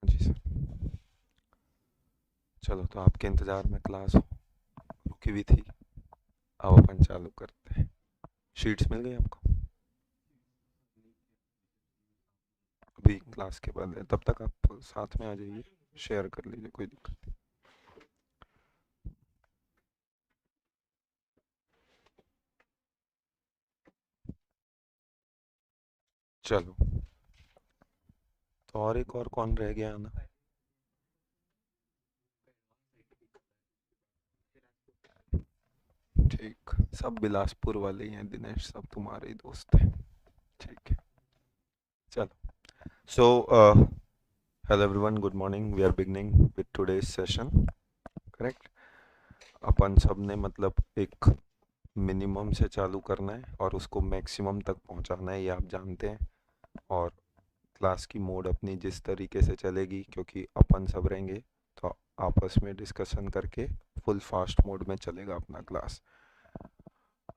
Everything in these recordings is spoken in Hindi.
जी सर। चलो, तो आपके इंतज़ार में क्लास रुकी हुई थी, अब अपन चालू करते हैं। शीट्स मिल गई आपको? अभी क्लास के बाद है, तब तक आप साथ में आ जाइए, शेयर कर लीजिए, कोई दिक्कत नहीं। चलो, तो और एक और कौन रह गया आना? ठीक, सब बिलासपुर वाले ही हैं दिनेश, सब तुम्हारे ही दोस्त हैं। ठीक है, चलो। So hello everyone, good morning. We are beginning with today's session, correct? अपन सब ने मतलब एक मिनिमम से चालू करना है और उसको मैक्सिमम तक पहुंचाना है, ये आप जानते हैं। और क्लास की मोड अपनी जिस तरीके से चलेगी, क्योंकि अपन सब रहेंगे, तो आपस में डिस्कशन करके फुल फास्ट मोड में चलेगा अपना क्लास।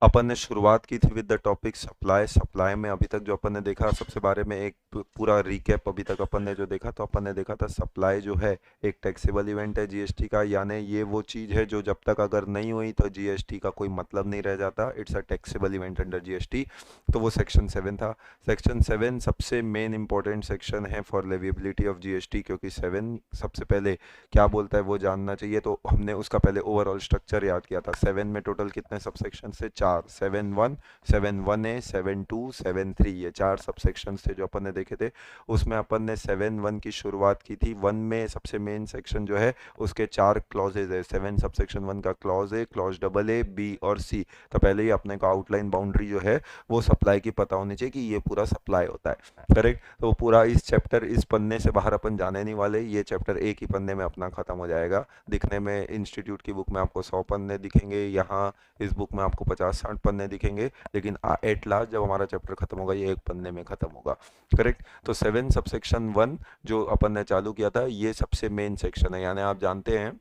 अपन ने शुरुआत की थी with the topic supply. Supply में अभी तक जो अपन ने देखा, सबसे बारे में एक पूरा रिकैप अभी तक अपन ने जो देखा, तो अपन ने देखा था सप्लाई जो है एक टैक्सेबल इवेंट है जीएसटी का, यानी ये वो चीज़ है जो जब तक अगर नहीं हुई तो जीएसटी का कोई मतलब नहीं रह जाता। It's a taxable event under GST. तो वो सेक्शन 7 था। सेक्शन 7 सबसे मेन इंपॉर्टेंट सेक्शन है फॉर लेविबिलिटी ऑफ जीएसटी, क्योंकि 7 सबसे पहले क्या बोलता है वो जानना चाहिए। तो हमने उसका पहले ओवरऑल स्ट्रक्चर याद किया था। 7 में टोटल कितने सबसेक्शन थे? 4। 7.1, 7.1A, 7.2, 7.3, ये 4 सबसेक्शन थे जो अपन ने देखे थे। उसमें अपन ने 7.1 की शुरुआत की थी। 1 में सबसे मेन सेक्शन जो है उसके 4 क्लॉजेज है। 7 सबसेक्शन 1 का clause A, clause double A, B और सी। तो पहले ही अपने को आउटलाइन बाउंड्री जो है वो सप्लाई की पता होनी चाहिए कि ये पूरा सप्लाई होता है, करेक्ट? तो पूरा इस चैप्टर, इस पन्ने से बाहर अपन जाने नहीं वाले। ये चैप्टर एक ही पन्ने में अपना खत्म हो जाएगा। दिखने में इंस्टीट्यूट की बुक में आपको 100 पन्ने दिखेंगे, यहाँ इस बुक में आपको 50-60 पन्ने दिखेंगे, लेकिन एट लास्ट जब हमारा चैप्टर खत्म होगा ये एक पन्ने में खत्म होगा, करेक्ट? तो 7 सबसेक्शन 1 जो अपन ने चालू किया था, ये सबसे मेन सेक्शन है, यानी आप जानते हैं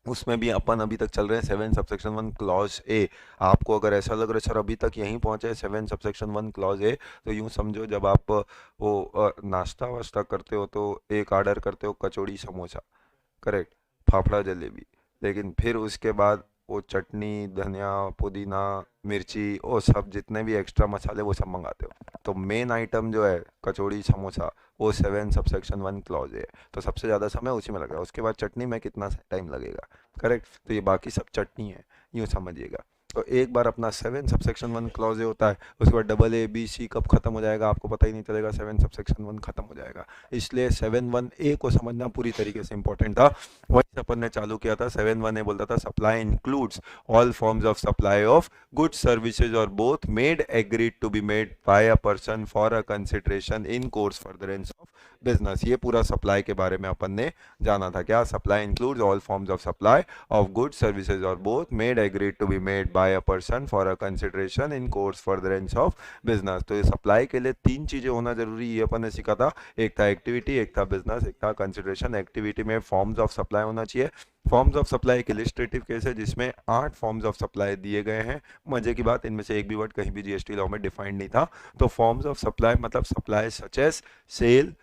उसमें भी अपन अभी तक चल रहे हैं 7 सबसेक्शन 1 क्लॉज ए। आपको अगर ऐसा लग रहा है सर अभी तक यहीं पहुंचे 7 सबसेक्शन 1 क्लॉज ए, तो यूं समझो जब आप वो नाश्ता वास्ता करते हो तो एक ऑर्डर करते हो कचौड़ी समोसा, करेक्ट, फाफड़ा जलेबी, लेकिन फिर उसके बाद वो चटनी, धनिया, पुदीना, मिर्ची, वो सब जितने भी एक्स्ट्रा मसाले वो सब मंगाते हो। तो मेन आइटम जो है कचौड़ी समोसा, वो 7 सबसेक्शन 1 क्लॉज है। तो सबसे ज़्यादा समय उसी में लग रहा है। उसके बाद चटनी में कितना टाइम लगेगा, करेक्ट? तो ये बाकी सब चटनी है, यूँ समझिएगा। तो एक बार अपना 7 सबसेक्शन 1 क्लॉज ए होता है, उसके बाद डबल ए बी सी कब खत्म हो जाएगा आपको पता ही नहीं चलेगा, 7 सबसेक्शन 1 खत्म हो जाएगा। इसलिए 7.1 ए को समझना पूरी तरीके से इंपॉर्टेंट था। वही अपन ने चालू किया था। 7.1 ए बोलता था supply includes all forms of supply of goods services और both made agreed to be made by a person for a consideration in course furtherance of business. ये पूरा सप्लाई के बारे में अपन ने जाना था। क्या? Supply includes all forms of supply of goods services और both made agreed to be made by a person for a consideration in course furtherance of business. तो ये सप्लाई के लिए 3 चीजें होना जरूरी, ये अपन ने सीखा था। एक था एक्टिविटी, एक था बिजनेस, एक था कंसिडरेशन। एक्टिविटी में फॉर्म्स ऑफ सप्लाई होना चाहिए। फॉर्म्स ऑफ सप्लाई एक इलिस्ट्रेटिव केस है जिसमें 8 फॉर्म्स ऑफ सप्लाई दिए गए हैं। मजे की बात, इनमें से एक भी वर्ड कहीं भी जीएसटी लॉ में डिफाइंड नहीं था। तो फॉर्म्स ऑफ सप्लाई मतलब supply such as sale,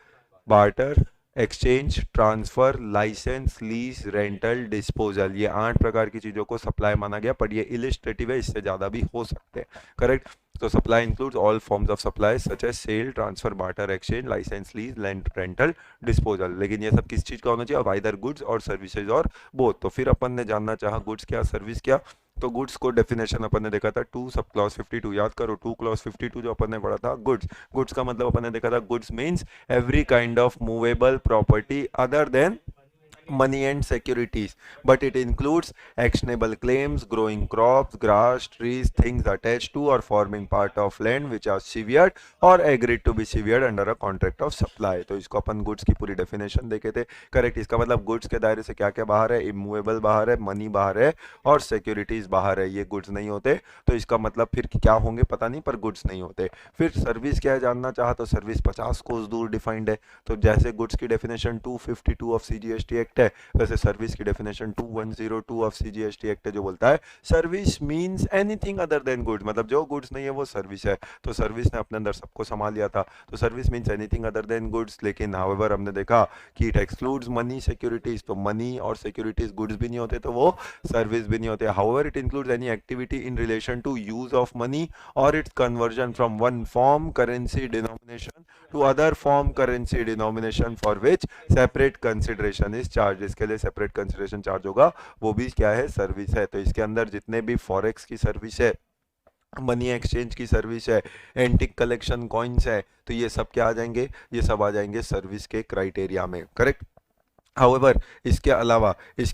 barter, exchange, transfer, licence, lease, rental, disposal, ये 8 प्रकार की चीजों को सप्लाई माना गया। पर ये इलिस्ट्रेटिव है, इससे ज्यादा भी हो सकते हैं, करेक्ट? तो supply includes all forms of supply such as sale, transfer, barter, exchange, licence, lease, rental, disposal. लेकिन ये सब किस चीज का होना चाहिए? अब आइदर गुड्स और सर्विसेज और बोथ। तो फिर अपन ने जानना चाहा गुड्स क्या, सर्विस क्या। तो गुड्स को डेफिनेशन अपन ने देखा था 2 सब क्लॉज 52, याद करो 2 क्लॉज 52 जो अपन ने पढ़ा था। गुड्स, गुड्स का मतलब अपन ने देखा था goods means every kind of movable property other than money and securities, but it includes actionable claims, growing crops, grass, trees, things attached to or forming part of land which are severed or agreed to be severed under a contract of supply। तो इसको अपन गुड्स की पूरी डेफिनेशन देखे थे, करेक्ट? इसका मतलब गुड्स के दायरे से क्या क्या बाहर है? इमूवेबल बाहर है, मनी बाहर है और सिक्योरिटीज बाहर है, ये गुड्स नहीं होते। तो इसका मतलब फिर क्या होंगे पता नहीं, पर गुड्स नहीं होते। फिर सर्विस क्या है जानना चाहा, तो सर्विस 50 कोस दूर डिफाइंड है। तो जैसे गुड्स की definition 252 of CGST act act है, वैसे सर्विस की डेफिनेशन 2102 ऑफ सीजीएसटी एक्ट है जो बोलता है service means anything other than goods, मतलब जो गुड्स नहीं है वो सर्विस है। तो सर्विस ने अपने अंदर सबको संभाल लिया था, तो service means anything other than goods. लेकिन हाउएवर हमने देखा कि इट एक्सक्लूड्स मनी सिक्योरिटीज, तो मनी और सिक्योरिटीज गुड्स भी नहीं होते तो वो सर्विस भी नहीं होते। However it includes any activity in relation to use of money और its conversion from one form currency denomination to other form currency denomination for which separate consideration is charge. इसके लिए सेपरेट कंसिडरेशन चार्ज होगा, वो भी क्या है, सर्विस है। तो इसके अंदर जितने भी फॉरेक्स की सर्विस है, मनी एक्सचेंज की सर्विस है, एंटिक कलेक्शन कॉइन्स है, तो ये सब क्या आ जाएंगे, ये सब आ जाएंगे सर्विस के क्राइटेरिया में, करेक्ट। However, इसके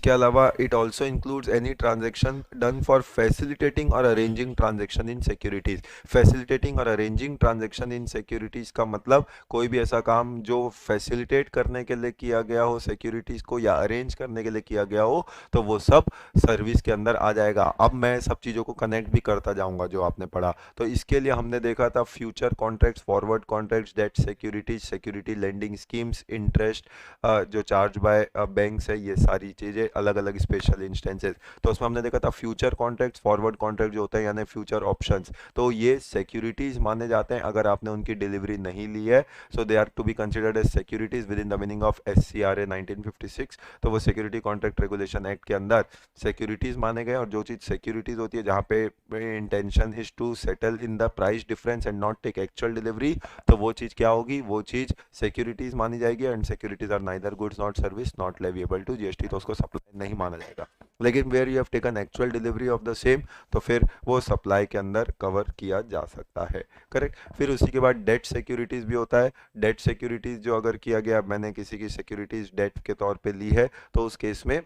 अलावा it also includes any transaction done for facilitating or arranging transaction in securities। facilitating और arranging transaction in securities का मतलब कोई भी ऐसा काम जो facilitate करने के लिए किया गया हो securities को या arrange करने के लिए किया गया हो, तो वो सब सर्विस के अंदर आ जाएगा। अब मैं सब चीज़ों को कनेक्ट भी करता जाऊंगा जो आपने पढ़ा। तो इसके लिए हमने देखा था future contracts, forward contracts, debt securities, security lending schemes, interest जो चार्ज बाय बैंक्स है, ये सारी चीज़ें अलग अलग स्पेशल इंस्टेंसेस। तो उसमें हमने देखा था फ्यूचर कॉन्ट्रैक्ट्स, फॉरवर्ड कॉन्ट्रैक्ट जो होता है यानी फ्यूचर ऑप्शंस, तो ये सिक्योरिटीज माने जाते हैं अगर आपने उनकी डिलीवरी नहीं ली है। So they are to be considered as securities within the meaning of SCRA 1956। तो वो सिक्योरिटी कॉन्ट्रैक्ट रेगुलेशन एक्ट के अंदर सिक्योरिटीज माने गए, और जो चीज़ सिक्योरिटीज होती है जहाँ पे intention is to settle in the price difference and not take actual delivery, तो वो चीज़ क्या होगी, वो चीज़ सिक्योरिटीज मानी जाएगी। And securities are neither goods not service not leviable to GST, तो उसको सप्लाई नहीं माना जाएगा। लेकिन where you have taken actual delivery of the same, तो फिर वो सप्लाई के अंदर कवर किया जा सकता है, करेक्ट। फिर उसी के बाद डेट सिक्योरिटीज भी होता है। डेट सिक्योरिटीज जो अगर किया गया, मैंने किसी की सिक्योरिटीज डेट के तौर पे ली है, तो उस केस में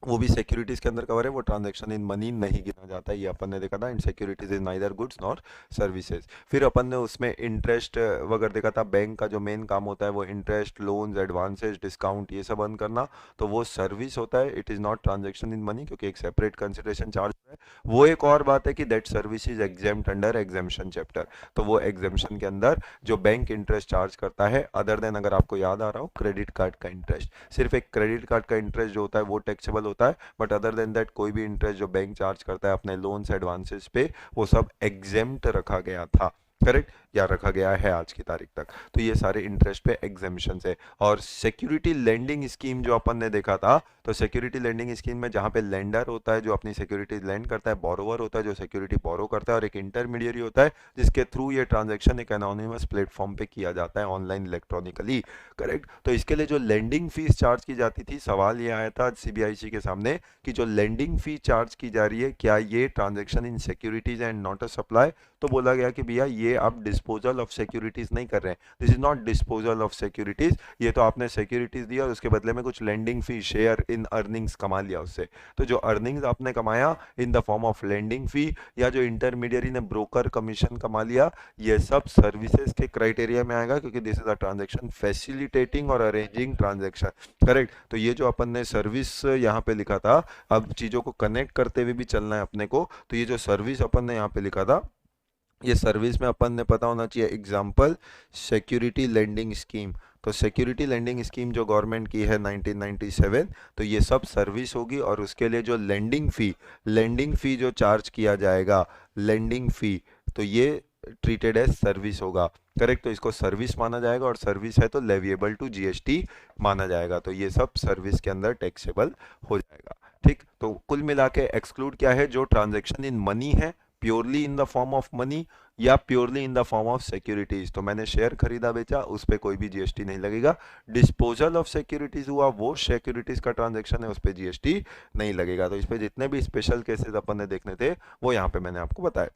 वो भी सिक्योरिटीज के अंदर कवर है, वो ट्रांजैक्शन इन मनी नहीं गिना जाता है, ये अपन ने देखा था। And securities is neither goods nor services. फिर अपन ने उसमें इंटरेस्ट वगैरह देखा था। बैंक का जो मेन काम होता है वो इंटरेस्ट, लोन्स, एडवांसेज, डिस्काउंट, ये सब अर्न करना, तो वो सर्विस होता है। It is not transaction in money, क्योंकि एक सेपरेट कंसिडरेशन चार्ज है। वो एक और बात है कि that service is exempt under exemption chapter, तो वो एग्जेम्पशन के अंदर जो बैंक इंटरेस्ट चार्ज करता है, अदर देन अगर आपको याद आ रहा हो क्रेडिट कार्ड का इंटरेस्ट, सिर्फ एक क्रेडिट कार्ड का इंटरेस्ट जो होता है वो टैक्सेबल होता है, बट अदर देन दैट कोई भी इंटरेस्ट जो बैंक चार्ज करता है अपने लोन्स एडवांसेस पे, वो सब एग्जेम्प्ट रखा गया था, करेक्ट, या रखा गया है आज की तारीख तक। तो ये सारे इंटरेस्ट पे एग्जेम्पशन है। और सिक्योरिटी लेंडिंग स्कीम जो अपन ने देखा था, तो सिक्योरिटी लेंडिंग स्कीम में जहाँ पे लेंडर होता है जो अपनी सिक्योरिटी लेंड करता है, बोरोवर होता है जो सिक्योरिटी बोरो करता है, और एक इंटरमीडियरी होता है जिसके थ्रू ये ट्रांजेक्शन एक एनोनिमस प्लेटफॉर्म पे किया जाता है ऑनलाइन इलेक्ट्रॉनिकली, करेक्ट। तो इसके लिए जो लेंडिंग फीस चार्ज की जाती थी, सवाल ये आया था CBIC के सामने कि जो लेंडिंग फी चार्ज की जा रही है, क्या ये transaction in securities and not a supply. तो बोला गया कि भैया ये आप डिस्पोजल ऑफ सिक्योरिटीज नहीं कर रहे हैं, this is not disposal of securities, ये तो आपने सिक्योरिटीज दिया और उसके बदले में कुछ lending fee, share in earnings कमा लिया उससे। तो जो अर्निंग्स आपने कमाया in the form of lending fee, या जो इंटरमीडियरी ने ब्रोकर कमीशन कमा लिया, ये सब सर्विसेज के क्राइटेरिया में आएगा, क्योंकि this is a transaction facilitating और अरेंजिंग ट्रांजेक्शन, करेक्ट। तो ये जो अपन ने सर्विस यहाँ पे लिखा था, अब चीजों को कनेक्ट करते हुए भी चलना है अपने को, तो ये जो सर्विस अपन ने यहाँ पे लिखा था, ये सर्विस में अपन ने पता होना चाहिए एग्जाम्पल सिक्योरिटी लेंडिंग स्कीम। तो सिक्योरिटी लेंडिंग स्कीम जो गवर्नमेंट की है 1997, तो ये सब सर्विस होगी। और उसके लिए जो लेंडिंग फी जो चार्ज किया जाएगा, लेंडिंग फी, तो ये ट्रीटेड एज सर्विस होगा, करेक्ट। तो इसको सर्विस माना जाएगा, और सर्विस है तो लेविएबल टू GST माना जाएगा, तो ये सब सर्विस के अंदर टैक्सेबल हो जाएगा, ठीक। तो कुल मिला के एक्सक्लूड क्या है, जो ट्रांजेक्शन इन मनी है, purely in the form of money या purely in the form of securities, तो मैंने शेयर खरीदा बेचा, उस पर कोई भी GST नहीं लगेगा। डिस्पोजल ऑफ सिक्योरिटीज हुआ, वो सिक्योरिटीज का ट्रांजेक्शन है, उस पर GST नहीं लगेगा। तो इस पे जितने भी स्पेशल केसेस अपन ने देखने थे वो यहाँ पे मैंने आपको बताया।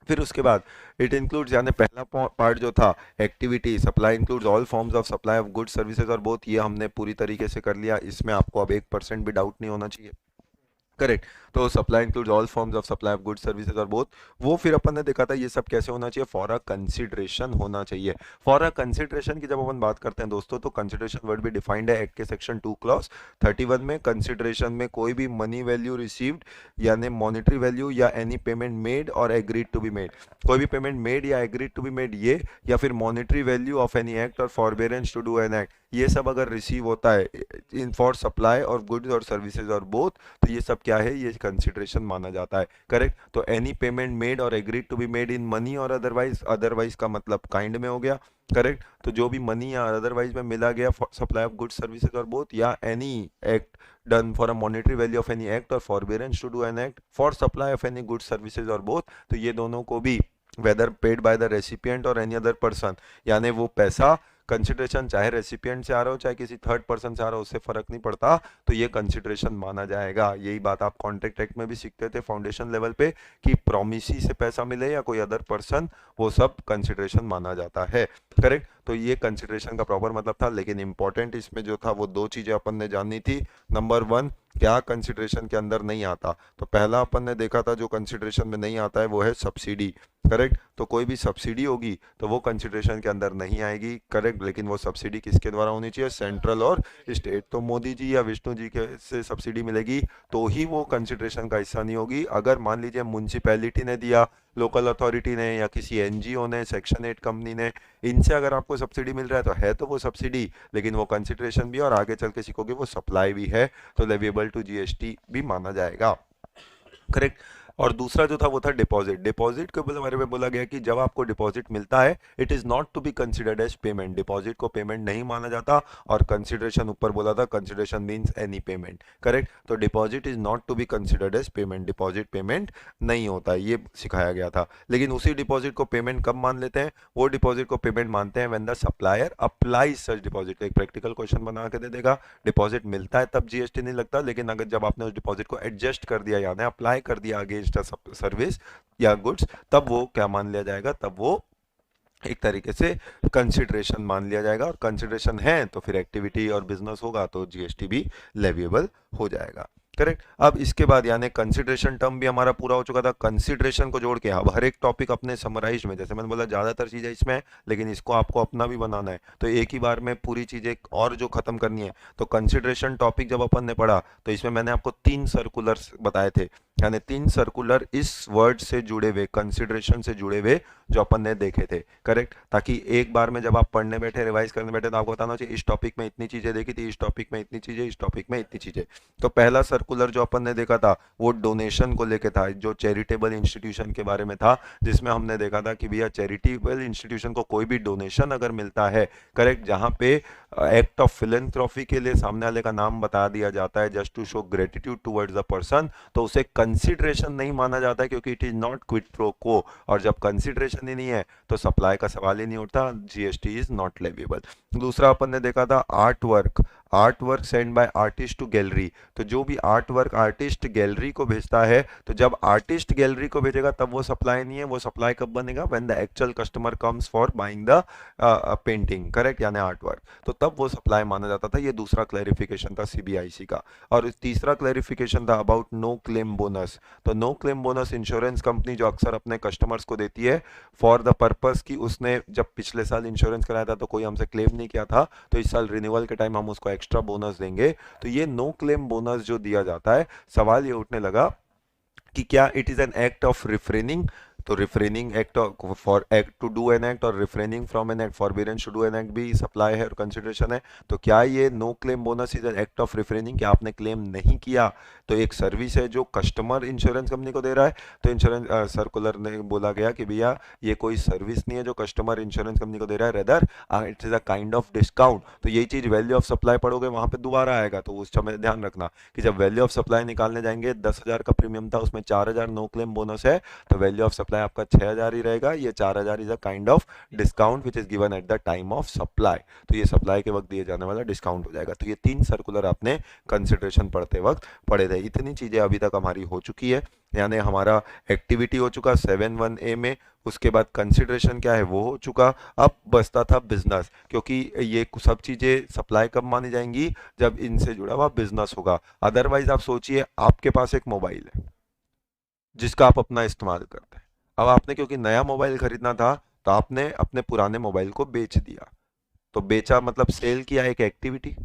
फिर उसके बाद इट इंक्लूड्स, यानी पहला पार्ट जो था activity, supply includes all forms of supply of goods services और बोथ, ये हमने पूरी तरीके से कर लिया, इसमें आपको अब 1% भी डाउट नहीं होना चाहिए, करेक्ट। तो supply includes all forms of supply of goods services और बोथ, वो फिर अपन ने देखा था ये सब कैसे होना चाहिए, फॉर अ कंसिडरेशन होना चाहिए। फॉर अ कंसिडरेशन की जब अपन बात करते हैं दोस्तों, तो कंसिडरेशन वर्ड भी डिफाइंड है एक्ट के सेक्शन 2 क्लॉज 31 में। कंसिडरेशन में कोई भी मनी वैल्यू रिसीव्ड यानी मॉनिटरी वैल्यू या एनी पेमेंट मेड और एग्रीड टू बी मेड, कोई भी पेमेंट मेड या एग्रीड टू बी मेड, ये या फिर monetary value of any act और forbearance to do an act, ये सब अगर रिसीव होता है इन फॉर सप्लाई और गुड्स और सर्विसेज और बोथ, तो ये सब क्या है, ये कंसिडरेशन माना जाता है। करेक्ट। तो एनी पेमेंट मेड और agreed to be made in money और अदरवाइज, अदरवाइज का मतलब काइंड में हो गया। करेक्ट। तो जो भी मनी या अदरवाइज में मिला गया for supply of goods services और बोथ, या any act done for a monetary value of any act or forbearance to do an act for supply of any goods services or both, तो ये दोनों को भी whether paid by the recipient or any other person, यानी वो पैसा कंसिडरेशन चाहे रेसिपिएंट से आ रहा हो चाहे किसी थर्ड पर्सन से आ रहा हो, उससे फर्क नहीं पड़ता, तो ये कंसिडरेशन माना जाएगा। यही बात आप कॉन्ट्रैक्ट एक्ट में भी सीखते थे फाउंडेशन लेवल पे कि प्रोमिसी से पैसा मिले या कोई अदर पर्सन, वो सब कंसिडरेशन माना जाता है। करेक्ट। तो ये कंसिडरेशन का प्रॉपर मतलब था, लेकिन इंपॉर्टेंट इसमें जो था वो दो चीजें अपन ने जाननी थी। नंबर वन, क्या कंसिडरेशन के अंदर नहीं आता, तो पहला अपन ने देखा था जो कंसिडरेशन में नहीं आता है वो है सब्सिडी। करेक्ट। तो कोई भी सब्सिडी होगी तो वो कंसिडरेशन के अंदर नहीं आएगी। करेक्ट। लेकिन वो सब्सिडी किसके द्वारा होनी चाहिए, सेंट्रल और स्टेट। तो मोदी जी या विष्णु जी के से सब्सिडी मिलेगी तो ही वो कंसिडरेशन का हिस्सा नहीं होगी। अगर मान लीजिए म्युनिसिपैलिटी ने दिया, लोकल अथॉरिटी ने, या किसी एनजीओ ने, सेक्शन 8 कंपनी ने, इनसे अगर आपको सब्सिडी मिल रहा है तो वो सब्सिडी, लेकिन वो कंसिडरेशन भी, और आगे चल के सीखोगे वो सप्लाई भी है, तो लेविएबल टू जीएसटी भी माना जाएगा। करेक्ट। और दूसरा जो था वो था डिपॉजिट। डिपॉजिट के बारे में बोला गया कि जब आपको डिपॉजिट मिलता है it is not to be considered as payment, deposit को पेमेंट नहीं माना जाता। और कंसिडरेशन ऊपर बोला था, consideration means any payment. Correct. तो deposit is not to be considered as payment, deposit payment नहीं होता है, ये सिखाया गया था। लेकिन उसी डिपॉजिट को पेमेंट कब मान लेते हैं, वो डिपॉजिट को पेमेंट मानते हैं when the supplier applies such deposit. एक प्रैक्टिकल क्वेश्चन बना के दे देगा, डिपॉजिट मिलता है तब जीएसटी नहीं लगता, लेकिन अगर जब आपने उस डिपॉजिट को एडजस्ट कर दिया यानी अप्लाई कर दिया अगेंस्ट सर्विस या गुड्स, तब वो क्या मान लिया जाएगा, तब वो एक तरीके से कंसिडरेशन मान लिया जाएगा। और कंसिडरेशन है तो फिर एक्टिविटी और बिजनेस होगा तो जीएसटी भी लेविएबल हो जाएगा। करेक्ट। अब इसके बाद यानी कंसिडरेशन टर्म भी हमारा पूरा हो चुका था। कंसिडरेशन को जोड़ के अब हर एक टॉपिक अपने समराइज में, जैसे मैंने बोला ज्यादातर चीजें इसमें है, लेकिन इसको आपको अपना भी बनाना है, तो एक ही बार में पूरी चीजें और जो खत्म करनी है। तो कंसिडरेशन टॉपिक जब अपन ने पढ़ा तो इसमें मैंने आपको 3 सर्कुलर्स बताए थे, यानी 3 सर्कुलर इस वर्ड से जुड़े हुए, कंसिडरेशन से जुड़े हुए जो अपन ने देखे थे। करेक्ट। ताकि एक बार में जब आप पढ़ने बैठे, रिवाइज करने बैठे, तो आपको बताना चाहिए इस टॉपिक में इतनी चीजें देखी थी, इस टॉपिक में इतनी चीजें, इस टॉपिक में इतनी चीजें। तो पहला सर्कुलर जो अपन ने देखा था वो डोनेशन को लेके था, जो चैरिटेबल इंस्टीट्यूशन के बारे में था, जिसमें हमने देखा था कि भैया चैरिटेबल इंस्टीट्यूशन को कोई भी डोनेशन अगर मिलता है, करेक्ट, जहां पे एक्ट ऑफ फिलेंथ्रॉफी के लिए सामने वाले का नाम बता दिया जाता है just to show gratitude towards the person, तो उसे कंसिडरेशन नहीं माना जाता है, क्योंकि it is not quid pro quo. और जब कंसिडरेशन ही नहीं है तो सप्लाई का सवाल ही नहीं उठता, जीएसटी इज नॉट लेविएबल। दूसरा अपन ने देखा था art work, art work send by artist to gallery. तो जो भी आर्ट वर्क आर्टिस्ट गैलरी को भेजता है, तो जब आर्टिस्ट गैलरी को भेजेगा तब वो सप्लाई नहीं है, वो सप्लाई कब बनेगा, when the actual customer comes for buying the painting. Correct. यानी आर्ट वर्क, तो तब वो सप्लाई माना जाता था। ये दूसरा क्लैरिफिकेशन था सीबीआईसी का। और तीसरा क्लैरिफिकेशन था अबाउट नो क्लेम बोनस। तो no claim bonus insurance company जो अक्सर अपने कस्टमर्स को देती है फॉर द पर्पस कि उसने जब पिछले साल इंश्योरेंस कराया था तो कोई हमसे क्लेम नहीं किया था, तो इस साल रिन्यूअल के टाइम हम उसको एक्स्ट्रा बोनस देंगे। तो ये नो क्लेम बोनस जो दिया जाता है, सवाल ये उठने लगा कि क्या it is an act of refraining. तो refraining act for act to do an act और refraining from an act, forbearance to do an act भी सप्लाई है और कंसिडरेशन है। तो क्या ये no claim bonus is an act of refraining, क्या आपने क्लेम नहीं किया तो एक सर्विस है जो कस्टमर इंश्योरेंस कंपनी को दे रहा है। तो इंश्योरेंस सर्कुलर ने बोला गया कि भैया ये कोई सर्विस नहीं है जो कस्टमर इंश्योरेंस कंपनी को दे रहा है, rather it is a kind of discount. तो यही चीज वैल्यू ऑफ सप्लाई पढ़ोगे वहां पे दोबारा आएगा, तो उस समय ध्यान रखना कि जब वैल्यू ऑफ सप्लाई निकालने जाएंगे 10,000 का प्रीमियम था, उसमें 4,000 नो क्लेम बोनस है, तो वैल्यू ऑफ सप्लाई आपका 6,000 ही रहेगा। ये 4,000 is a kind of discount which is given at the time of supply. तो ये सप्लाई के वक्त दिए जाने वाला डिस्काउंट हो जाएगा। तो ये 3 सर्कुलर आपने कंसिडरेशन पढ़ते वक्त पढ़े थे। इतनी चीजें अभी तक हमारी हो चुकी है, यानी हमारा एक्टिविटी हो चुका 7(1)(a) में, उसके बाद कंसिडरेशन क्या है वो हो चुका। अब बचता था बिजनेस, क्योंकि ये सब चीजें सप्लाई कब मानी जाएंगी, जब इनसे जुड़ा हुआ बिजनेस होगा। अदरवाइज आप सोचिए आपके पास एक मोबाइल है जिसका आप अपना इस्तेमाल करते हैं। अब आपने क्योंकि नया मोबाइल खरीदना था तो आपने अपने पुराने मोबाइल को बेच दिया। तो बेचा मतलब सेल किया, एक एक्टिविटी,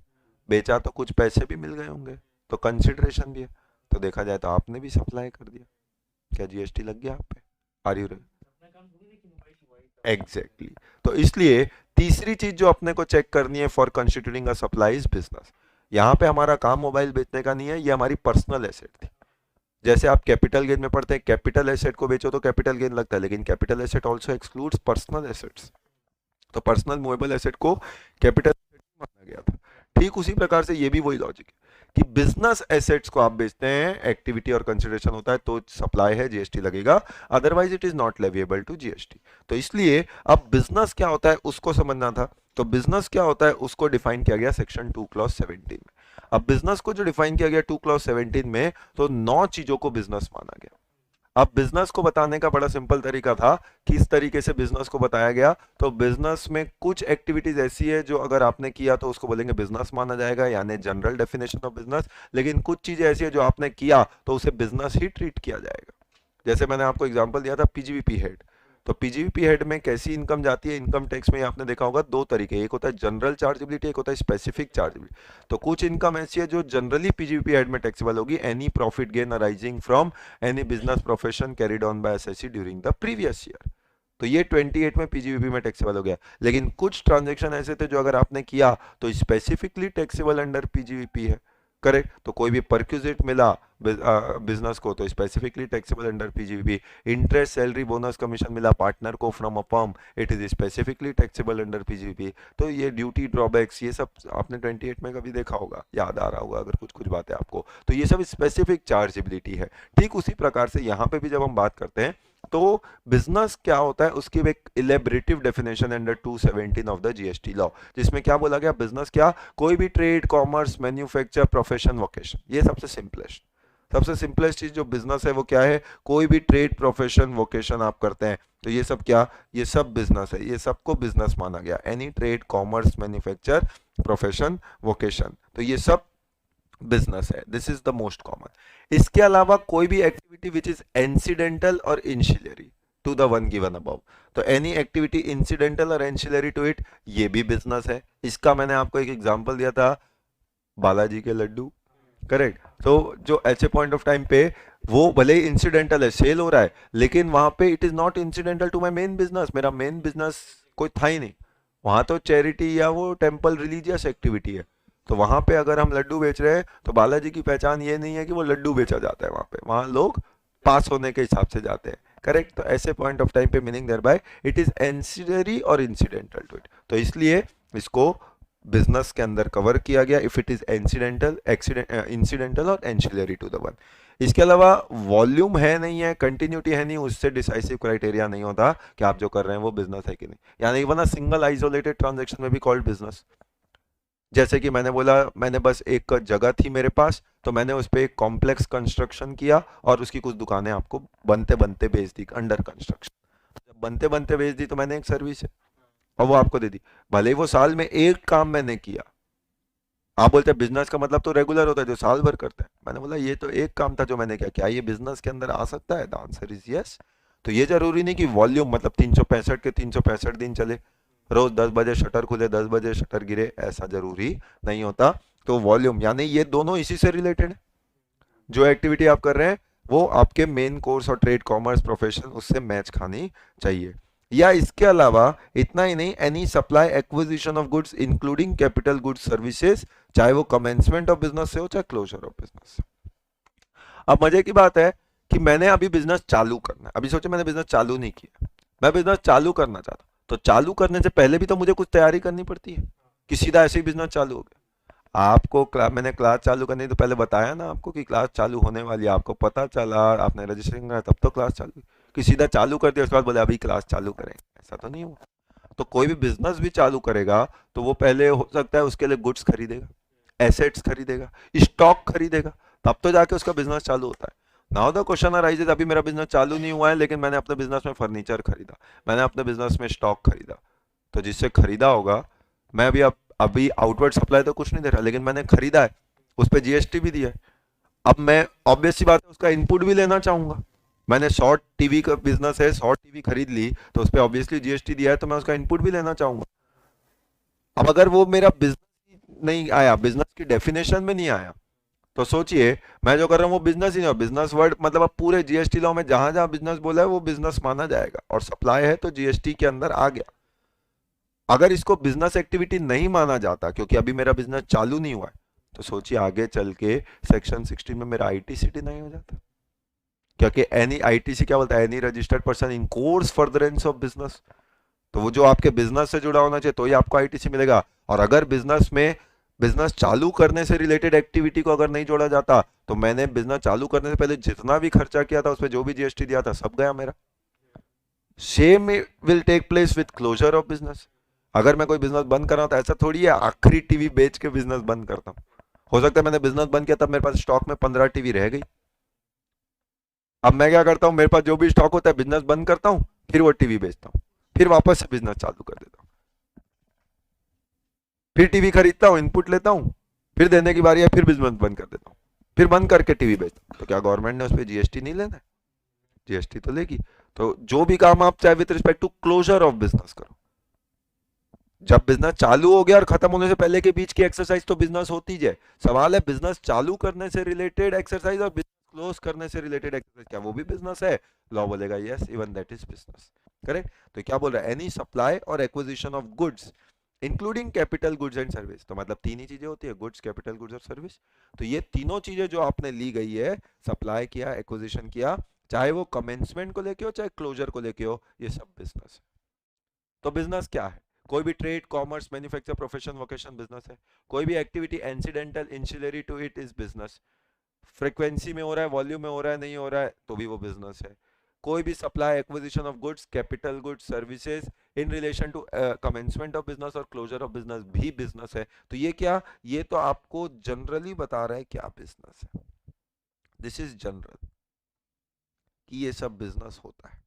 बेचा तो कुछ पैसे भी मिल गए होंगे, तो कंसिडरेशन भी है। तो देखा जाए तो आपने भी सप्लाई कर दिया, क्या जीएसटी लग गया आप पे? Are you? एग्जैक्टली। तो इसलिए तीसरी चीज जो अपने को चेक करनी है for constituting a supply is business. यहाँ पे हमारा काम मोबाइल बेचने का नहीं है, ये हमारी पर्सनल एसेट थी। जैसे आप कैपिटल गेन में पढ़ते हैं, कैपिटल एसेट को बेचो तो कैपिटल गेन लगता है, लेकिन capital asset also excludes personal assets. तो पर्सनल मूवेबल एसेट को कैपिटल माना गया था। ठीक उसी प्रकार से ये भी वही लॉजिक है कि बिजनेस एसेट्स को आप बेचते हैं, एक्टिविटी और कंसिडरेशन होता है तो सप्लाई है, जीएसटी लगेगा, otherwise it is not leviable to GST. तो इसलिए अब बिजनेस क्या होता है उसको समझना था। तो बिजनेस क्या होता है उसको डिफाइन किया गया सेक्शन 2 क्लॉज 17 में। अब बिजनेस को जो डिफाइन किया गया 2 क्लॉज 17 में, तो 9 चीजों को बिजनेस माना गया। अब बिजनेस को बताने का बड़ा सिंपल तरीका था, किस तरीके से बिजनेस को बताया गया। तो बिजनेस में कुछ एक्टिविटीज ऐसी है जो अगर आपने किया तो उसको बोलेंगे बिजनेस माना जाएगा, यानी जनरल डेफिनेशन ऑफ बिजनेस। लेकिन कुछ चीजें ऐसी है जो आपने किया तो उसे बिजनेस ही ट्रीट किया जाएगा। जैसे मैंने आपको एग्जांपल दिया था पीजीवीपी हेड। तो पीजीवीपी हेड में कैसी इनकम जाती है, इनकम टैक्स में आपने देखा होगा दो तरीके, एक होता है जनरल चार्जेबिलिटी, एक होता है स्पेसिफिक चार्जेबिलिटी। तो कुछ इनकम ऐसी है जो जनरली पीजीवीपी हेड में टैक्सेबल होगी, any profit gain arising from any business profession carried on by assessee during the previous year. तो ये 28 में पीजीवीपी में टैक्सेबल हो गया। लेकिन कुछ ट्रांजेक्शन ऐसे थे जो अगर आपने किया तो स्पेसिफिकली टैक्सेबल अंडर पीजीवीपी है, करेक्ट। तो कोई भी परक्यूजिट मिला बिजनेस को तो specifically taxable under PGBP. Interest, salary, bonus, commission मिला पार्टनर को from a firm, it is specifically taxable under PGBP. तो ये ड्यूटी, ड्रॉबैक्स, ये सब आपने 28 में कभी देखा होगा, याद आ रहा होगा अगर कुछ कुछ बातें आपको। तो ये सब स्पेसिफिक चार्जेबिलिटी है। ठीक उसी प्रकार से यहाँ पे भी जब हम बात करते हैं तो बिजनेस क्या होता है उसकी एक elaborative definition under 217 of the GST law, जिसमें क्या बोला गया, बिजनेस क्या, कोई भी trade, commerce, manufacture, profession, vocation. ये सबसे सिंपलेस्ट चीज जो बिजनेस है वो क्या है, कोई भी ट्रेड, प्रोफेशन, वोकेशन आप करते हैं तो ये सब क्या, ये सब बिजनेस है, ये सबको बिजनेस माना गया। Any trade, commerce, manufacture, profession, vocation, तो ये सब बिजनेस है। This is the most common. इसके अलावा कोई भी एक्टिविटी विच इज इंसिडेंटल और ancillary to the one given above, तो एनी एक्टिविटी इंसिडेंटल और इंशिलरी टू इट, ये भी बिजनेस है। इसका मैंने आपको एक एग्जांपल दिया था, बालाजी के लड्डू, करेक्ट। तो जो ऐसे पॉइंट ऑफ टाइम पे वो भले ही इंसिडेंटल है, सेल हो रहा है, लेकिन वहां पे it is not incidental to my main business, मेरा मेन बिजनेस कोई था ही नहीं वहां, तो चैरिटी या वो टेम्पल रिलीजियस एक्टिविटी है। तो वहां पे अगर हम लड्डू बेच रहे हैं तो बालाजी की पहचान ये नहीं है कि वो लड्डू बेचा जाता है वहां पे, वहां लोग पास होने के हिसाब से जाते हैं, करेक्ट। तो ऐसे पॉइंट ऑफ टाइम पे meaning thereby it is ancillary और इंसिडेंटल टू इट, तो इसलिए इसको बिजनेस के अंदर कवर किया गया इफ इट इज इंसिडेंटल और एंसिलरी टू द वन। इसके अलावा वॉल्यूम है नहीं है, कंटिन्यूटी है नहीं, उससे डिसाइसिव क्राइटेरिया नहीं होता कि आप जो कर रहे हैं वो बिजनेस है कि नहीं, यानी वरना सिंगल आइसोलेटेड ट्रांजैक्शन में भी कॉल्ड बिजनेस। जैसे कि मैंने बोला, मैंने बस एक जगह थी मेरे पास तो मैंने उस पर एक कॉम्प्लेक्स कंस्ट्रक्शन किया और उसकी कुछ दुकानें आपको बनते बनते बेच दी, अंडर कंस्ट्रक्शन। जब बनते बनते बेच दी तो मैंने एक सर्विस है और वो आपको दे दी, भले ही वो साल में एक काम मैंने किया। आप बोलते हैं बिजनेस का मतलब तो रेगुलर होता है जो साल भर करते हैं, मैंने बोला ये तो एक काम था जो मैंने किया, क्या ये बिजनेस के अंदर आ सकता है? The answer is yes. तो ये जरूरी नहीं कि वॉल्यूम मतलब 365 के 365 दिन चले, रोज 10 बजे शटर खुले 10 बजे शटर गिरे, ऐसा जरूरी नहीं होता। तो वॉल्यूम यानी ये दोनों इसी से रिलेटेड है, जो एक्टिविटी आप कर रहे हैं वो आपके मेन कोर्स और ट्रेड, कॉमर्स, प्रोफेशन उससे मैच खानी चाहिए। या इसके अलावा इतना ही नहीं, any supply, acquisition of goods including capital goods, services, चाहे वो कमेंसमेंट ऑफ बिजनेस से हो चाहे क्लोजर ऑफ बिजनेस से। अब मजे की बात है कि मैंने अभी बिजनेस चालू करना है, अभी सोचे मैंने बिजनेस चालू नहीं किया, मैं बिजनेस चालू करना चाहता, तो चालू करने से पहले भी तो मुझे कुछ तैयारी करनी पड़ती है कि सीधा ऐसे ही बिजनेस चालू हो गया। आपको मैंने क्लास चालू करने तो पहले बताया ना आपको कि क्लास चालू होने वाली है, आपको पता चला, आपने रजिस्ट्रेशन करा, तब तो क्लास चालू, कि सीधा चालू कर दिया उसके बाद बोले अभी क्लास चालू करेंगे, ऐसा तो नहीं हुआ। तो कोई भी बिजनेस भी चालू करेगा तो वो पहले हो सकता है उसके लिए गुड्स खरीदेगा, एसेट्स खरीदेगा, स्टॉक खरीदेगा, तब तो जाके उसका बिजनेस चालू होता है। नाउ द क्वेश्चन अराइजेस, अभी मेरा बिजनेस चालू नहीं हुआ है लेकिन मैंने अपने बिजनेस में फर्नीचर खरीदा, मैंने अपने बिजनेस में स्टॉक खरीदा, तो जिससे खरीदा होगा, मैं अभी आउटवर्ड सप्लाई तो कुछ नहीं दे रहा लेकिन मैंने खरीदा है, उस पर जीएसटी भी दिया है। अब मैं ऑब्वियस सी बात है उसका इनपुट भी लेना चाहूंगा, मैंने शॉर्ट टीवी का बिजनेस है, शॉर्ट टीवी खरीद ली तो उस पर ऑब्वियसली जीएसटी दिया है, तो मैं उसका इनपुट भी लेना चाहूंगा। अब अगर वो मेरा बिजनेस नहीं आया, बिजनेस की डेफिनेशन में नहीं आया, तो सोचिए मैं जो कर रहा हूँ वो बिजनेस ही नहीं, बिजनेस वर्ड मतलब अब पूरे जीएसटी लॉ में जहां जहां बिजनेस बोला है वो बिजनेस माना जाएगा, और सप्लाई है तो जीएसटी के अंदर आ गया। अगर इसको बिजनेस एक्टिविटी नहीं माना जाता, क्योंकि अभी मेरा बिजनेस चालू नहीं हुआ है, तो सोचिए आगे चल के सेक्शन 16 में मेरा आईटीसी नहीं हो जाता। क्योंकि एनी आईटीसी क्या बोलता है, any registered person in course furtherance of business. तो वो जो आपके बिजनेस से जुड़ा होना चाहिए तो ही आपको आईटीसी मिलेगा। और अगर बिजनेस में बिजनेस चालू करने से रिलेटेड एक्टिविटी को अगर नहीं जोड़ा जाता, तो मैंने बिजनेस चालू करने से पहले जितना भी खर्चा किया था उसमें जो भी जीएसटी दिया था सब गया मेरा। Same will take place with closure of business. अगर मैं कोई बिजनेस बंद कर रहा हूं तो ऐसा थोड़ी है आखिरी टीवी बेच के बिजनेस बंद करता हूं। हो सकता है मैंने बिजनेस बंद किया तब मेरे पास स्टॉक में 15 टीवी रह गई। अब मैं क्या करता हूं, मेरे पास जो भी स्टॉक होता है बिजनेस बंद करता हूं, फिर वो टीवी बेचता हूं, फिर वापस से बिजनेस चालू कर देता हूं, फिर टीवी खरीदता हूं, इनपुट लेता हूं, फिर देने की बारी है फिर बिजनेस बंद कर देता हूं, फिर बंद करके टीवी बेचता हूं। तो क्या गवर्नमेंट ने उस पर जीएसटी नहीं लेना है? जीएसटी तो लेगी। तो जो भी काम आप चाहे with respect to closure of business करो। जब बिजनेस चालू हो गया और खत्म होने से पहले के बीच की एक्सरसाइज तो बिजनेस होती जाए। सवाल है बिजनेस चालू करने से रिलेटेड एक्सरसाइज और बिजनेस क्लोज करने से रिलेटेड एक्सरसाइज, क्या वो भी बिजनेस है? लॉ बोलेगा yes, even that is business. Correct. तो क्या बोल रहा है, एनी सप्लाई और acquisition of goods including capital goods and service. तो मतलब तीन ही चीजें होती है, गुड्स, कैपिटल गुड्स और सर्विस। तो ये तीनों चीजें जो आपने ली गई है, सप्लाई किया, एक्विजिशन किया, चाहे वो कमेंसमेंट को लेके हो चाहे क्लोजर को लेके हो, ये सब बिजनेस है। तो बिजनेस क्या है? कोई भी trade, commerce, manufacture, profession, vocation business है। कोई भी activity incidental, ancillary to it is business. Frequency में हो रहा है, वॉल्यूम में हो रहा है, नहीं हो रहा है तो भी वो बिजनेस है। कोई भी supply, acquisition of goods, capital goods, services in relation to commencement of business और क्लोजर ऑफ बिजनेस भी बिजनेस है। तो ये क्या, ये तो आपको जनरली बता रहा है क्या बिजनेस है। दिस इज जनरल कि ये सब बिजनेस होता है।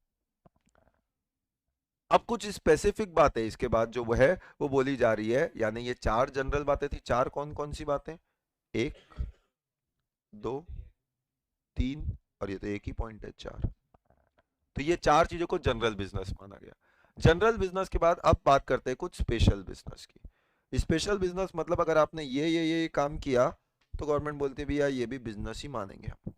अब कुछ स्पेसिफिक बातें इसके बाद जो वो है वो बोली जा रही है। यानी ये चार जनरल बातें थी। चार कौन कौन सी बातें? एक, दो, तीन, और ये तो एक ही पॉइंट है, चार। तो ये चार चीजों को जनरल बिजनेस माना गया। जनरल बिजनेस के बाद अब बात करते हैं कुछ स्पेशल बिजनेस की। स्पेशल बिजनेस मतलब अगर आपने ये काम किया तो गवर्नमेंट बोलती है भैया ये भी बिजनेस ही मानेंगे हम।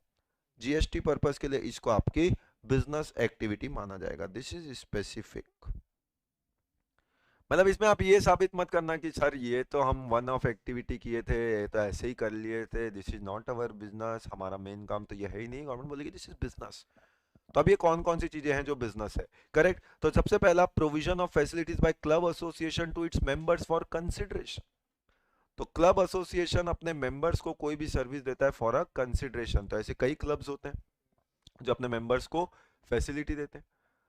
जीएसटी पर्पस के लिए इसको आपकी बिजनेस एक्टिविटी माना जाएगा। This is specific. मतलब इसमें आप ये साबित मत करना कि सर ये तो हम वन ऑफ एक्टिविटी किए थे, ये तो ऐसे ही कर लिए थे, this is not our business, हमारा मेन काम तो ये है ही नहीं। गवर्नमेंट बोलेगी दिस इज बिजनेस। तो अब ये कौन कौन सी चीजें हैं जो बिजनेस है? करेक्ट। तो सबसे पहला, provision of facilities by club association to its members for consideration. तो क्लब एसोसिएशन अपने मेंबर्स को कोई भी सर्विस देता है फॉर अ कंसिडरेशन। तो ऐसे कई क्लब्स होते हैं जो अपने मेंबर्स को फैसिलिटी देते हैं।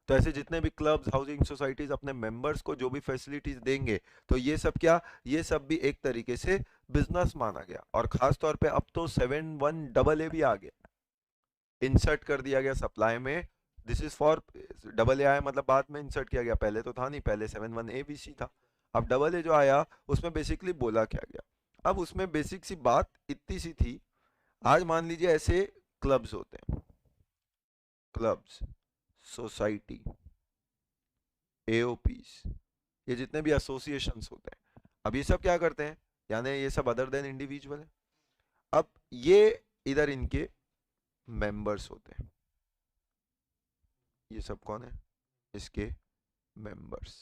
तो ऐसे जितने भी क्लब्स, हाउसिंग सोसाइटीज अपने मेंबर्स को जो भी फैसिलिटीज देंगे, तो ये सब क्या, ये सब भी एक तरीके से बिजनेस माना गया। और खास तौर पे अब तो 71AA भी आ गया, इंसर्ट कर दिया गया सप्लाई में। This is for double A आया, मतलब बाद में इंसर्ट किया गया, पहले तो था नहीं, पहले 71ABC था। अब डबल ए जो आया उसमें बेसिकली बोला क्या गया। अब उसमें बेसिक सी बात इतनी सी थी। आज मान लीजिए ऐसे क्लब्स होते हैं, क्लब्स, सोसाइटी, एओपीज, ये जितने भी एसोसिएशंस होते हैं, अब ये सब क्या करते हैं, यानी ये सब अदर देन इंडिविजुअल है। अब ये इधर इनके मेंबर्स होते हैं। ये सब कौन है? इसके मेंबर्स।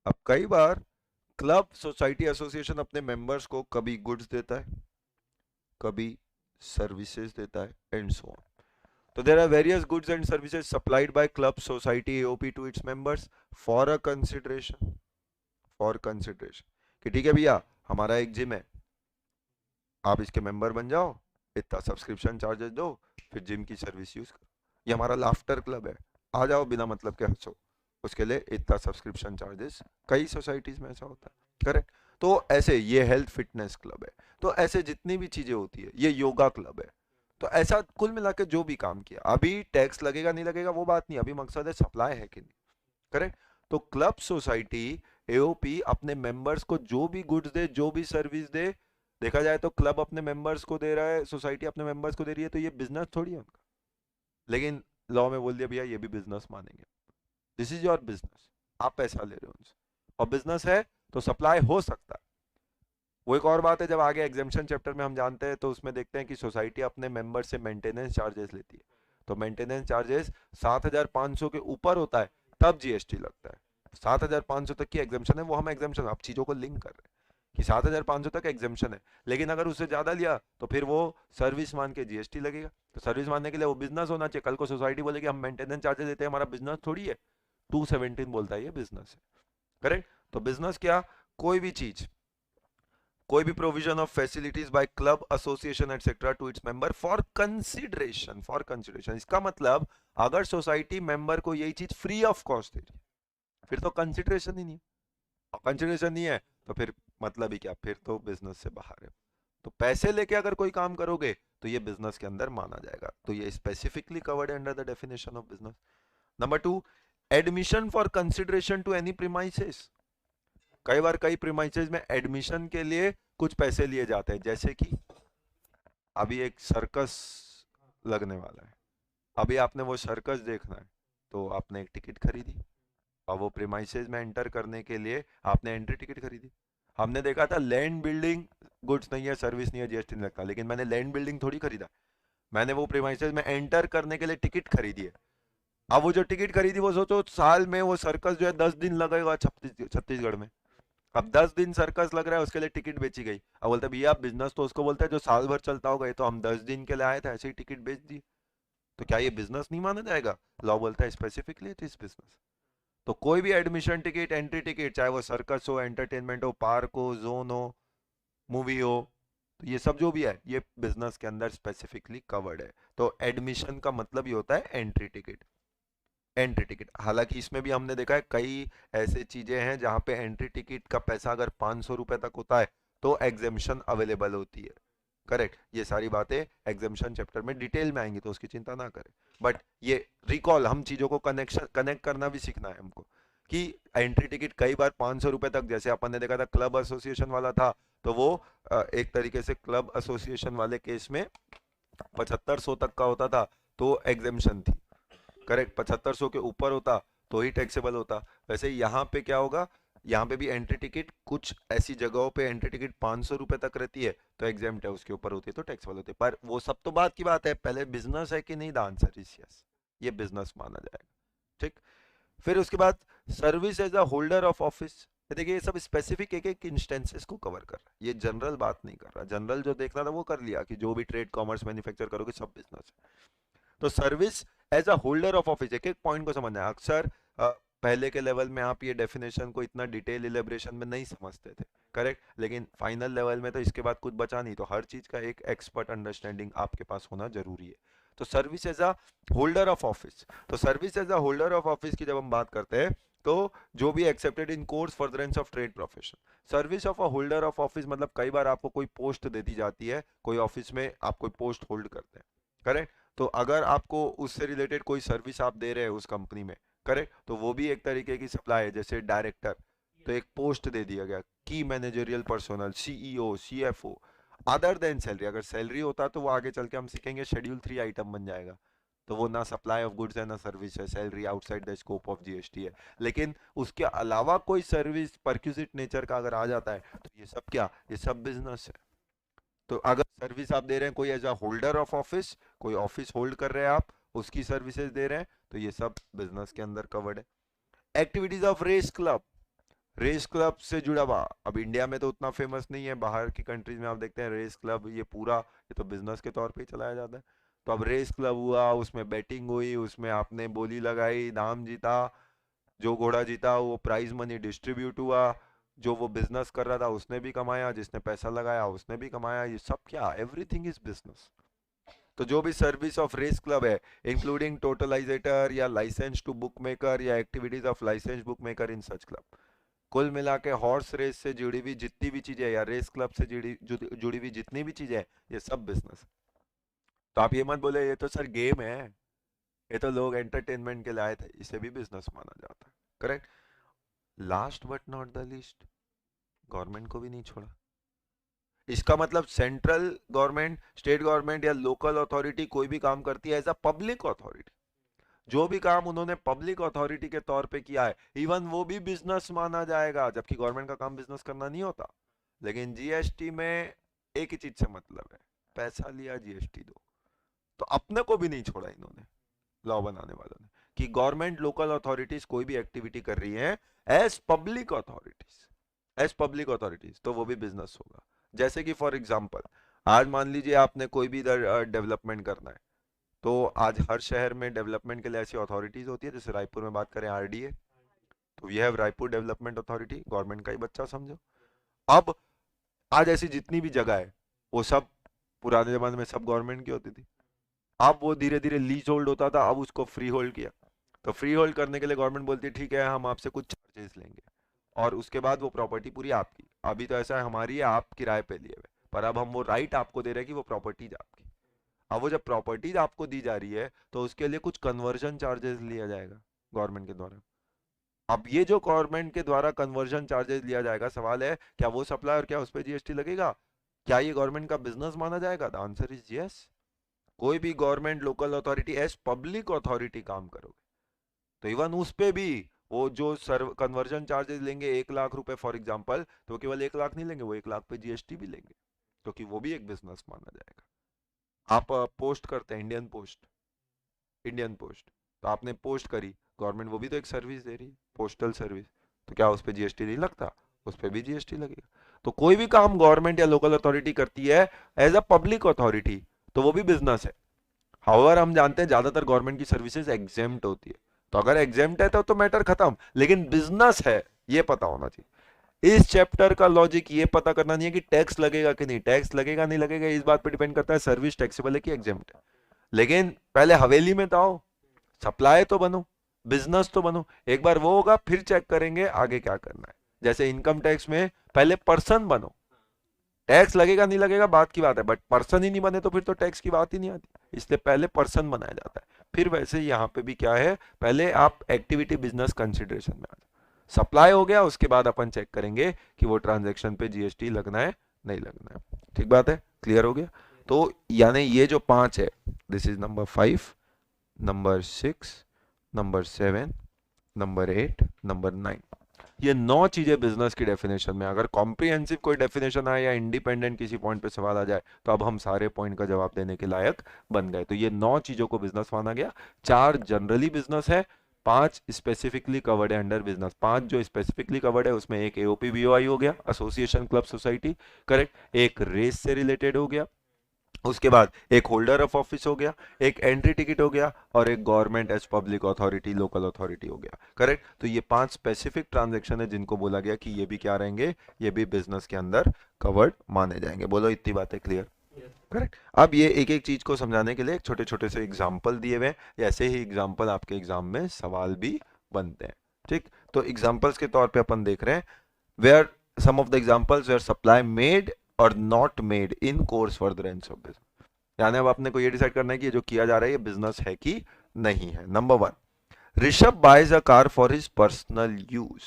अब कई बार क्लब, सोसाइटी, एसोसिएशन अपने मेंबर्स को कभी गुड्स देता है, कभी सर्विसेज देता है, and so on. So there are various goods and services supplied by club, society, AOP to its members for a consideration. For consideration. कि ठीक है भैया हमारा एक जिम है, आप इसके मेंबर बन जाओ, इतना सब्सक्रिप्शन चार्जेस दो, फिर जिम की सर्विस यूज करो। ये हमारा लाफ्टर क्लब है, आ जाओ बिना मतलब के हंसो, उसके लिए इतना सब्सक्रिप्शन चार्जेस। कई सोसाइटीज में ऐसा होता है। करेक्ट। तो ऐसे ये हेल्थ फिटनेस क्लब है। तो ऐसे जितनी भी चीजें होती है, ये योगा क्लब है। तो ऐसा कुल मिला के जो भी काम किया, अभी टैक्स लगेगा नहीं लगेगा वो बात नहीं, अभी मकसद है सप्लाई है कि नहीं। करेक्ट। तो क्लब, सोसाइटी, एओपी अपने मेंबर्स को जो भी गुड्स दे, जो भी सर्विस दे, देखा जाए तो क्लब अपने मेंबर्स को दे रहा है, सोसाइटी अपने मेंबर्स को दे रही है, तो ये बिजनेस थोड़ी है उनका। लेकिन लॉ में बोल दिया भैया ये भी बिजनेस मानेंगे, दिस इज योर बिजनेस, आप पैसा ले रहे हो उनसे और बिजनेस है तो सप्लाई हो सकता है। वो एक और बात है, जब आगे एग्जामिशन चैप्टर में हम जानते हैं तो उसमें देखते हैं कि सोसाइटी अपने मेंबर से मेंटेनेंस चार्जेस लेती है। तो मेंटेनेंस चार्जेस 7,500 के ऊपर होता है तब जीएसटी लगता है। 7,500 तक की एग्जामेशन है, वो हम एग्जामेशन आप चीजों को लिंक कर रहे हैं कि 7,500 तक एग्जामेशन है, लेकिन अगर उससे ज्यादा लिया तो फिर वो सर्विस मान के जीएसटी लगेगा। तो सर्विस मानने के लिए वो बिजनेस होना चाहिए। कल को सोसाइटी बोलेगी हम मेंटेनेंस चार्जेस देते हैं, हमारा बिजनेस थोड़ी है। 217 बोलता है ये बिजनेस है। करेक्ट। तो बिजनेस क्या, कोई भी चीज, कोई भी provision of facilities by club association etcetera to its member for consideration, for consideration. इसका मतलब अगर सोसाइटी मेंबर को यही चीज फ्री ऑफ कॉस्ट दे रही है फिर तो कंसिडरेशन ही नहीं है। और कंसिडरेशन नहीं है तो फिर मतलब ही क्या, फिर तो बिजनेस से बाहर है। तो पैसे लेके अगर कोई काम करोगे तो ये बिजनेस के अंदर माना जाएगा। तो ये स्पेसिफिकली कवर्ड है under the definition of business. Number two, admission for consideration to any premises. कई बार कई प्रीमाइसेस में एडमिशन के लिए कुछ पैसे लिए जाते हैं, जैसे कि अभी एक सर्कस लगने वाला है, अभी आपने वो सर्कस देखना है तो आपने एक टिकट खरीदी, और वो प्रीमाइसेस में एंटर करने के लिए आपने एंट्री टिकट खरीदी। हमने देखा था लैंड बिल्डिंग गुड्स नहीं है, सर्विस नहीं है, जीएसटी नहीं लगता, लेकिन मैंने लैंड बिल्डिंग थोड़ी खरीदा, मैंने वो प्रीमाइसेस में एंटर करने के लिए टिकट खरीदी है। अब वो जो टिकट खरीदी वो सोचो साल में वो सर्कस जो है 10 दिन लगेगा छत्तीसगढ़ में। अब 10 दिन सर्कस लग रहा है, उसके लिए टिकट बेची गई। अब बोलते भैया बिजनेस तो उसको बोलता है जो साल भर चलता होगा, ये तो हम 10 दिन के लिए आए थे ऐसे ही टिकट बेच दिए, तो क्या ये बिजनेस नहीं माना जाएगा? लॉ बोलता है स्पेसिफिकली इट इज बिजनेस। तो कोई भी एडमिशन टिकट, एंट्री टिकट, चाहे वो सर्कस हो, एंटरटेनमेंट हो, पार्क हो, जोन हो, मूवी हो, तो ये सब जो भी है ये बिजनेस के अंदर स्पेसिफिकली कवर्ड है। तो एडमिशन का मतलब ये होता है एंट्री टिकट। एंट्री टिकट, हालांकि इसमें भी हमने देखा है कई ऐसे चीजें हैं जहां पे एंट्री टिकट का पैसा अगर 500 रुपए तक होता है तो एग्जेम्पशन अवेलेबल होती है। करेक्ट। ये सारी बातें एग्जेम्पशन चैप्टर में डिटेल में आएंगी तो उसकी चिंता ना करें। बट ये रिकॉल, हम चीजों को कनेक्ट करना भी सीखना है हमको कि एंट्री टिकट कई बार 500 रुपए तक, जैसे अपन ने देखा था क्लब एसोसिएशन वाला था, तो वो एक तरीके से क्लब एसोसिएशन वाले केस में 7500 तक का होता था तो एग्जेम्पशन थी। करेक्ट। 7500 के ऊपर होता तो ही टैक्सेबल होता। वैसे यहाँ पे क्या होगा, यहाँ पे भी एंट्री टिकट कुछ ऐसी जगहों पे एंट्री टिकट 500 रुपए तक रहती है तो एग्जाम्प्ट है, उसके ऊपर होती है तो टैक्सेबल होती है। पर वो सब तो बात की बात है, पहले बिजनेस है कि नहीं, द आंसर इज यस, ये बिजनेस माना जाएगा। ठीक। फिर उसके बाद service as a holder of office. देखिए ये सब स्पेसिफिक एक एक इंस्टेंसेस को कवर कर रहा है, ये जनरल बात नहीं कर रहा। जनरल जो देखना था वो कर लिया कि जो भी ट्रेड कॉमर्स मैन्युफैक्चर करोगे सब बिजनेस है। तो service as a holder of office, एक एक पॉइंट को समझना है। अक्सर पहले के लेवल में आप ये डेफिनेशन को इतना डिटेल इलेबरेशन में नहीं समझते थे। करेक्ट। लेकिन फाइनल लेवल में तो इसके बाद कुछ बचा नहीं, तो हर चीज का एक एक्सपर्ट अंडरस्टैंडिंग आपके पास होना जरूरी है। तो service as a holder of office, तो service as a holder of office की जब हम बात करते हैं तो जो भी accepted in course furtherance of trade profession. Service of a holder of office मतलब कई बार आपको कोई पोस्ट दे दी जाती है, कोई ऑफिस में आप कोई पोस्ट होल्ड करते हैं। करेक्ट। तो अगर आपको उससे रिलेटेड कोई सर्विस आप दे रहे हैं उस कंपनी में, करेक्ट, तो वो भी एक तरीके की सप्लाई है। जैसे डायरेक्टर, तो एक पोस्ट दे दिया गया, की managerial personal, CEO, CFO, other than salary. अगर सैलरी होता तो वो आगे चल के हम सीखेंगे शेड्यूल 3 आइटम बन जाएगा। तो वो ना सप्लाई ऑफ गुड्स है ना सर्विस है, salary outside the scope of GST है। लेकिन उसके अलावा कोई सर्विस परक्यूजिट नेचर का अगर आ जाता है तो ये सब क्या, ये सब बिजनेस है। तो अगर सर्विस आप दे रहे हैं कोई as a holder of office, कोई ऑफिस होल्ड कर रहे हैं आप, उसकी सर्विसेज दे रहे हैं, तो ये सब बिजनेस के अंदर कवर्ड है। Activities of race club, race club से जुड़ा हुआ, अब इंडिया में तो उतना फेमस नहीं है, बाहर की कंट्रीज में आप देखते हैं रेस क्लब, ये पूरा ये तो बिजनेस के तौर पे ही चलाया जाता है। तो अब रेस क्लब हुआ, उसमें बैटिंग हुई, उसमें आपने बोली लगाई, दाम जीता, जो घोड़ा जीता वो प्राइज मनी डिस्ट्रीब्यूट हुआ, जो वो बिजनेस कर रहा था उसने भी कमाया, जिसने पैसा लगाया उसने भी कमाया। ये सब क्या, एवरीथिंग इज बिजनेस। तो जो भी सर्विस ऑफ रेस क्लब है, इंक्लूडिंग टोटलाइजेटर या लाइसेंस टू बुक मेकर या activities of licence bookmaker in such club, कुल मिला के हॉर्स रेस से जुड़ी हुई जितनी भी चीजें या रेस क्लब से जुड़ी हुई जितनी भी चीजें हैं, ये सब बिजनेस। तो आप ये मत बोले ये तो सर गेम है, ये तो लोग एंटरटेनमेंट के लिए आए थे, इसे भी बिजनेस माना जाता है। Correct. Last but not the least, government को भी नहीं छोड़ा। इसका मतलब सेंट्रल गवर्नमेंट, स्टेट गवर्नमेंट या लोकल अथॉरिटी कोई भी काम करती है एज अ पब्लिक अथॉरिटी, जो भी काम उन्होंने पब्लिक अथॉरिटी के तौर पे किया है, इवन वो भी बिजनेस माना जाएगा, जबकि गवर्नमेंट का काम बिजनेस करना नहीं होता। लेकिन जीएसटी में एक ही चीज से मतलब है, पैसा लिया जीएसटी दो। तो अपने को भी नहीं छोड़ा इन्होंने, लॉ बनाने वालों ने। कि गवर्नमेंट लोकल अथॉरिटीज कोई भी एक्टिविटी कर रही है as public authorities, as public authorities, तो वो भी बिजनेस होगा। जैसे कि फॉर एग्जांपल आज मान लीजिए आपने कोई भी इधर डेवलपमेंट करना है, तो आज हर शहर में डेवलपमेंट के लिए ऐसी अथॉरिटीज होती है। जैसे रायपुर में बात करें आरडीए, तो we have Raipur development authority, government का ही बच्चा समझो। अब आज ऐसी जितनी भी जगह है वो सब पुराने जमाने में सब गवर्नमेंट की होती थी। अब वो धीरे धीरे लीज होल्ड होता था, अब उसको फ्री होल्ड किया। तो फ्री होल्ड करने के लिए गवर्नमेंट बोलती है ठीक है हम आपसे कुछ चार्जेस लेंगे, और उसके बाद वो प्रॉपर्टी पूरी आपकी। अभी तो ऐसा है हमारी है, आप किराए पे लिए हुए, पर अब हम वो राइट आपको दे रहे हैं कि वो प्रॉपर्टीज आपकी। अब वो जब प्रॉपर्टीज आपको दी जा रही है तो उसके लिए कुछ कन्वर्जन चार्जेस लिया जाएगा गवर्नमेंट के द्वारा। अब ये जो गवर्नमेंट के द्वारा कन्वर्जन चार्जेस लिया जाएगा, सवाल है क्या वो सप्लायर, क्या उस पर जीएसटी लगेगा? क्या ये गवर्नमेंट का बिजनेस माना जाएगा? The answer is yes. कोई भी government local authority as public authority काम करोगे तो इवन उस पे भी वो जो सर्व कन्वर्जन चार्जेस लेंगे 1 लाख रुपए फॉर एग्जांपल, तो केवल 1 लाख नहीं लेंगे, वो 1 लाख पे जीएसटी भी लेंगे, क्योंकि वो भी एक बिजनेस माना जाएगा। आप पोस्ट करते हैं इंडियन पोस्ट, इंडियन पोस्ट, तो आपने पोस्ट करी, गवर्नमेंट वो भी तो एक सर्विस दे रही है, पोस्टल सर्विस, तो क्या उस पर जीएसटी नहीं लगता? उस पर भी जीएसटी लगेगा। तो कोई भी काम गवर्नमेंट या लोकल अथॉरिटी करती है एज अ पब्लिक अथॉरिटी तो वो भी बिजनेस है। हाउएवर हम जानते हैं ज्यादातर गवर्नमेंट की सर्विसेज एग्जेम्प्ट होती है, तो अगर एग्जेम्प्ट है तो मैटर खत्म, लेकिन बिजनेस है ये पता होना चाहिए। इस चैप्टर का लॉजिक ये पता करना नहीं है कि टैक्स लगेगा कि नहीं, टैक्स लगेगा नहीं लगेगा इस बात पे डिपेंड करता है सर्विस टैक्सेबल है कि एग्जेम्प्ट है। लेकिन पहले हवेली में तो आओ, सप्लाई तो बनो, बिजनेस तो बनो, एक बार वो होगा फिर चेक करेंगे आगे क्या करना है। जैसे इनकम टैक्स में पहले पर्सन बनो, टैक्स लगेगा नहीं लगेगा बात की बात है, बट पर्सन ही नहीं बने तो फिर तो टैक्स की बात ही नहीं आती, इसलिए पहले पर्सन बनाया जाता है। फिर वैसे यहाँ पे भी क्या है, पहले आप एक्टिविटी बिजनेस कंसिडरेशन में आ जाओ, सप्लाई हो गया उसके बाद अपन चेक करेंगे कि वो ट्रांजेक्शन पे जीएसटी लगना है नहीं लगना है। ठीक बात है, क्लियर हो गया? तो यानी ये जो 5 है, this is number 5, number 6, number 7, number 8, number 9, ये 9 चीजें बिजनेस की डेफिनेशन में। अगर कॉम्प्रिहेंसिव कोई डेफिनेशन आए या इंडिपेंडेंट किसी पॉइंट पे सवाल आ जाए तो अब हम सारे पॉइंट का जवाब देने के लायक बन गए। तो ये 9 चीजों को बिजनेस माना गया। 4 जनरली बिजनेस है, 5 स्पेसिफिकली कवर्ड है अंडर बिजनेस। 5 जो स्पेसिफिकली कवर्ड है उसमें एक एओपी बीओआई हो गया, एसोसिएशन क्लब सोसाइटी, करेक्ट, एक रेस से रिलेटेड हो गया, उसके बाद एक होल्डर ऑफ ऑफिस हो गया, एक एंट्री टिकट हो गया, और एक government as public authority local authority हो गया, करेक्ट। तो ये 5 स्पेसिफिक ट्रांजैक्शन है जिनको बोला गया कि ये भी क्या रहेंगे, ये भी बिजनेस के अंदर कवर्ड माने जाएंगे। बोलो इतनी बातें क्लियर? करेक्ट। अब ये एक एक चीज को समझाने के लिए छोटे छोटे से एग्जाम्पल दिए हुए हैं, ऐसे ही एग्जाम्पल आपके एग्जाम में सवाल भी बनते हैं। ठीक, तो एग्जाम्पल्स के तौर पे अपन देख रहे हैं where some of the examples where supply made और not made in course furtherance of business. यानी अब आपने को ये डिसाइड करना है कि ये जो किया जा रहा है ये बिजनेस है कि नहीं है। Number 1, Rishabh buys a car for his personal use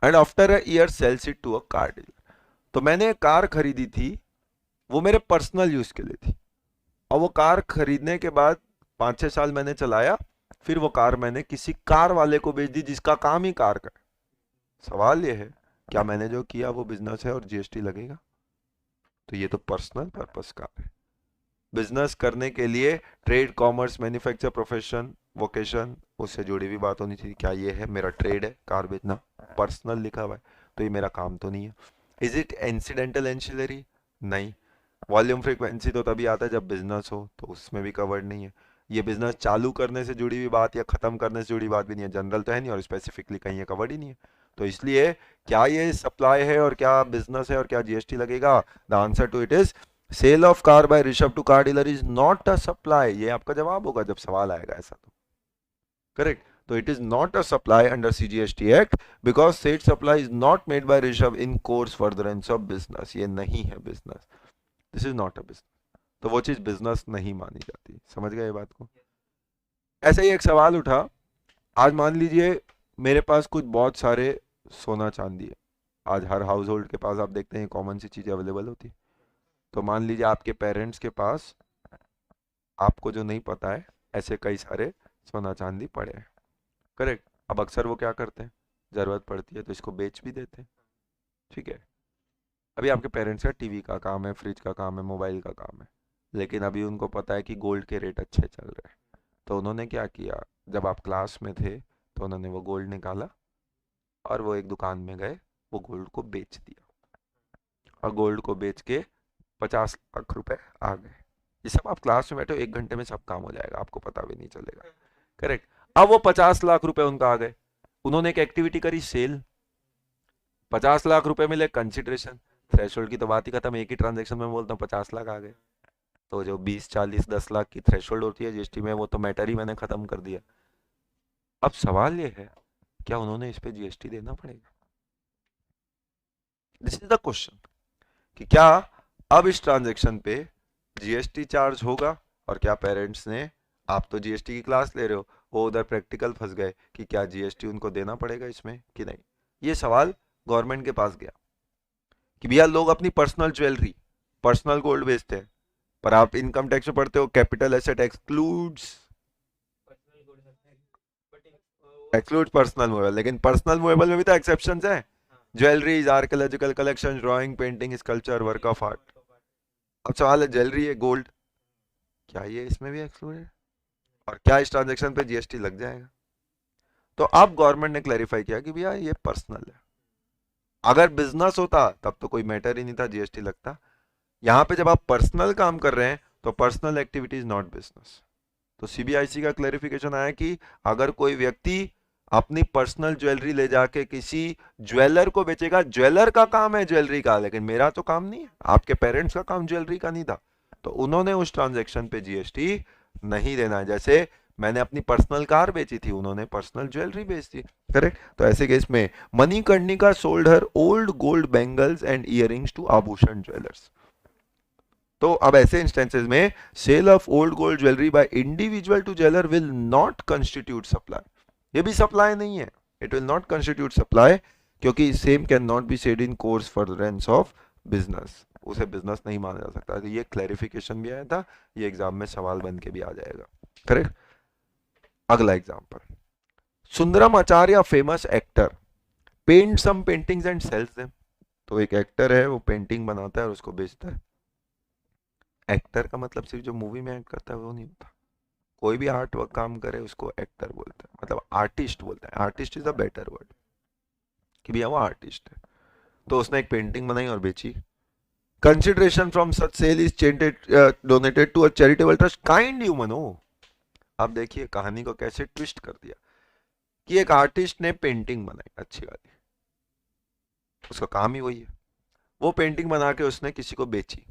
and after a year sells it to a car dealer. तो मैंने एक कार खरीदी थी, वो मेरे पर्सनल यूज के लिए थी, और वो कार खरीदने के बाद 5-6 साल मैंने चलाया, फिर वो कार मैंने किसी कार वाले को बेच दी जिसका काम ही कार का है। सवाल ये है क्या मैंने जो किया वो बिजनेस है और जीएसटी लगेगा? तो ये तो पर्सनल पर्पस कार है। बिजनेस करने के लिए trade, commerce, manufacture, profession, vocation, उससे जुड़ी हुई बात होनी चाहिए। क्या ये है मेरा ट्रेड है कार बेचना, पर्सनल लिखा हुआ है, तो ये मेरा काम तो नहीं है। Is it incidental ancillary? नहीं। वॉल्यूम फ्रीक्वेंसी तो तभी आता है जब बिजनेस हो, तो उसमें भी कवर्ड नहीं है। ये बिजनेस चालू करने से जुड़ी हुई बात या खत्म करने से जुड़ी बात भी नहीं है, जनरल तो है नहीं और स्पेसिफिकली कहीं ये कवर्ड ही नहीं है। तो इसलिए क्या ये सप्लाई है और क्या बिजनेस है और क्या जीएसटी लगेगा? The answer to it is sale of car by Rishabh to car dealer is not a supply. ये आपका जवाब होगा जब सवाल आएगा ऐसा, तो करेक्ट। तो it is not a supply under CGST act because said supply is not made by Rishabh in course furtherance of business. ये नहीं है business, this is not a business, तो वो चीज बिजनेस नहीं मानी जाती। समझ गए ये बात को? ऐसे ही एक सवाल उठा, आज मान लीजिए मेरे पास कुछ बहुत सारे सोना चांदी है। आज हर हाउस होल्ड के पास आप देखते हैं कॉमन सी चीजें अवेलेबल होती है। तो मान लीजिए आपके पेरेंट्स के पास, आपको जो नहीं पता है, ऐसे कई सारे सोना चांदी पड़े हैं, करेक्ट। अब अक्सर वो क्या करते हैं, जरूरत पड़ती है तो इसको बेच भी देते हैं, ठीक है। अभी आपके पेरेंट्स का टीवी का काम है, फ्रिज का काम है, मोबाइल का काम है, लेकिन अभी उनको पता है कि गोल्ड के रेट अच्छे चल रहे हैं, तो उन्होंने क्या किया, जब आप क्लास में थे तो उन्होंने वो गोल्ड निकाला और वो एक दुकान में गए, वो गोल्ड को बेच दिया और गोल्ड को बेच के 50 लाख रुपए आ गए। ये सब आप क्लास में बैठे हो, 1 घंटे में सब काम हो जाएगा, आपको पता भी नहीं चलेगा। करेक्ट। अब वो 50 लाख रुपए उनका आ गए, उन्होंने एक एक्टिविटी करी, सेल, 50 लाख रुपए मिले, कंसिडरेशन, थ्रेशोल्ड की तो बात ही खत्म, एक ही ट्रांजेक्शन में बोलता हूँ 50 लाख आ गए। तो जो 20 40 10 लाख की थ्रेशोल्ड होती है जीएसटी में, वो तो मैटर ही मैंने खत्म कर दिया। अब सवाल ये है, क्या उन्होंने इस पे जीएसटी देना पड़ेगा? दिस इज द क्वेश्चन, कि क्या अब इस ट्रांजेक्शन पे जीएसटी चार्ज होगा? और क्या पेरेंट्स ने, आप तो जीएसटी की क्लास ले रहे हो, वो उधर प्रैक्टिकल फंस गए कि क्या जीएसटी उनको देना पड़ेगा इसमें कि नहीं। ये सवाल गवर्नमेंट के पास गया कि भैया लोग अपनी पर्सनल ज्वेलरी, पर्सनल गोल्ड बेचते हैं, पर आप इनकम टैक्स में पढ़ते हो capital asset excludes personal movable, लेकिन पर्सनल मूवेबल में भी तो एक्सेप्शंस है, jewelleries, archaeological collection, drawing, painting, sculpture, work of art. अब सवाल है, ज्वेलरी है, गोल्ड, क्या ये इसमें भी एक्सक्लूड है? और क्या इस ट्रांजेक्शन पे जीएसटी लग जाएगा? तो अब गवर्नमेंट ने क्लैरिफाई किया कि भैया ये पर्सनल है। अगर बिजनेस होता तब तो कोई मैटर ही नहीं था, जीएसटी लगता। यहां पे जब आप पर्सनल काम कर रहे हैं तो personal activity is not business. तो सीबीआईसी का क्लैरिफिकेशन आया कि अगर कोई व्यक्ति अपनी पर्सनल ज्वेलरी ले जाके किसी ज्वेलर को बेचेगा, ज्वेलर का काम है ज्वेलरी का, लेकिन मेरा तो काम नहीं है, आपके पेरेंट्स का काम ज्वेलरी का नहीं था, तो उन्होंने उस ट्रांजेक्शन पे जीएसटी नहीं देना है। जैसे मैंने अपनी पर्सनल कार बेची थी, उन्होंने पर्सनल ज्वेलरी बेच दी। करेक्ट। तो ऐसे केस में Manikarnika sold her old gold bangles and earrings to Abhushan jewellers. तो अब ऐसे इंस्टेंसेस में sale of old gold jewellery by individual to jeweller will not constitute supply. ये भी सप्लाई नहीं है, it will not constitute supply, क्योंकि same can not be said in course furtherance of business, उसे बिजनेस नहीं माना जा सकता। तो ये क्लैरिफिकेशन भी आया था, ये एग्जाम में सवाल बन के भी आ जाएगा। करेक्ट। अगला example, Sundaram Acharya famous actor paint some paintings and sells them. तो एक एक्टर है, वो पेंटिंग बनाता है और उसको बेचता है। एक्टर का मतलब सिर्फ जो मूवी में एक्ट करता है वो नहीं होता, कोई भी आर्ट वर्क काम करे उसको एक्टर बोलते हैं, मतलब आर्टिस्ट बोलते हैं। Artist is a better word, कि भैया वो आर्टिस्ट है। तो उसने एक पेंटिंग बनाई और बेची। Consideration from such sale is donated to a charitable trust kind human हो। अब देखिए कहानी को कैसे ट्विस्ट कर दिया कि एक आर्टिस्ट ने पेंटिंग बनाई अच्छी वाली, उसका काम ही वही है, वो पेंटिंग बना के उसने किसी को बेची।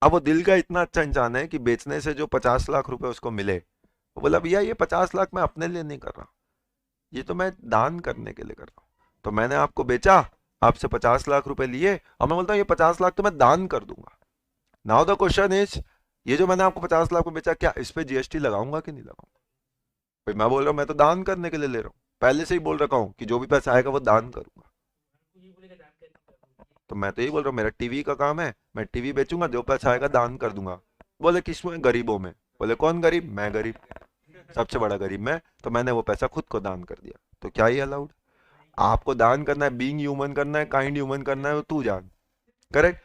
अब वो दिल का इतना अच्छा इंसान है कि बेचने से जो 50 लाख रुपए उसको मिले, वो बोला भैया ये 50 लाख मैं अपने लिए नहीं कर रहा, ये तो मैं दान करने के लिए कर रहा हूँ। तो मैंने आपको बेचा, आपसे 50 लाख रुपए लिए, और मैं बोलता हूँ ये 50 लाख तो मैं दान कर दूंगा। नाउ द क्वेश्चन इज, ये जो मैंने आपको 50 लाख में बेचा, क्या इस पे जीएसटी लगाऊंगा कि नहीं लगाऊंगा? भाई मैं बोल रहा हूँ मैं तो दान करने के लिए ले रहा हूँ, पहले से ही बोल रखा हूँ कि जो भी पैसा आएगा वो दान करूंगा। तो मैं तो यही बोल रहा हूँ, मेरा टीवी का काम है, मैं टीवी बेचूंगा, जो पैसा आएगा दान कर दूंगा। बोले किसमें? गरीबों में। बोले कौन गरीब? मैं गरीब, सबसे बड़ा गरीब मैं। तो मैंने वो पैसा खुद को दान कर दिया। तो क्या ये अलाउड? आपको दान करना है, बीइंग ह्यूमन करना है, काइंड ह्यूमन करना है, वो तू जान। करेक्ट।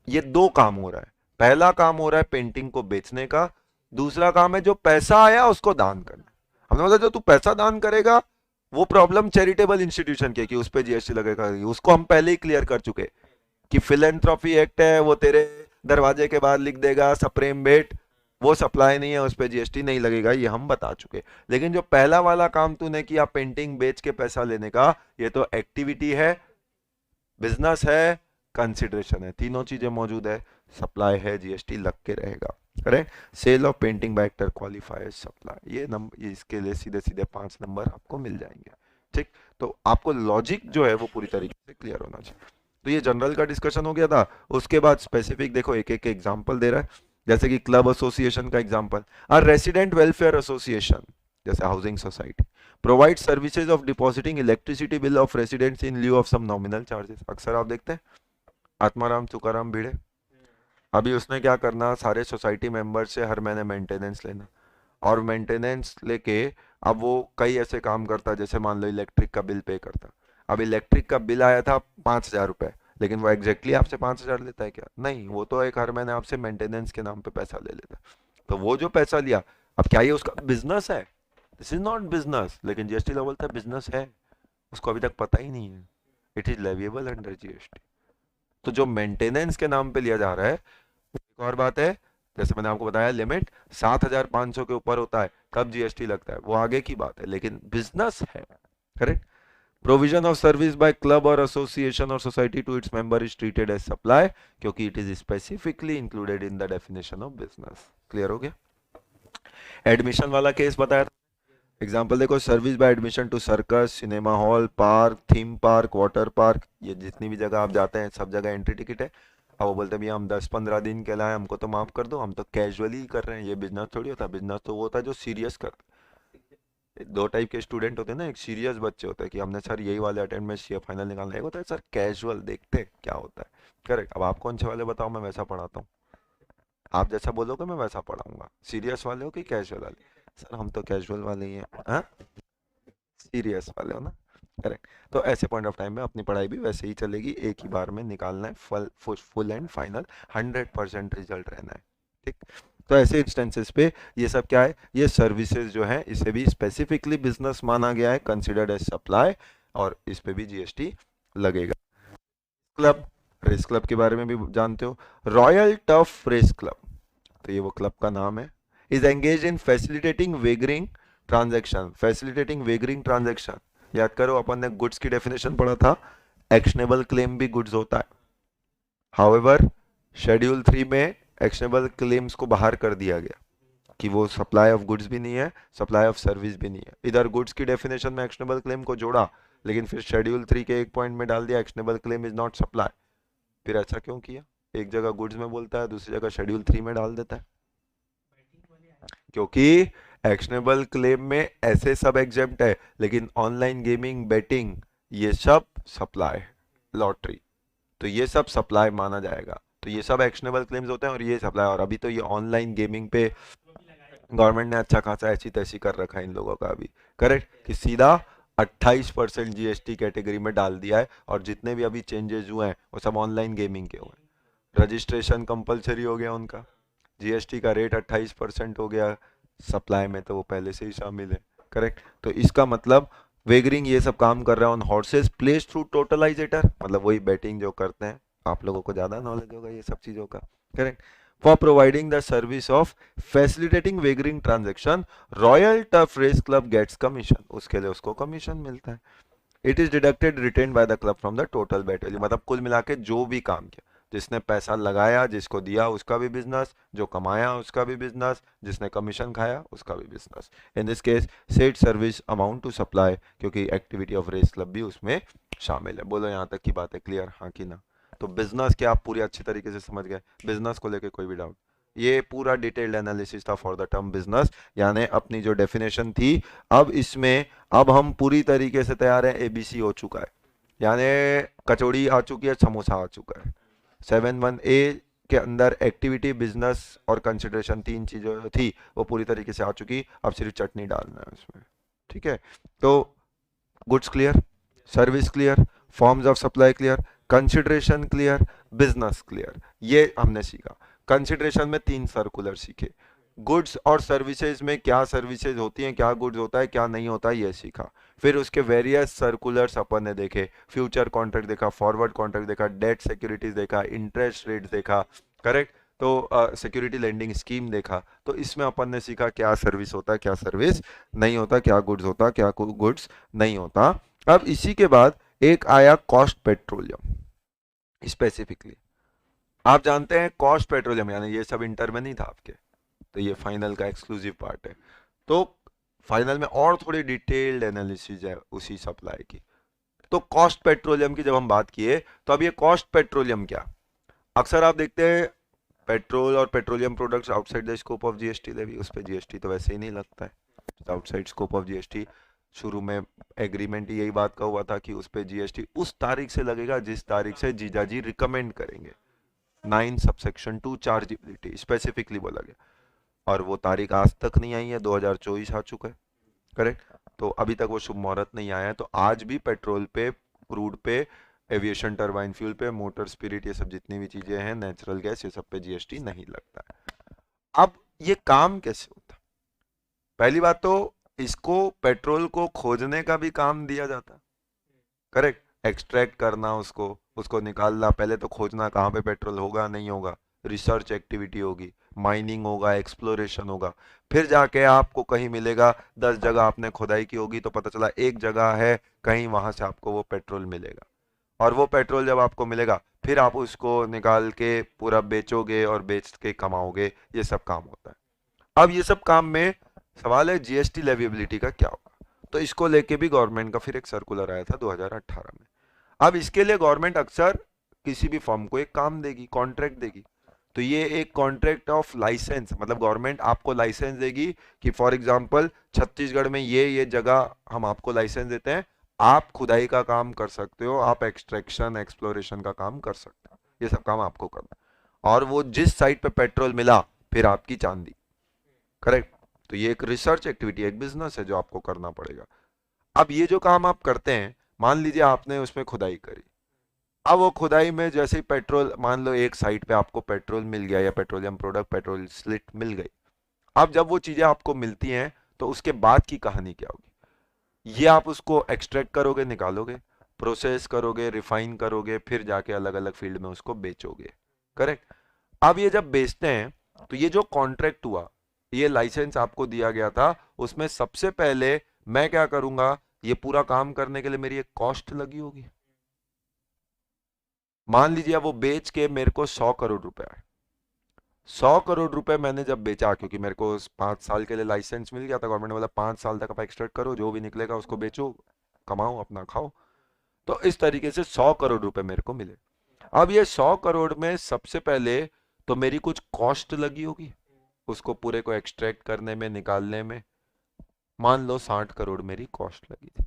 ये दो काम हो रहा है, पहला काम हो रहा है पेंटिंग को बेचने का, दूसरा काम है जो पैसा आया उसको दान करना। हमने बोला जो तू पैसा दान करेगा वो प्रॉब्लम चैरिटेबल इंस्टीट्यूशन की, कि उस पर जीएसटी लगेगा, उसको हम पहले ही क्लियर कर चुके कि फिलेंथ्रॉपी एक्ट है, वो तेरे दरवाजे के बाहर लिख देगा सप्रेम भेंट, वो सप्लाई नहीं है, उस पर जीएसटी नहीं लगेगा, ये हम बता चुके। लेकिन जो पहला वाला काम तूने किया पेंटिंग बेच के पैसा लेने का, ये तो एक्टिविटी है, बिजनेस है, कंसिडरेशन है, तीनों चीजें मौजूद है, सप्लाई है, जीएसटी लग के रहेगा। Correct. Sale of painting by actor qualifies supply, ये नंबर, इसके लिए सीधे सीधे 5 नंबर आपको मिल जाएंगे। ठीक। तो आपको लॉजिक जो है वो पूरी तरीके से क्लियर होना चाहिए। तो ये जनरल का डिस्कशन हो गया था। उसके बाद स्पेसिफिक देखो, एक एक एग्जांपल दे रहा है, जैसे कि क्लब एसोसिएशन का example, a resident welfare association, जैसे housing society, provide services of depositing electricity bill of residents in lieu of some nominal charges. अक्सर आप देखते हैं आत्माराम तुकाराम भिड़े, अभी उसने क्या करना, सारे सोसाइटी मेंबर से हर महीने मेंटेनेंस लेना, और मेंटेनेंस लेके अब वो कई ऐसे काम करता, जैसे मान लो इलेक्ट्रिक का बिल पे करता। अब इलेक्ट्रिक का बिल आया था 5,000 रुपए, लेकिन वो एग्जैक्टली आपसे 5,000 लेता है क्या? नहीं, वो तो एक हर महीने आपसे मेंटेनेंस के नाम पे पैसा ले लेता। तो वो जो पैसा लिया अब क्या ये उसका बिजनेस है? दिस इज नॉट बिजनेस, लेकिन जीएसटी ला बोलता है बिजनेस है, उसको अभी तक पता ही नहीं है। It is leviable under GST. तो जो मेंटेनेंस के नाम पे लिया जा रहा है, एक और बात है, जैसे मैंने आपको बताया लिमिट 7,500 के ऊपर होता है तब जीएसटी लगता है, वो आगे की बात है, लेकिन बिजनेस है। Correct. Provision of service by club और एसोसिएशन और society to its member is treated as supply, क्योंकि it is specifically included in the definition of business. Clear हो गया? एडमिशन वाला केस बताया था, एग्जाम्पल देखो, service by admission to circus, cinema hall, park, theme park, water park, ये जितनी भी जगह आप जाते हैं सब जगह एंट्री टिकट है। अब वो बोलते हैं भैया हम 10-15 दिन के लिए हमको तो माफ कर दो, हम तो कैजुअली ही कर रहे हैं, ये बिजनेस थोड़ी होता है। बिजनेस तो वो होता है जो सीरियस करता है। दो टाइप के स्टूडेंट होते हैं ना, एक सीरियस बच्चे होते हैं कि हमने सर यही वाले अटेंडमेंट ये फाइनल निकालना है, एक होता है सर कैजुअल, देखते हैं क्या होता है। करेक्ट। अब आप कौन से वाले बताओ, मैं वैसा पढ़ाता हूँ, आप जैसा बोलोगे मैं वैसा पढ़ाऊंगा। सीरियस वाले हो कि कैजुअल वाले? सर हम तो कैजुअल वाले ही हैं। हाँ, सीरियस वाले हो ना? करेक्ट। तो ऐसे पॉइंट ऑफ टाइम में अपनी पढ़ाई भी वैसे ही चलेगी, एक ही बार में निकालना है, फुल एंड फाइनल 100% रिजल्ट रहना है। ठीक। तो ऐसे इंस्टेंसेस पे ये सब क्या है, ये सर्विसेज जो है इसे भी स्पेसिफिकली बिजनेस माना गया है, कंसिडर्ड एज सप्लाई, और इस पे भी जीएसटी लगेगा। क्लब, रेस क्लब के बारे में भी जानते हो, रॉयल टफ रेस क्लब, तो ये वो क्लब का नाम है। Is engage in facilitating wagering transaction, facilitating wagering transaction, याद करो अपन ने गुड्स की डेफिनेशन पढ़ा था, एक्शनेबल क्लेम भी गुड्स होता है। हाउएवर शेड्यूल 3 में एक्शनेबल क्लेम्स को बाहर कर दिया गया कि वो सप्लाई ऑफ गुड्स भी नहीं है, सप्लाई ऑफ सर्विस भी नहीं है। इधर गुड्स की डेफिनेशन में एक्शनेबल क्लेम को जोड़ा, लेकिन फिर शेड्यूल 3 के एक पॉइंट में डाल दिया actionable claim is not supply. फिर ऐसा क्यों किया? एक जगह गुड्स में बोलता है, दूसरी जगह शेड्यूल 3 में डाल देता है, क्योंकि एक्शनेबल क्लेम में ऐसे सब एग्जेम्प्ट है, लेकिन ऑनलाइन गेमिंग, बेटिंग, ये सब सप्लाई, लॉटरी, तो ये सब सप्लाई माना जाएगा। तो ये सब एक्शनेबल क्लेम्स होते हैं और ये सप्लाई। और अभी तो ये ऑनलाइन गेमिंग पे गवर्नमेंट ने अच्छा खासा ऐसी तैसी कर रखा है इन लोगों का अभी। करेक्ट, कि सीधा 28% जीएसटी कैटेगरी में डाल दिया है, और जितने भी अभी चेंजेस हुए हैं वो सब ऑनलाइन गेमिंग के हुए हैं। रजिस्ट्रेशन कंपलसरी हो गया उनका, जीएसटी का रेट 28% हो गया, सप्लाई में तो वो पहले से ही शामिल है। करेक्ट। तो इसका मतलब वेगरिंग ये सब काम कर रहा है ऑन हॉर्सेस प्लेस थ्रू टोटलाइजेटर, मतलब वही बैटिंग जो करते हैं, आप लोगों को ज्यादा नॉलेज होगा ये सब चीजों का। Correct. For providing the service of facilitating wagering transaction, Royal Turf Race Club gets commission, उसके लिए उसको कमीशन मिलता है। It is deducted retained by the club from the total bet value, मतलब कुल मिला के जो भी काम किया, जिसने पैसा लगाया, जिसको दिया उसका भी बिजनेस, जो कमाया उसका भी बिजनेस, जिसने कमीशन खाया उसका भी business. In this case set service amount to supply, क्योंकि एक्टिविटी ऑफ रेस क्लब भी उसमें शामिल है। बोलो यहाँ तक की बात है क्लियर, हाँ कि ना? तो बिजनेस क्या आप पूरी अच्छी तरीके से समझ गए? बिजनेस को लेके कोई भी डाउट? ये पूरा डिटेल्ड एनालिसिस था फॉर द टर्म बिजनेस, यानी अपनी जो डेफिनेशन थी, अब इसमें अब हम पूरी तरीके से तैयार हैं, एबीसी हो चुका है, यानी कचौड़ी आ चुकी है, समोसा आ चुका है। 7(1)(a) के अंदर एक्टिविटी, बिजनेस और कंसिडरेशन, तीन चीजें थी वो पूरी तरीके से आ चुकी, अब सिर्फ चटनी डालना है उसमें। ठीक है। तो goods clear, service clear, forms of supply clear, consideration clear, business clear, ये हमने सीखा। कंसिडरेशन में 3 सर्कुलर सीखे, गुड्स और सर्विसेज में क्या सर्विसेज होती हैं, क्या गुड्स होता है, क्या नहीं होता है, ये सीखा। फिर उसके वेरियस सर्कुलर्स अपन ने देखे, फ्यूचर कॉन्ट्रैक्ट देखा, फॉरवर्ड कॉन्ट्रैक्ट देखा, डेट सिक्योरिटीज देखा, इंटरेस्ट रेट देखा। करेक्ट। तो सिक्योरिटी लेंडिंग स्कीम देखा। तो इसमें अपन ने सीखा क्या सर्विस होता है, क्या सर्विस नहीं होता, क्या गुड्स होता, क्या गुड्स नहीं होता। अब इसी के बाद एक आया कॉस्ट पेट्रोलियम। स्पेसिफिकली आप जानते हैं कॉस्ट पेट्रोलियम, यानी ये सब इंटर में नहीं था आपके, तो ये फाइनल का एक्सक्लूसिव पार्ट है। तो फाइनल में और थोड़ी डिटेल्ड एनालिसिस है उसी सप्लाई की। तो कॉस्ट पेट्रोलियम की जब हम बात किए, तो अब ये कॉस्ट पेट्रोलियम क्या, अक्सर आप देखते हैं पेट्रोल और petroleum products outside the scope of GST levy, उस पर जीएसटी तो वैसे ही नहीं लगता है, आउटसाइड स्कोप ऑफ जीएसटी। शुरू में एग्रीमेंट यही बात का हुआ था कि उस पर जीएसटी उस तारीख से लगेगा जिस तारीख से जीजाजी रिकमेंड करेंगे, 9 सबसेक्शन 2 चार्जेबिलिटी स्पेसिफिकली बोला गया, और वो तारीख आज तक नहीं आई है, 2024 आ चुका है। करेक्ट। तो अभी तक वो शुभ मुहूर्त नहीं आया है, तो आज भी पेट्रोल पे, क्रूड पे, एविएशन टरबाइन फ्यूल पे, मोटर स्पिरिट, ये सब जितनी भी चीजें हैं, नेचुरल गैस, ये सब पे जीएसटी नहीं लगता है। अब ये काम कैसे होता है? पहली बात तो इसको पेट्रोल को खोजने का भी काम दिया जाता, करेक्ट, एक्सट्रैक्ट करना उसको, उसको निकालना, पहले तो खोजना कहाँ पे पेट्रोल होगा नहीं होगा, रिसर्च एक्टिविटी होगी, माइनिंग होगा, एक्सप्लोरेशन होगा, फिर जाके आपको कहीं मिलेगा, 10 जगह आपने खुदाई की होगी तो पता चला एक जगह है कहीं, वहां से आपको वो पेट्रोल मिलेगा, और वो पेट्रोल जब आपको मिलेगा फिर आप उसको निकाल के पूरा बेचोगे और बेच के कमाओगे, ये सब काम होता है। अब ये सब काम में सवाल है जीएसटी लेविबिलिटी का क्या होगा, तो इसको लेके भी गवर्नमेंट का फिर एक सर्कुलर आया था 2018 में। अब इसके लिए गवर्नमेंट अक्सर किसी भी फर्म को एक काम देगी, कॉन्ट्रैक्ट देगी, तो ये एक कॉन्ट्रैक्ट ऑफ लाइसेंस, मतलब गवर्नमेंट आपको लाइसेंस देगी कि फॉर एग्जांपल छत्तीसगढ़ में ये जगह हम आपको लाइसेंस देते हैं, आप खुदाई का काम कर सकते हो, आप एक्सट्रैक्शन एक्सप्लोरेशन का काम कर सकते हो, ये सब काम आपको करना है। और वो जिस साइट पे पेट्रोल मिला फिर आपकी चांदी, करेक्ट। तो ये एक रिसर्च एक्टिविटी, एक बिजनेस है जो आपको करना पड़ेगा। अब ये जो काम आप करते हैं, मान लीजिए आपने उसमें खुदाई करी, अब वो खुदाई में जैसे ही पेट्रोल, मान लो एक साइट पे आपको पेट्रोल मिल गया या पेट्रोलियम प्रोडक्ट, पेट्रोल स्लिट मिल गई, अब जब वो चीजें आपको मिलती हैं तो उसके बाद की कहानी क्या होगी, ये आप उसको एक्सट्रैक्ट करोगे, निकालोगे, प्रोसेस करोगे, रिफाइन करोगे, फिर जाके अलग अलग फील्ड में उसको बेचोगे, करेक्ट। अब ये जब बेचते हैं तो ये जो कॉन्ट्रैक्ट हुआ, ये लाइसेंस आपको दिया गया था, उसमें सबसे पहले मैं क्या करूंगा, ये पूरा काम करने के लिए मेरी एक कॉस्ट लगी होगी। मान लीजिए वो बेच के मेरे को 100 करोड़ रुपए आए, 100 करोड़ रुपए मैंने जब बेचा, क्योंकि मेरे को 5 साल के लिए लाइसेंस मिल गया था, गवर्नमेंट बोला 5 साल तक आप एक्सट्रैक्ट करो, जो भी निकलेगा उसको बेचो, कमाओ, अपना खाओ, तो इस तरीके से 100 करोड़ रुपए मेरे को मिले। अब ये 100 करोड़ में सबसे पहले तो मेरी कुछ कॉस्ट लगी होगी उसको पूरे को एक्सट्रैक्ट करने में, निकालने में, मान लो 60 करोड़ मेरी कॉस्ट लगी थी,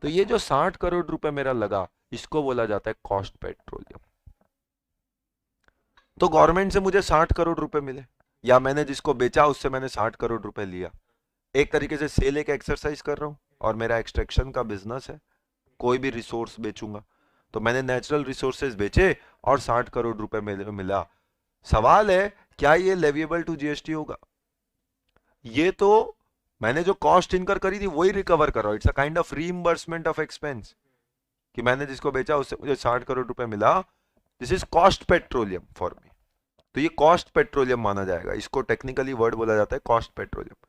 तो ये जो 60 करोड़ रुपए मेरा लगा, इसको बोला जाता है कॉस्ट पेट्रोलियम। तो गवर्नमेंट से मुझे 60 करोड़ रुपए मिले, या मैंने जिसको बेचा उससे मैंने 60 करोड़ रुपए लिया, एक तरीके से सेल एक एक्सरसाइज कर रहा हूं, और मेरा एक्सट्रैक्शन का बिजनेस है, कोई भी रिसोर्स बेचूंगा, तो मैंने नेचुरल रिसोर्सेज बेचे और 60 करोड़ रुपए मिला। सवाल है क्या ये लेविएबल टू जीएसटी होगा, ये तो मैंने जो कॉस्ट इनकर करी थी वही रिकवर कर रहा हूं, it's a kind of reimbursement of expense, कि मैंने जिसको बेचा उससे मुझे 60 करोड़ रुपए मिला, this is cost petroleum for me, तो ये कॉस्ट पेट्रोलियम माना जाएगा, इसको टेक्निकली वर्ड बोला जाता है कॉस्ट पेट्रोलियम।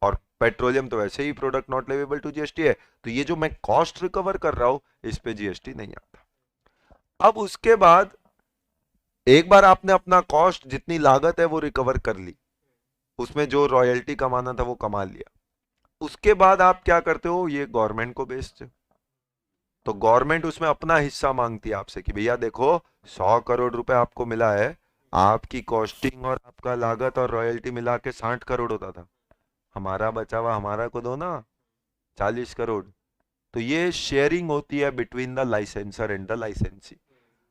और पेट्रोलियम तो वैसे ही product not leviable to GST है, तो ये जो मैं कॉस्ट रिकवर कर रहा हूं इस पे जीएसटी नहीं आता। अब उसके बाद एक बार आपने अपना कॉस्ट, जितनी लागत है वो रिकवर कर ली, उसमें जो रॉयल्टी कमाना था वो कमा लिया, उसके बाद आप क्या करते हो, ये गवर्नमेंट को बेचते हो, तो गवर्नमेंट उसमें अपना हिस्सा मांगती है आपसे कि भैया देखो 100 करोड़ रुपए आपको मिला है, आपकी कॉस्टिंग और आपका लागत और रॉयल्टी मिला के 60 करोड़ होता था, हमारा बचा हुआ हमारा को दो ना, 40 करोड़। तो ये शेयरिंग होती है between the licensor and the लाइसेंसी,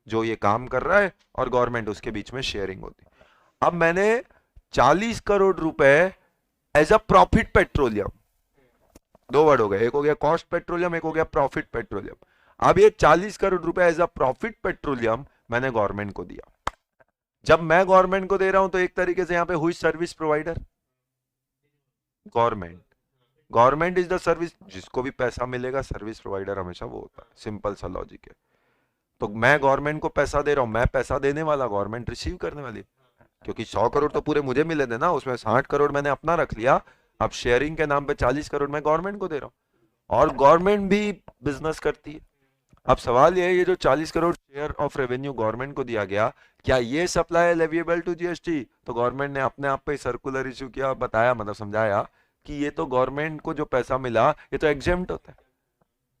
जो ये काम कर रहा है और गवर्नमेंट, उसके बीच में शेयरिंग होती है। अब मैंने 40 करोड़ रुपए एज अ प्रॉफिट पेट्रोलियम, दो वर्ड हो गए, एक हो गया कॉस्ट पेट्रोलियम, एक हो गया प्रॉफिट पेट्रोलियम। अब ये 40 करोड़ रुपए एज अ प्रॉफिट पेट्रोलियम मैंने गवर्नमेंट को दिया। जब मैं गवर्नमेंट को दे रहा हूं तो एक तरीके से यहां पे हुई service provider, government, government is the service, जिसको भी पैसा मिलेगा सर्विस प्रोवाइडर हमेशा वो होता है, सिंपल सा लॉजिक है। तो मैं गवर्नमेंट को पैसा दे रहा हूं, मैं पैसा देने वाला, गवर्नमेंट रिसीव करने वाली, क्योंकि 100 करोड़ तो पूरे मुझे मिले थे ना, उसमें 60 करोड़ मैंने अपना रख लिया, अब शेयरिंग के नाम पे 40 करोड़ मैं गवर्नमेंट को दे रहा हूं, और गवर्नमेंट भी बिजनेस करती है। अब सवाल ये है, ये जो 40 crore share of revenue government को दिया गया, क्या ये सप्लाई है लेविएबल टू जीएसटी, तो गवर्नमेंट ने अपने आप पे सर्कुलर इश्यू किया, बताया, मतलब समझाया कि ये तो गवर्नमेंट को जो पैसा मिला ये तो एग्जेम्प्ट होता है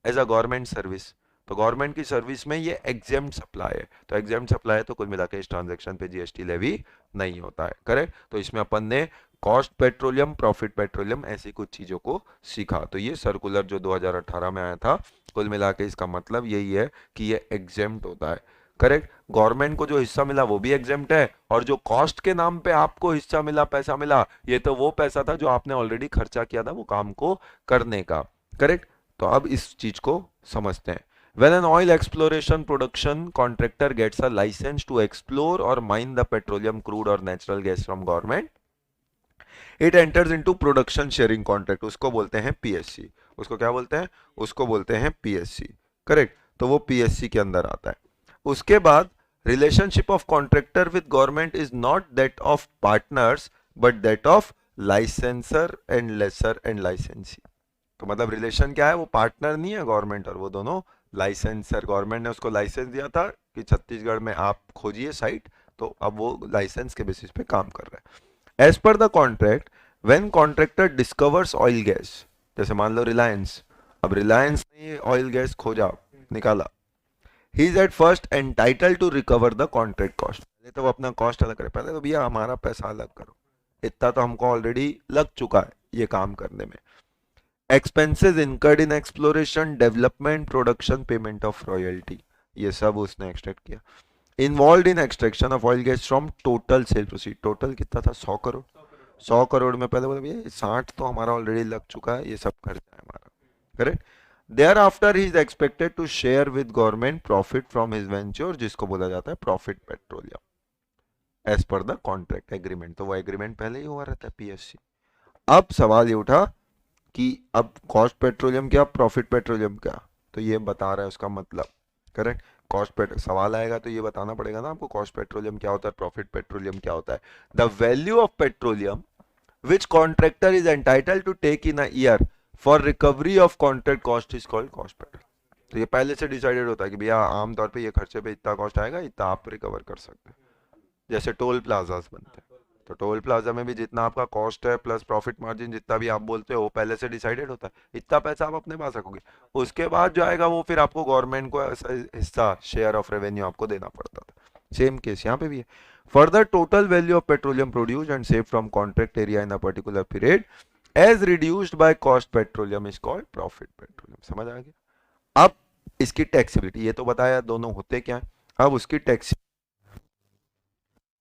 एज अ गवर्नमेंट सर्विस, तो गवर्नमेंट की सर्विस में ये एग्जेम्प्ट सप्लाई है, तो एग्जेम्प्ट सप्लाई है, तो कुल मिला के इस ट्रांजेक्शन पे जीएसटी लेवी नहीं होता है, करेक्ट। तो इसमें अपन ने कॉस्ट पेट्रोलियम, प्रॉफिट पेट्रोलियम, ऐसी कुछ चीजों को सीखा। तो ये सर्कुलर जो 2018 में आया था, कुल मिला के इसका मतलब यही है कि ये एग्जेम्प्ट होता है, करेक्ट। गवर्नमेंट को जो हिस्सा मिला वो भी एग्जेम्प्ट है, और जो कॉस्ट के नाम पे आपको हिस्सा मिला, पैसा मिला, ये तो वो पैसा था जो आपने ऑलरेडी खर्चा किया था वो काम को करने का, करेक्ट। तो अब इस चीज को समझते हैं। When an oil exploration production contractor gets a license to explore or mine the petroleum, crude or natural gas from government, it enters into production sharing contract, उसको बोलते हैं पीएससी। उसको क्या बोलते हैं? उसको बोलते हैं पीएससी। करेक्ट, तो वो पीएससी के अंदर आता है। उसके बाद relationship of contractor with government is not that of partners but that of licensor and lesser and लाइसेंसी। तो मतलब रिलेशन क्या है? वो पार्टनर नहीं है गवर्नमेंट, और वो दोनों लाइसेंसर। गवर्नमेंट ने उसको लाइसेंस दिया था कि छत्तीसगढ़ में आप खोजिए साइट, तो अब वो लाइसेंस के बेसिस पे काम कर रहा है। As per the contract, when contractor discovers oil gas, जैसे मान लो रिलायंस, अब रिलायंस ने ऑयल गैस खोजा, निकाला, he is at first entitle to recover the contract cost. पहले तो वो अपना कॉस्ट अलग करे, पहले तो भैया हमारा पैसा अलग करो, इतना तो हमको ऑलरेडी लग चुका है ये काम करने में। Expenses incurred in exploration, development, production, payment of royalty, ये सब उसने एक्सट्रैक्ट किया। Involve in extraction of oil gas from total sale proceed, total कितना था? 100 करोड़। 100 करोड़ में पहले बोले भैया 60 तो हमारा ऑलरेडी लग चुका है, ये सब खर्चा है हमारा। Correct. Thereafter he is expected to share with government profit from his venture, जिसको बोला जाता है profit petroleum, as per the contract agreement. तो वो एग्रीमेंट पहले ही हुआ रहता है पीएससी। अब सवाल ये उठा कि अब कॉस्ट पेट्रोलियम क्या, प्रॉफिट पेट्रोलियम क्या? तो ये बता रहा है उसका मतलब। करेक्ट। कॉस्ट पेट्रो सवाल आएगा तो ये बताना पड़ेगा ना आपको, कॉस्ट पेट्रोलियम क्या होता है, प्रॉफिट पेट्रोलियम क्या होता है। The value of petroleum which contractor is entitle to take in a year for recovery of contract cost is called cost petrol. तो ये पहले से डिसाइडेड होता है कि भैया आमतौर पे ये खर्चे पे इतना कॉस्ट आएगा, इतना आप रिकवर कर सकते हैं। जैसे टोल प्लाजास बनते हैं, तो टोल प्लाजा में भी जितना आपका कॉस्ट है प्लस प्रॉफिट मार्जिन जितना भी आप बोलते हो वो पहले से डिसाइडेड होता है, इतना पैसा आप अपने पास रखोगे। उसके बाद जो आएगा वो फिर आपको गवर्नमेंट को हिस्सा, शेयर ऑफ रेवेन्यू आपको देना पड़ता था। सेम केस यहाँ पे भी है। Further total value of petroleum produced and save from contract area in a particular period as reduced by cost petroleum is called profit petroleum. समझ आ गया? अब इसकी टैक्सेबिलिटी, ये तो बताया दोनों होते क्या है, अब उसकी tax.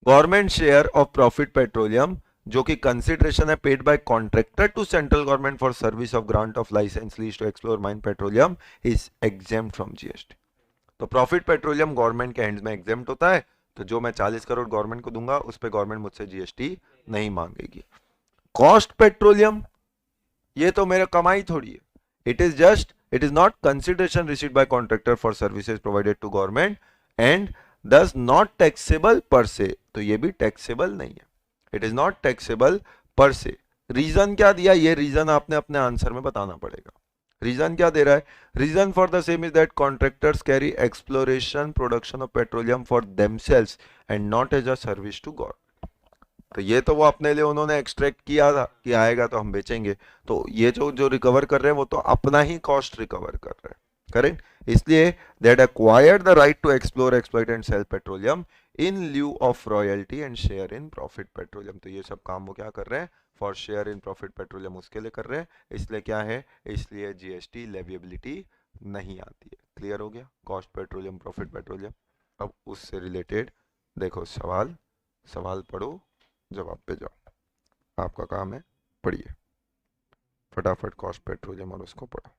Government share of profit petroleum, जो कि कंसिडरेशन है paid by contractor to central government for service of grant of licence lease to explore mine petroleum, is exempt from GST. तो प्रॉफिट पेट्रोलियम गवर्नमेंट के हैंड्स में एग्जेम्प्ट होता है, तो जो मैं 40 करोड़ गवर्नमेंट को दूंगा उस पर गवर्नमेंट मुझसे जीएसटी नहीं मांगेगी। कॉस्ट पेट्रोलियम, ये तो मेरा कमाई थोड़ी है, it is just, it is not consideration received by contractor for services provided to government and thus not taxable per se. तो ये भी टैक्सेबल नहीं है, it is not taxable per से। रीजन क्या दिया, ये रीजन आपने अपने आंसर में बताना पड़ेगा। रीजन क्या दे रहा है? Reason for the same is that contractors carry exploration production of petroleum for themselves and not as a service to government. तो ये तो वो अपने लिए उन्होंने एक्सट्रैक्ट किया था कि आएगा तो हम बेचेंगे, तो ये जो जो रिकवर कर रहे हैं वो तो अपना ही कॉस्ट रिकवर कर रहे हैं। करेक्ट। इसलिए that acquired the right to explore exploit and sell petroleum in lieu of royalty and share in profit petroleum. तो ये सब काम वो क्या कर रहे हैं? For share in profit petroleum उसके लिए कर रहे हैं। इसलिए क्या है? इसलिए जीएसटी लेविएबिलिटी नहीं आती है। क्लियर हो गया? Cost petroleum, profit petroleum. अब उससे रिलेटेड देखो सवाल, सवाल पढ़ो, जवाब पे जाओ। आपका काम है, पढ़िए फटाफट कॉस्ट पेट्रोलियम और उसको पढ़ो।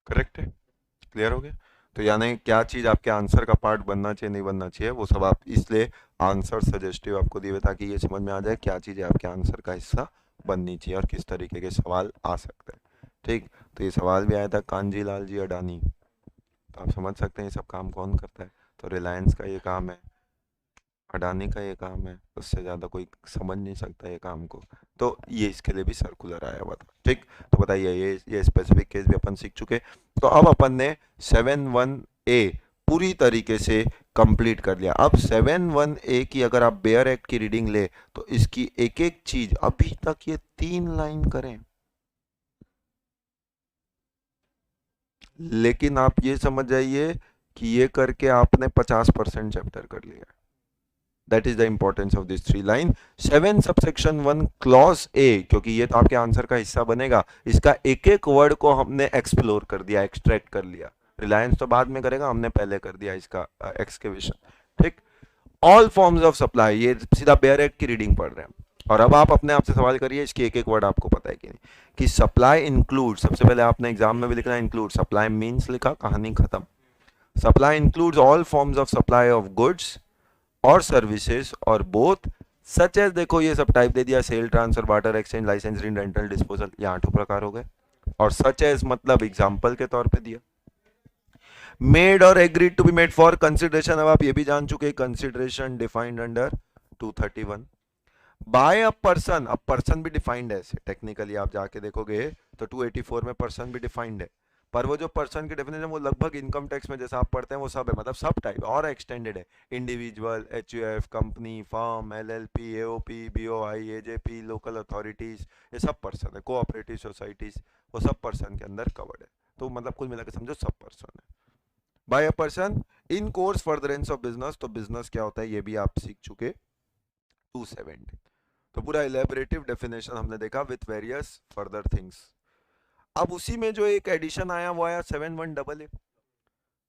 करेक्ट है? क्लियर हो गया? तो यानी क्या चीज आपके आंसर का पार्ट बनना चाहिए नहीं बनना चाहिए वो सब आप, इसलिए आंसर सजेस्टिव आपको दिए हुए ताकि ये समझ में आ जाए क्या चीजें आपके आंसर का हिस्सा बननी चाहिए और किस तरीके के सवाल आ सकते हैं। ठीक, तो ये सवाल भी आया था कांजी लाल जी अडानी, तो आप समझ सकते हैं ये सब काम कौन करता है। तो रिलायंस का ये काम है, अडानी का ये काम है, उससे ज़्यादा कोई समझ नहीं सकता ये काम को। तो ये इसके लिए भी सर्कुलर आया हुआ था। ठीक, तो बताइए ये स्पेसिफिक केस भी अपन सीख चुके। तो अब अपन ने 7(1)(a) पूरी तरीके से कंप्लीट कर लिया। अब 7(1)(a) की अगर आप बेयर एक्ट की रीडिंग ले तो इसकी एक एक चीज अभी तक ये 3 लाइन करें, लेकिन आप ये समझ जाइए कि ये करके आपने 50% चैप्टर कर लिया। That is the importance of this 3 line. 7 subsection 1 clause A, क्योंकि ये तो आपके आंसर का हिस्सा बनेगा, इसका एक एक वर्ड को हमने एक्सप्लोर कर दिया, एक्सट्रैक्ट कर लिया। रिलायंस तो बाद में करेगा, हमने पहले कर दिया इसका एक्सकेवेशन। ठीक, ऑल फॉर्म्स ऑफ सप्लाई, ये सीधा बेयर एक्ट की रीडिंग पढ़ रहे हैं। और अब आप अपने आप से सवाल करिए इसकी एक एक वर्ड आपको पता है कि नहीं। कि सप्लाई इंक्लूड, सबसे पहले आपने एग्जाम में भी लिखना इंक्लूड, सप्लाई मीन्स लिखा, कहानी खत्म। Supply includes all forms of supply of goods और सर्विसेज और बोथ सच एज, देखो ये सब टाइप दे दिया, sale, transfer, barter, exchange, licensing, rental, disposal, ये 8 प्रकार हो गए। और सच एज मतलब एग्जाम्पल के तौर पे दिया। मेड और agreed to be made for consideration, अब आप ये भी जान चुके, consideration defined under 231। By a person, अब पर्सन भी डिफाइंड है ऐसे, टेक्निकली आप जाके देखोगे तो 284 में पर्सन भी डिफाइंड है। पर वो जो पर्सन की डेफिनेशन वो लगभग इनकम टैक्स में जैसा आप पढ़ते हैं वो सब है, मतलब सब टाइप और एक्सटेंडेड है। Individual, HUF, company, firm, LLP, AOP, BOI, AJP, local authorities, ये सब पर्सन है। कोऑपरेटिव सोसाइटीज, वो सब पर्सन के अंदर कवर्ड है। तो मतलब कुल मिलाकर समझो सब पर्सन है। By a person in course furtherance of business, तो बिजनेस क्या होता है ये भी आप सीख चुके। 270, तो पूरा इलेबरेटिव डेफिनेशन हमने देखा विथ वेरियस फर्दर थिंग्स। अब उसी में जो एक एडिशन आया वो आया 7(1)(a).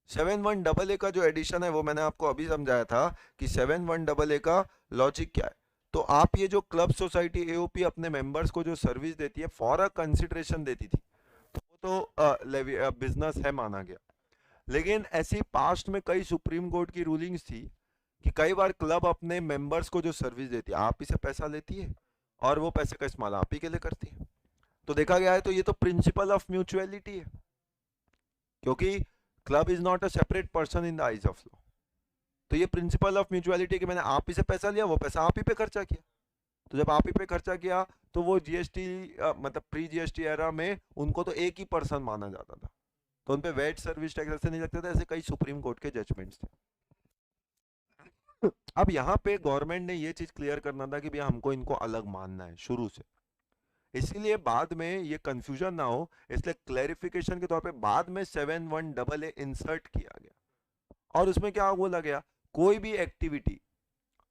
7(1)(a) का जो एडिशन है वो मैंने आपको अभी समझाया था कि 7(1)(a) का लॉजिक क्या है। तो आप ये जो क्लब सोसाइटी एओपी अपने मेंबर्स को जो सर्विस देती है फॉर अ कंसिडरेशन देती थी, तो वो तो बिजनेस है माना गया। लेकिन ऐसी पास्ट में कई सुप्रीम कोर्ट की रूलिंग्स थी कि कई बार क्लब अपने मेंबर्स को जो सर्विस देती है, आप इसे पैसा लेती है और वो पैसे का इस्तेमाल आप ही के लिए करती है। तो देखा गया है तो ये तो प्रिंसिपल ऑफ म्यूचुअलिटी है, क्योंकि club is not a separate person in the eyes of law. तो ये प्रिंसिपल ऑफ म्यूचुअलिटी कि मैंने आप ही से पैसा लिया, वो पैसा आप ही पे खर्चा किया। तो जब आप ही पे खर्चा किया तो वो जीएसटी मतलब प्री जीएसटी एरा में उनको तो एक ही पर्सन माना जाता था, तो उन पे वेट सर्विस टैक्स ऐसे नहीं लगते थे। ऐसे कई सुप्रीम कोर्ट के जजमेंट्स थे। अब यहाँ पे गवर्नमेंट ने ये चीज क्लियर करना था कि भैया हमको इनको अलग मानना है शुरू से, इसीलिए बाद में ये कंफ्यूजन ना हो, इसलिए क्लैरिफिकेशन के तौर पे बाद में 7(1)(a) इंसर्ट किया गया। और उसमें क्या बोला गया, कोई भी एक्टिविटी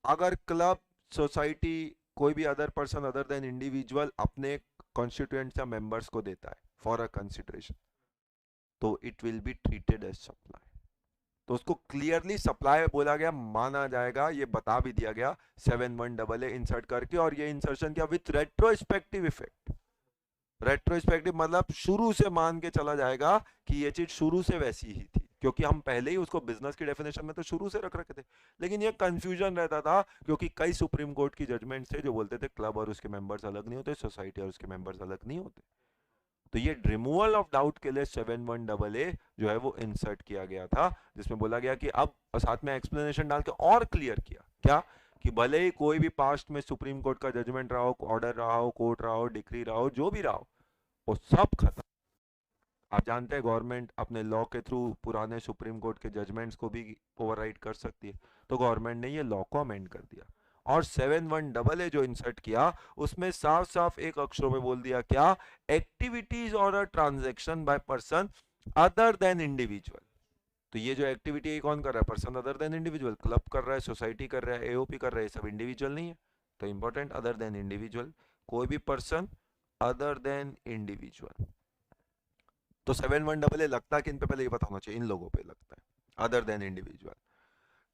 अगर क्लब, सोसाइटी, कोई भी other person other than individual अपने कॉन्स्टिट्यूएंट्स या मेंबर्स को देता है फॉर अ कंसिडरेशन, तो it will be treated as supply. तो उसको क्लियरली सप्लाई बोला गया, माना जाएगा, ये बता भी दिया गया 7(1)(a) इंसर्ट करके। और ये इंसर्शन किया विथ रेट्रोस्पेक्टिव इफेक्ट। रेट्रोस्पेक्टिव मतलब शुरू से मान के चला जाएगा कि ये चीज शुरू से वैसी ही थी, क्योंकि हम पहले ही उसको बिजनेस की डेफिनेशन में तो शुरू से रख रखे थे। लेकिन ये कंफ्यूजन रहता था क्योंकि कई सुप्रीम कोर्ट की जजमेंट थे जो बोलते थे क्लब और उसके मेंबर्स अलग नहीं होते, सोसाइटी और उसके मेंबर्स अलग नहीं होते। तो ये रिमूवल ऑफ डाउट के लिए 7(1)(a) जो है वो इंसर्ट किया गया था, जिसमें बोला गया कि अब साथ में एक्सप्लेनेशन डाल के और क्लियर किया क्या, कि भले ही कोई भी पास्ट में सुप्रीम कोर्ट का जजमेंट रहा हो, ऑर्डर रहा हो, कोर्ट रहा हो, डिक्री रहा हो, जो भी रहा हो, वो सब खत्म। आप जानते हैं गवर्नमेंट अपने लॉ के थ्रू पुराने सुप्रीम कोर्ट के जजमेंट्स को भी ओवरराइड कर सकती है। तो गवर्नमेंट ने ये लॉ को अमेंड कर दिया और 7(1)(a) जो इंसर्ट किया उसमें साफ साफ एक अक्षरों में बोल दिया क्या, एक्टिविटीज और a transaction by person other than individual. तो ये जो एक्टिविटी है कौन कर रहा है, person other than individual. Club कर रहा है, सोसाइटी कर रहा है, एओपी कर रहा है, सब इंडिविजुअल नहीं है। तो इंपॉर्टेंट, अदर देन इंडिविजुअल, कोई भी पर्सन अदर देन इंडिविजुअल। तो 7(1)(a) लगता है कि इन पे पहले ये पता होना चाहिए, इन लोगों पे लगता है other than individual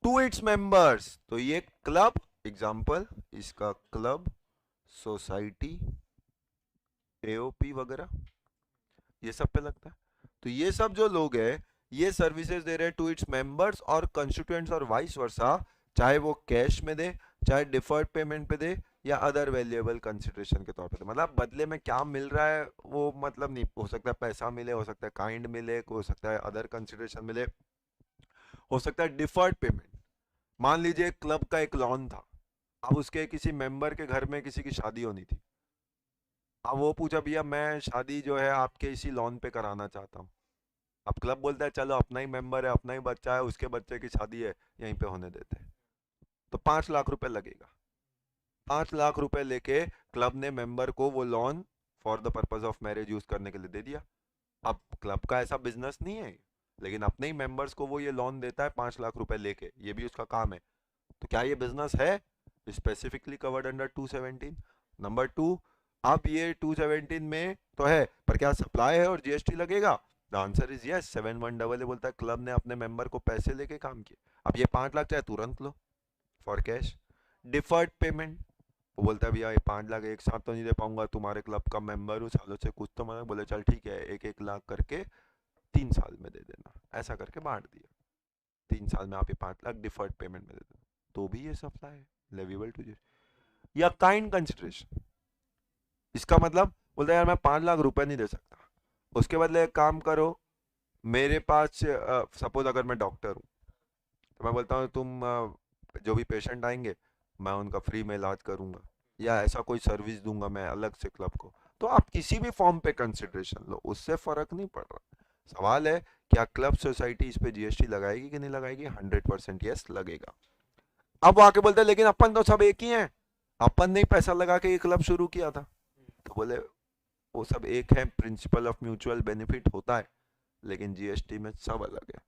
to its members. तो ये क्लब, एग्जांपल इसका क्लब, सोसाइटी, एओपी वगैरह, ये सब पे लगता है। तो ये सब जो लोग हैं ये सर्विसेज दे रहे हैं टू इट्स मेंबर्स और कंस्टिट्यूएंट्स और वाइस वर्सा, चाहे वो कैश में दे, चाहे डिफर्ड पेमेंट पे दे, या अदर वैल्यूएबल कंसिडरेशन के तौर पे दे। मतलब बदले में क्या मिल रहा है वो मतलब नहीं हो सकता, पैसा मिले, हो सकता है काइंड मिले, हो सकता है अदर कंसिडरेशन मिले, हो सकता है डिफर्ड पेमेंट। मान लीजिए क्लब का एक लॉन था, अब उसके किसी मेंबर के घर में किसी की शादी होनी थी, अब वो पूछा भैया मैं शादी जो है आपके इसी लॉन पे कराना चाहता हूँ। अब क्लब बोलता है चलो अपना ही मेंबर है, अपना ही बच्चा है, उसके बच्चे की शादी है, यहीं पे होने देते हैं। तो 5 लाख रुपए लगेगा। 5 लाख रुपए लेके क्लब ने मेंबर को वो lawn for the purpose of marriage use करने के लिए दे दिया। अब क्लब का ऐसा बिजनेस नहीं है, लेकिन अपने ही मेंबर्स को वो ये लोन देता है 5 लाख रुपए लेके, ये भी उसका काम है। तो क्या ये बिजनेस है? Specifically covered under 217। Number two, अब ये 217 में तो है, पर क्या सप्लाई है और जीएसटी लगेगा? The answer is yes. 7188 बोलता है क्लब ने अपने मेंबर को पैसे लेके काम किए। अब ये 5 लाख चाहे तुरंत लो फॉर कैश। डिफर्ड पेमेंट, वो बोलता है भैया ये 5 लाख एक साथ तो नहीं दे पाऊंगा, तुम्हारे क्लब का मेंबर हूँ सालों से, कुछ तो मैं बोले चल ठीक है 1-1 लाख करके 3 साल में दे देना। ऐसा करके बांट दिया, 3 साल में आप ये 5 लाख डिफर्ड पेमेंट में दे देना, तो भी ये सप्लाई है लेविबल टू। या काइंड कंसिडरेशन, इसका मतलब बोलता है यार मैं 5 लाख रुपए नहीं दे सकता, उसके बदले एक काम करो, मेरे पास सपोज अगर मैं डॉक्टर हूँ तो मैं बोलता हूँ तुम जो भी पेशेंट आएंगे मैं उनका फ्री में इलाज करूंगा, या ऐसा कोई सर्विस दूंगा मैं अलग से क्लब को। तो आप किसी भी फॉर्म पे कंसिडरेशन लो, उससे फर्क नहीं पड़ रहा। सवाल है क्या क्लब सोसाइटी इस पे जीएसटी लगाएगी कि नहीं लगाएगी? 100% यस लगेगा। अब वो आके बोलते हैं लेकिन अपन तो सब एक ही हैं, अपन ने पैसा लगा के ये क्लब शुरू किया था। तो बोले वो सब एक है, प्रिंसिपल ऑफ म्यूचुअल बेनिफिट होता है, लेकिन जीएसटी में सब अलग है।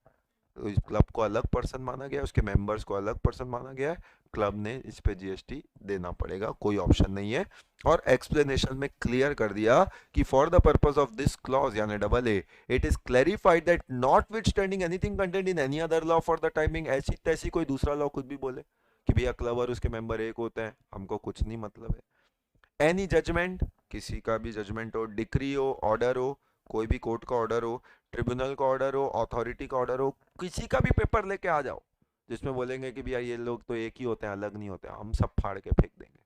तो इस क्लब को अलग पर्सन माना गया है, उसके मेंबर्स को अलग पर्सन माना गया है, क्लब ने इस पे जीएसटी देना पड़ेगा, कोई ऑप्शन नहीं है। और एक्सप्लेनेशन में क्लियर कर दिया कि for the purpose of this clause यानी double a, it is clarified that notwithstanding anything contained in any other law for the time being, ऐसी तैसी कोई दूसरा लॉ कुछ भी बोले कि भैया क्लब और उसके मेंबर एक होते हैं, हमको कुछ नहीं मतलब है। एनी जजमेंट, किसी का भी जजमेंट हो, डिक्री हो, ऑर्डर हो, कोई भी कोर्ट का ऑर्डर हो, ट्रिब्यूनल का ऑर्डर हो, अथॉरिटी का ऑर्डर हो, किसी का भी पेपर लेके आ जाओ जिसमें बोलेंगे कि भैया ये लोग तो एक ही होते हैं अलग नहीं होते, हम सब फाड़ के फेंक देंगे,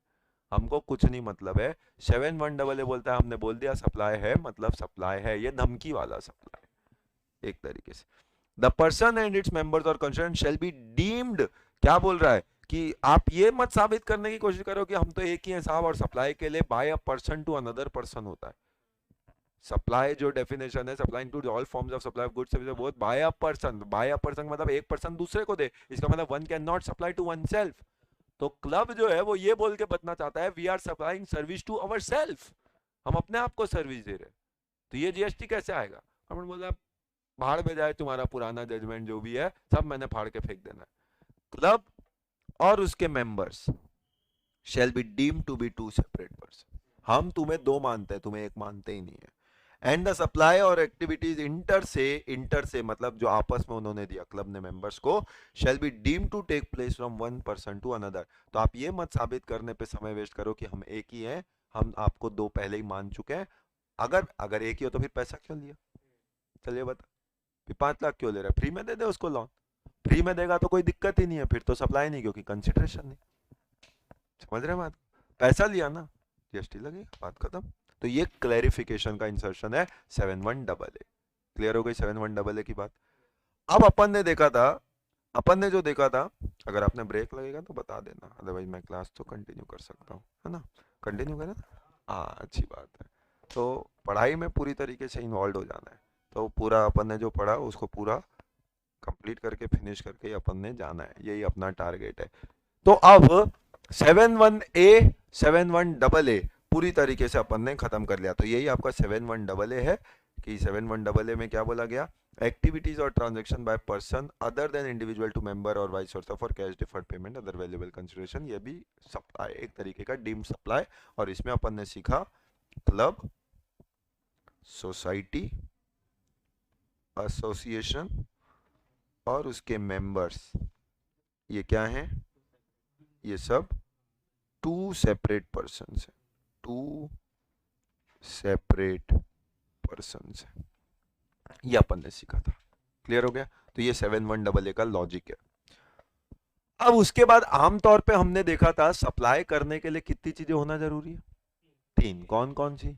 हमको कुछ नहीं मतलब है। 7188 बोलता है हमने बोल दिया सप्लाई है मतलब सप्लाई है, ये धमकी वाला सप्लाई एक तरीके से। The person and it's members और कंसर्न शेल बी डीम्ड, क्या बोल रहा है कि आप ये मत साबित करने की कोशिश करो कि हम तो एक ही हैं साहब, और सप्लाई के लिए by a person to another person होता है। सप्लाई जो डेफिनेशन है, supply include all forms of supply of goods services both by a person, by a person मतलब एक पर्सन दूसरे को दे, इसका मतलब one can not supply to one self. तो क्लब जो है वो ये बोल के बताना चाहता है we are supplying service to our self, हम अपने आप को सर्विस दे रहे हैं। तो ये जीएसटी कैसे आएगा? हमने बोला भाड़ में जाए तुम्हारा पुराना जजमेंट जो भी है सब मैंने फाड़ के फेंक देना है। क्लब और उसके members shall be deem to be two separate person, हम तुम्हें दो मानते हैं, तुम्हें एक मानते ही नहीं है। एंड द सप्लाई और एक्टिविटीज इंटर से मतलब जो आपस में उन्होंने दिया क्लब ने मेंबर्स को, shall be deem to take place from one person to another. तो आप ये मत साबित करने पे समय वेस्ट करो कि हम एक ही हैं, हम आपको दो पहले ही मान चुके हैं। अगर अगर एक ही हो तो फिर पैसा क्यों लिया? चलिए बता, फिर 5 लाख क्यों ले रहा है? फ्री में दे दे उसको लोन, फ्री में देगा तो कोई दिक्कत ही नहीं है, फिर तो सप्लाई नहीं क्योंकि कंसिडरेशन नहीं। समझ रहे हैं बात? पैसा लिया ना, जीएसटी लगेगा, बात खत्म। तो ये क्लैरिफिकेशन का इंसर्शन है 7188। क्लियर हो गई 7188 की बात? अब अपन ने देखा था, अपन ने जो देखा था, अगर आपने ब्रेक लगेगा तो बता देना, अदरवाइज मैं क्लास तो कंटिन्यू कर सकता हूँ, है ना? कंटिन्यू करें? हाँ अच्छी बात है। तो पढ़ाई में पूरी तरीके से इन्वॉल्व हो जाना है, तो पूरा अपन ने जो पढ़ा उसको पूरा कंप्लीट करके फिनिश करके ही अपन ने जाना है, यही अपना टारगेट है। तो अब 71A 71AA पूरी तरीके से अपन ने खत्म कर लिया। तो यही आपका 71AA है कि 71AA में क्या बोला गया, एक्टिविटीज और transaction by person other than individual to member और vice versa for cash deferred payment other valuable consideration, ये भी सप्लाई एक तरीके का डीम सप्लाई। और इसमें अपन ने सीखा क्लब, सोसाइटी, एसोसिएशन और उसके मेंबर्स, ये क्या हैं? ये सब टू सेपरेट पर्सन है, टू सेपरेट पर्सन है, ये अपन ने सीखा था। क्लियर हो गया? तो ये 71AA का लॉजिक है। अब उसके बाद आमतौर पे हमने देखा था सप्लाई करने के लिए कितनी चीजें होना जरूरी है? तीन। कौन कौन सी?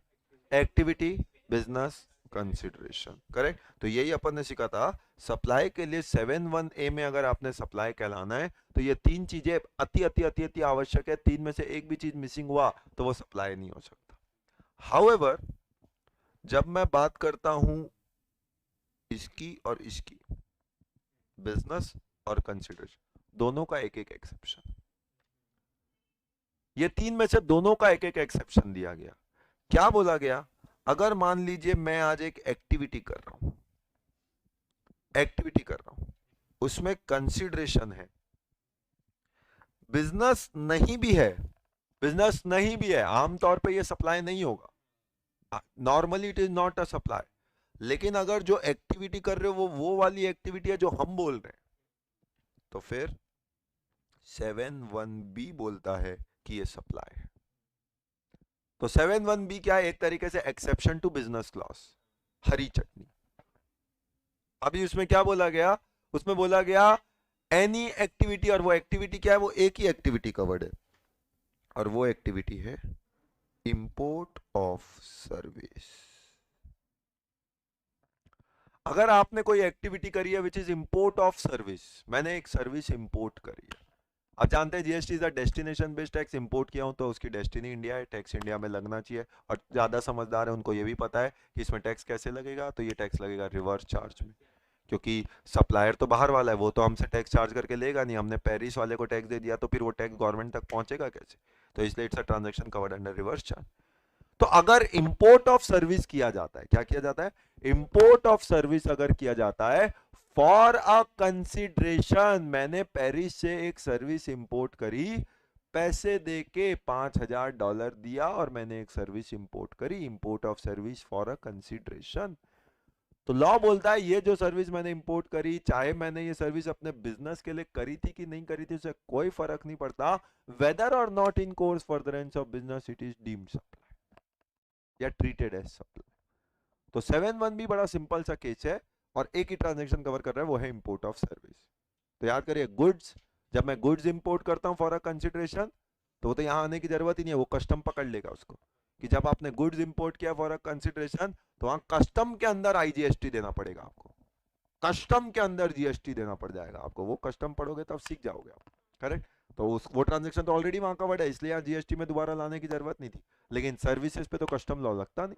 Activity, business, consideration. करेक्ट? तो यही अपन ने सीखा था सप्लाई के लिए 71A में अगर आपने सप्लाई कहलाना है तो ये तीन चीजें अति अति अति अति आवश्यक है। तीन में से एक भी चीज मिसिंग हुआ तो वो सप्लाई नहीं हो सकता। हाउएवर जब मैं बात करता हूं इसकी और इसकी, बिजनेस और कंसिडरेशन, दोनों का एक एक एक्सेप्शन, ये तीन में से दोनों का एक एक एक्सेप्शन दिया गया। क्या बोला गया? अगर मान लीजिए मैं आज एक एक्टिविटी कर रहा हूं, उसमें कंसिडरेशन है, बिजनेस नहीं भी है, आमतौर पे ये सप्लाई नहीं होगा, normally it is not a supply. लेकिन अगर जो एक्टिविटी कर रहे हो वो वाली एक्टिविटी है जो हम बोल रहे हैं, तो फिर 71B बोलता है कि ये सप्लाई है। तो 71B क्या है? एक तरीके से एक्सेप्शन टू बिजनेस क्लॉज, हरी चटनी। अभी उसमें क्या बोला गया? उसमें बोला गया एनी एक्टिविटी, और वो एक्टिविटी क्या है? वो एक ही एक्टिविटी कवर्ड है, और वो एक्टिविटी है इंपोर्ट ऑफ सर्विस। अगर आपने कोई एक्टिविटी करी है which is import of service, मैंने एक सर्विस इंपोर्ट करी है। आप जानते हैं GST is a destination based tax. Import किया हूं तो उसकी डेस्टिनी इंडिया है, टैक्स इंडिया में लगना चाहिए। और ज्यादा समझदार है उनको ये भी पता है कि इसमें टैक्स कैसे लगेगा। तो ये टैक्स लगेगा रिवर्स चार्ज में, क्योंकि सप्लायर तो बाहर वाला है, वो तो हमसे टैक्स चार्ज करके लेगा नहीं। हमने पेरिस वाले को टैक्स दे दिया तो फिर वो टैक्स गवर्नमेंट तक पहुंचेगा कैसे? तो इसलिए it's a transaction covered under reverse charge. तो अगर इंपोर्ट ऑफ सर्विस किया जाता है, क्या किया जाता है? इंपोर्ट ऑफ सर्विस अगर किया जाता है फॉर अ कंसिडरेशन, मैंने पेरिस से एक सर्विस इंपोर्ट करी, पैसे दे के $5000 दिया और मैंने एक सर्विस इंपोर्ट करी, import of service for a consideration. तो लॉ बोलता है ये जो सर्विस मैंने इंपोर्ट करी, चाहे मैंने ये सर्विस अपने बिजनेस के लिए करी थी कि नहीं करी थी, उससे कोई फर्क नहीं पड़ता, वेदर और not in course furtherance of business, it is deemed supply या ट्रीटेड एज सप्लाई। तो 71B बड़ा सिंपल सा केस है और एक ही ट्रांजेक्शन कवर कर रहा है, वो है इंपोर्ट ऑफ सर्विस। तो याद करिए गुड्स, जब मैं गुड्स इंपोर्ट करता हूं फॉर अ कंसिडरेशन, तो वो तो यहां आने की जरूरत ही नहीं है, वो कस्टम पकड़ लेगा उसको कि जब आपने गुड्स इंपोर्ट किया फॉर अ कंसिडरेशन तो वहां कस्टम के अंदर आईजीएसटी देना पड़ेगा आपको, कस्टम के अंदर जीएसटी देना पड़ जाएगा आपको। वो कस्टम पढ़ोगे तब सीख जाओगे आप। करेक्ट? तो उस वो ट्रांजेक्शन तो ऑलरेडी वहां कवर्ड है, इसलिए जीएसटी में दोबारा लाने की जरूरत नहीं थी। लेकिन सर्विसेज पे तो कस्टम लॉ लगता नहीं।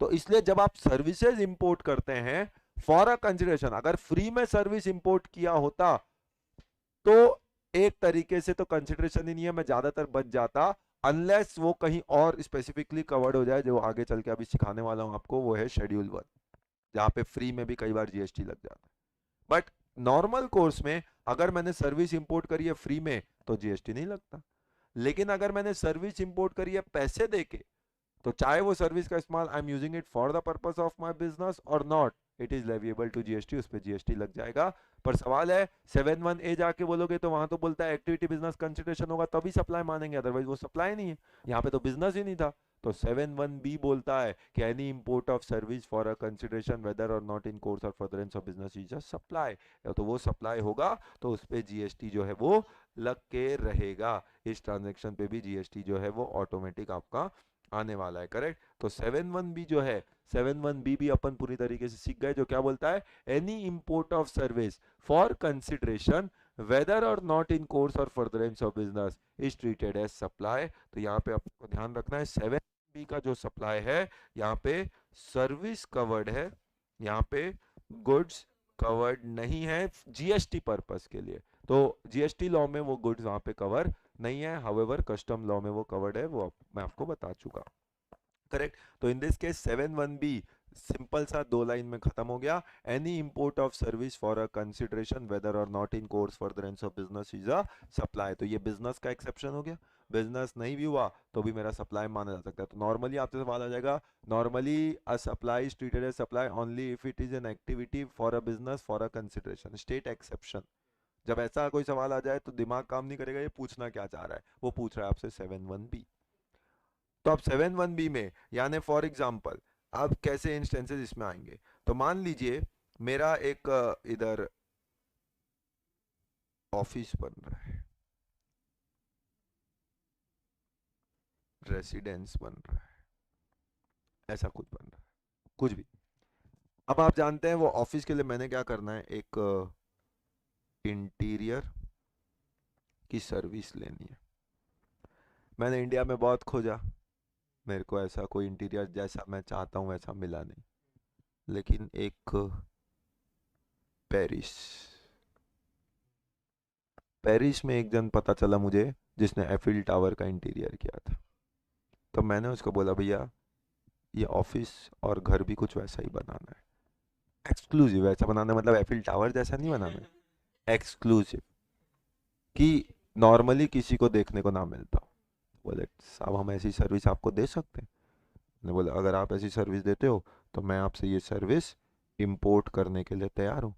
तो इसलिए जब आप सर्विसेज इंपोर्ट करते हैं फॉर अ कंसिडरेशन, अगर फ्री में सर्विस इंपोर्ट किया होता तो एक तरीके से तो कंसिडरेशन ही नहीं है, मैं ज्यादातर बच जाता, अनलेस वो कहीं और स्पेसिफिकली कवर्ड हो जाए, जो आगे चल के अभी सिखाने वाला हूं आपको, वो है शेड्यूल 1, जहां पे फ्री में भी कई बार जीएसटी लग जाता है। बट नॉर्मल कोर्स में अगर मैंने सर्विस इंपोर्ट करी है फ्री में तो जीएसटी नहीं लगता। लेकिन अगर मैंने सर्विस इंपोर्ट करी है पैसे देके, तो चाहे वो सर्विस का इस्तेमाल I am using it for the purpose of my business और not, it is leviable to GST, उस पर जीएसटी लग जाएगा। पर सवाल है 71A जाके बोलोगे तो वहां तो बोलता है एक्टिविटी बिजनेस कंसिडरेशन होगा तभी सप्लाई मानेंगे, अदरवाइज वो सप्लाई नहीं है, यहाँ पे तो बिजनेस ही नहीं था। तो 71B बोलता है कि any import of service for a consideration whether और not in course or furtherance of business is a supply. तो वो सप्लाई होगा तो उस पे जीएसटी जो है वो लग के रहेगा। इस ट्रांजेक्शन पे भी जीएसटी जो है वो ऑटोमेटिक आपका आने वाला है। करेक्ट? तो 71B जो है, 71B भी अपन पूरी तरीके से सीख गए, जो क्या बोलता है? Any import of service for consideration whether और not in course or furtherance of business is treated as supply. तो यहाँ पे आपको ध्यान रखना है 7B का जो सप्लाई है, यहाँ पे सर्विस कवर्ड है, यहाँ पे गुड्स कवर्ड नहीं है जीएसटी पर्पस के लिए। तो जीएसटी लॉ में वो गुड्स वहां पे कवर नहीं है, हाउएवर कस्टम लॉ में वो कवर्ड है, वो मैं आपको बता चुका। करेक्ट? तो इन दिस केस 71B सिंपल सा दो लाइन में खत्म हो गया, any import of service for a consideration whether और not in course furtherance of business is a supply. तो ये बिजनेस का एक्सेप्शन हो गया, बिजनेस नहीं भी हुआ तो भी मेरा सप्लाई माना जा सकता है। तो नॉर्मली आपसे सवाल आ जाएगा, normally a supply is treated as supply only if it is an activity for a business for a consideration, state exception. जब ऐसा कोई सवाल आ जाए तो दिमाग काम नहीं करेगा, ये पूछना क्या चाह रहा है, वो पूछ रहा है आपसे 71B। तो अब 71B में यानी फॉर एग्जांपल अब कैसे इंस्टेंसेस इसमें आएंगे, तो मान लीजिए मेरा एक इधर ऑफिस बन रहा है, रेसिडेंस बन रहा है, ऐसा कुछ बन रहा है, कुछ भी। अब आप जानते हैं वो ऑफिस के लिए मैंने क्या करना है, एक इंटीरियर की सर्विस लेनी है। मैंने इंडिया में बहुत खोजा, मेरे को ऐसा कोई इंटीरियर जैसा मैं चाहता हूँ वैसा मिला नहीं। लेकिन एक पेरिस पेरिस में एक जन पता चला मुझे जिसने एफिल टावर का इंटीरियर किया था। तो मैंने उसको बोला, भैया ये ऑफिस और घर भी कुछ वैसा ही बनाना है, एक्सक्लूसिव वैसा बनाना है, मतलब एफिल टावर जैसा नहीं बनाना है, एक्सक्लूसिव, कि नॉर्मली किसी को देखने को ना मिलता हो। बोले साहब हम ऐसी सर्विस आपको दे सकते हैं। मैंने बोला अगर आप ऐसी सर्विस देते हो तो मैं आपसे ये सर्विस इंपोर्ट करने के लिए तैयार हूँ।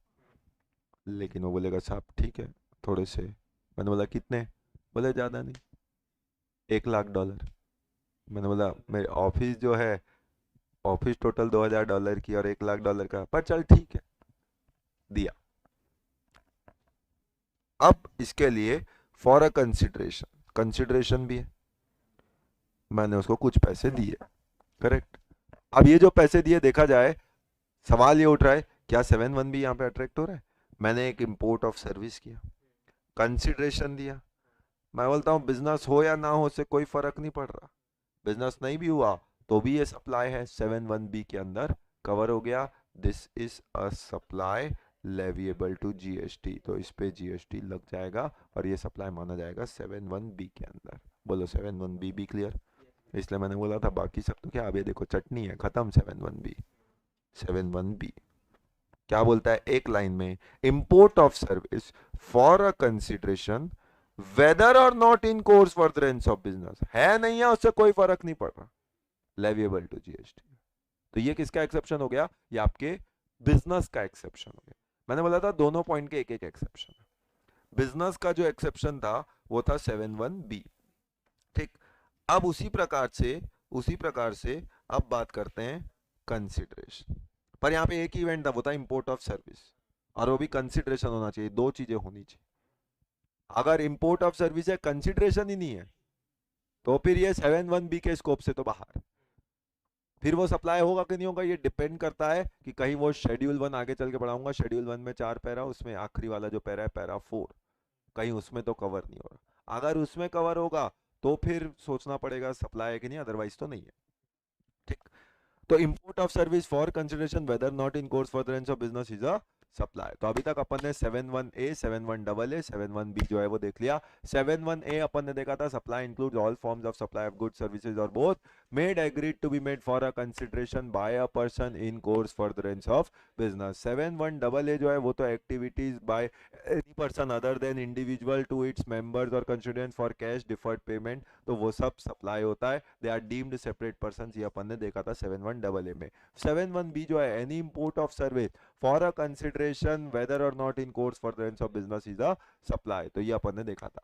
लेकिन वो बोलेगा साहब ठीक है थोड़े से। मैंने बोला कितने? बोले ज़्यादा नहीं, $1 लाख। मैंने बोला मेरे ऑफिस जो है, ऑफिस टोटल $2000 की और $1 लाख का, पर चल ठीक है, दिया। अब इसके लिए फॉर अ कंसिडरेशन, कंसिडरेशन भी है, मैंने उसको कुछ पैसे दिए, करेक्ट। अब ये जो पैसे दिए देखा जाए, सवाल ये उठ रहा है क्या 7-1 भी यहाँ पे अट्रैक्ट हो रहा है? मैंने एक इंपोर्ट ऑफ सर्विस किया, कंसिडरेशन दिया। मैं बोलता हूँ बिजनेस हो या ना हो से कोई फर्क नहीं पड़ रहा, बिजनेस नहीं भी हुआ तो भी ये सप्लाई है, 7(1)(b) के अंदर कवर हो गया। This is a supply leviable to GST, तो इस पे जीएसटी लग जाएगा और ये सप्लाई माना जाएगा 7(1)(b) के अंदर। बोलो 7(1)(b) भी क्लियर? इसलिए मैंने बोला था बाकी सब तो क्या, अब ये देखो चटनी है, खत्म 7(1)(b). 7(1)(b) क्या बोलता है एक लाइन में, import of service for a consideration whether और not in course furtherance of business, है नहीं है उससे कोई फर्क नहीं पड़ रहा, लेविएबल टू जीएसटी। तो ये किसका एक्सेप्शन हो गया? ये आपके बिजनेस का एक्सेप्शन हो गया। मैंने बोला था दोनों पॉइंट के एक एक एक्सेप्शन है। बिजनेस का जो एक्सेप्शन था वो था 7(1)(b), ठीक। अब उसी प्रकार से अब बात करते हैं कंसिडरेशन पर। यहाँ पे एक ही इवेंट था, वो था इंपोर्ट ऑफ सर्विस, और वो भी कंसिडरेशन होना चाहिए, दो चीजें होनी चाहिए। अगर इंपोर्ट ऑफ सर्विस है कंसिडरेशन ही नहीं है तो फिर ये 7(1)(b) के स्कोप से तो बाहर। फिर वो सप्लाई होगा कि नहीं होगा ये डिपेंड करता है कि कहीं वो शेड्यूल 1 आगे चल के पढ़ाऊंगा, शेड्यूल 1 में 4 पैरा, उसमें आखिरी वाला जो पैरा है पैरा 4, कहीं उसमें तो कवर नहीं हो रहा। अगर उसमें कवर होगा तो फिर सोचना पड़ेगा सप्लाई है कि नहीं, अदरवाइज तो नहीं है, ठीक। तो import of service for consideration whether not in course furtherance of business is a supply. तो अभी तक अपन ने 7(1)(a), 7(1)(a), 7(1)(b) जो है वो देख लिया। 7(1)(a) अपन ने देखा था supply includes all forms of supply of goods services और both made agreed to be made for a consideration by a person in course furtherance of business. 7(1)(a) जो है वो तो activities by any person other than individual to its members और constituents for cash deferred payment, तो वो सब सप्लाई होता है, they are deemed separate person, ये अपन ने देखा था 7(1)(a) में। 7(1)(b) जो है any import of service for a consideration whether और not in course furtherance of business is a supply, तो ये अपन ने देखा था।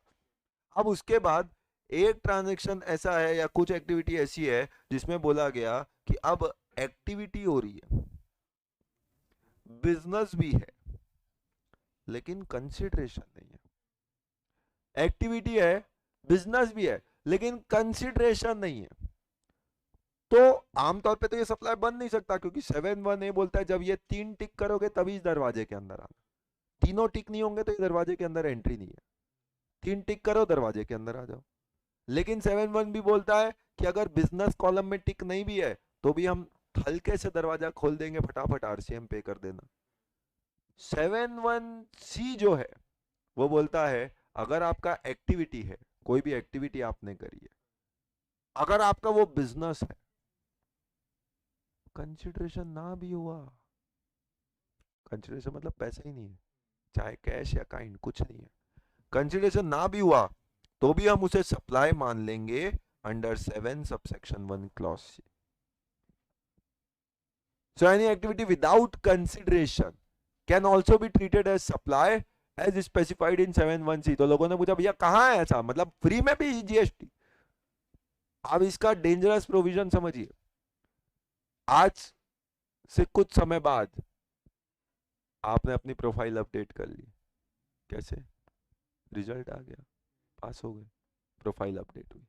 अब उसके बाद एक ट्रांजेक्शन ऐसा है या कुछ एक्टिविटी ऐसी है जिसमें बोला गया कि अब एक्टिविटी हो रही है, बिजनेस भी है लेकिन कंसिडरेशन नहीं है। एक्टिविटी है, बिजनेस भी है, लेकिन कंसिडरेशन नहीं है। तो आमतौर पे तो ये सप्लाई बन नहीं सकता, क्योंकि 7(1)(a) बोलता है जब ये 3 टिक करोगे तभी इस दरवाजे के अंदर आना, तीनों टिक नहीं होंगे तो ये दरवाजे के अंदर एंट्री नहीं है। 3 टिक करो दरवाजे के अंदर आ जाओ। लेकिन 7(1) भी बोलता है कि अगर बिजनेस कॉलम में टिक नहीं भी है तो भी हम हल्के से दरवाजा खोल देंगे, फटाफट आरसीएम पे कर देना। 7(1)(c) जो है वो बोलता है अगर आपका एक्टिविटी है, कोई भी एक्टिविटी आपने करी है, अगर आपका वो बिजनेस है, कंसिडरेशन ना भी हुआ, कंसिडरेशन मतलब पैसा ही नहीं है, चाहे कैश या काइंड कुछ नहीं है, कंसिडरेशन ना भी हुआ तो भी हम उसे सप्लाई मान लेंगे under 7 subsection 1 clause C. So any activity without consideration can also be treated as supply as specified in 7(1)(c). तो लोगों ने पूछा भैया कहाँ है ऐसा, मतलब फ्री में भी जीएसटी? अब इसका डेंजरस प्रोविजन समझिए। आज से कुछ समय बाद आपने अपनी प्रोफाइल अपडेट कर ली, कैसे? रिजल्ट आ गया, पास हो गए, प्रोफाइल अपडेट हुई,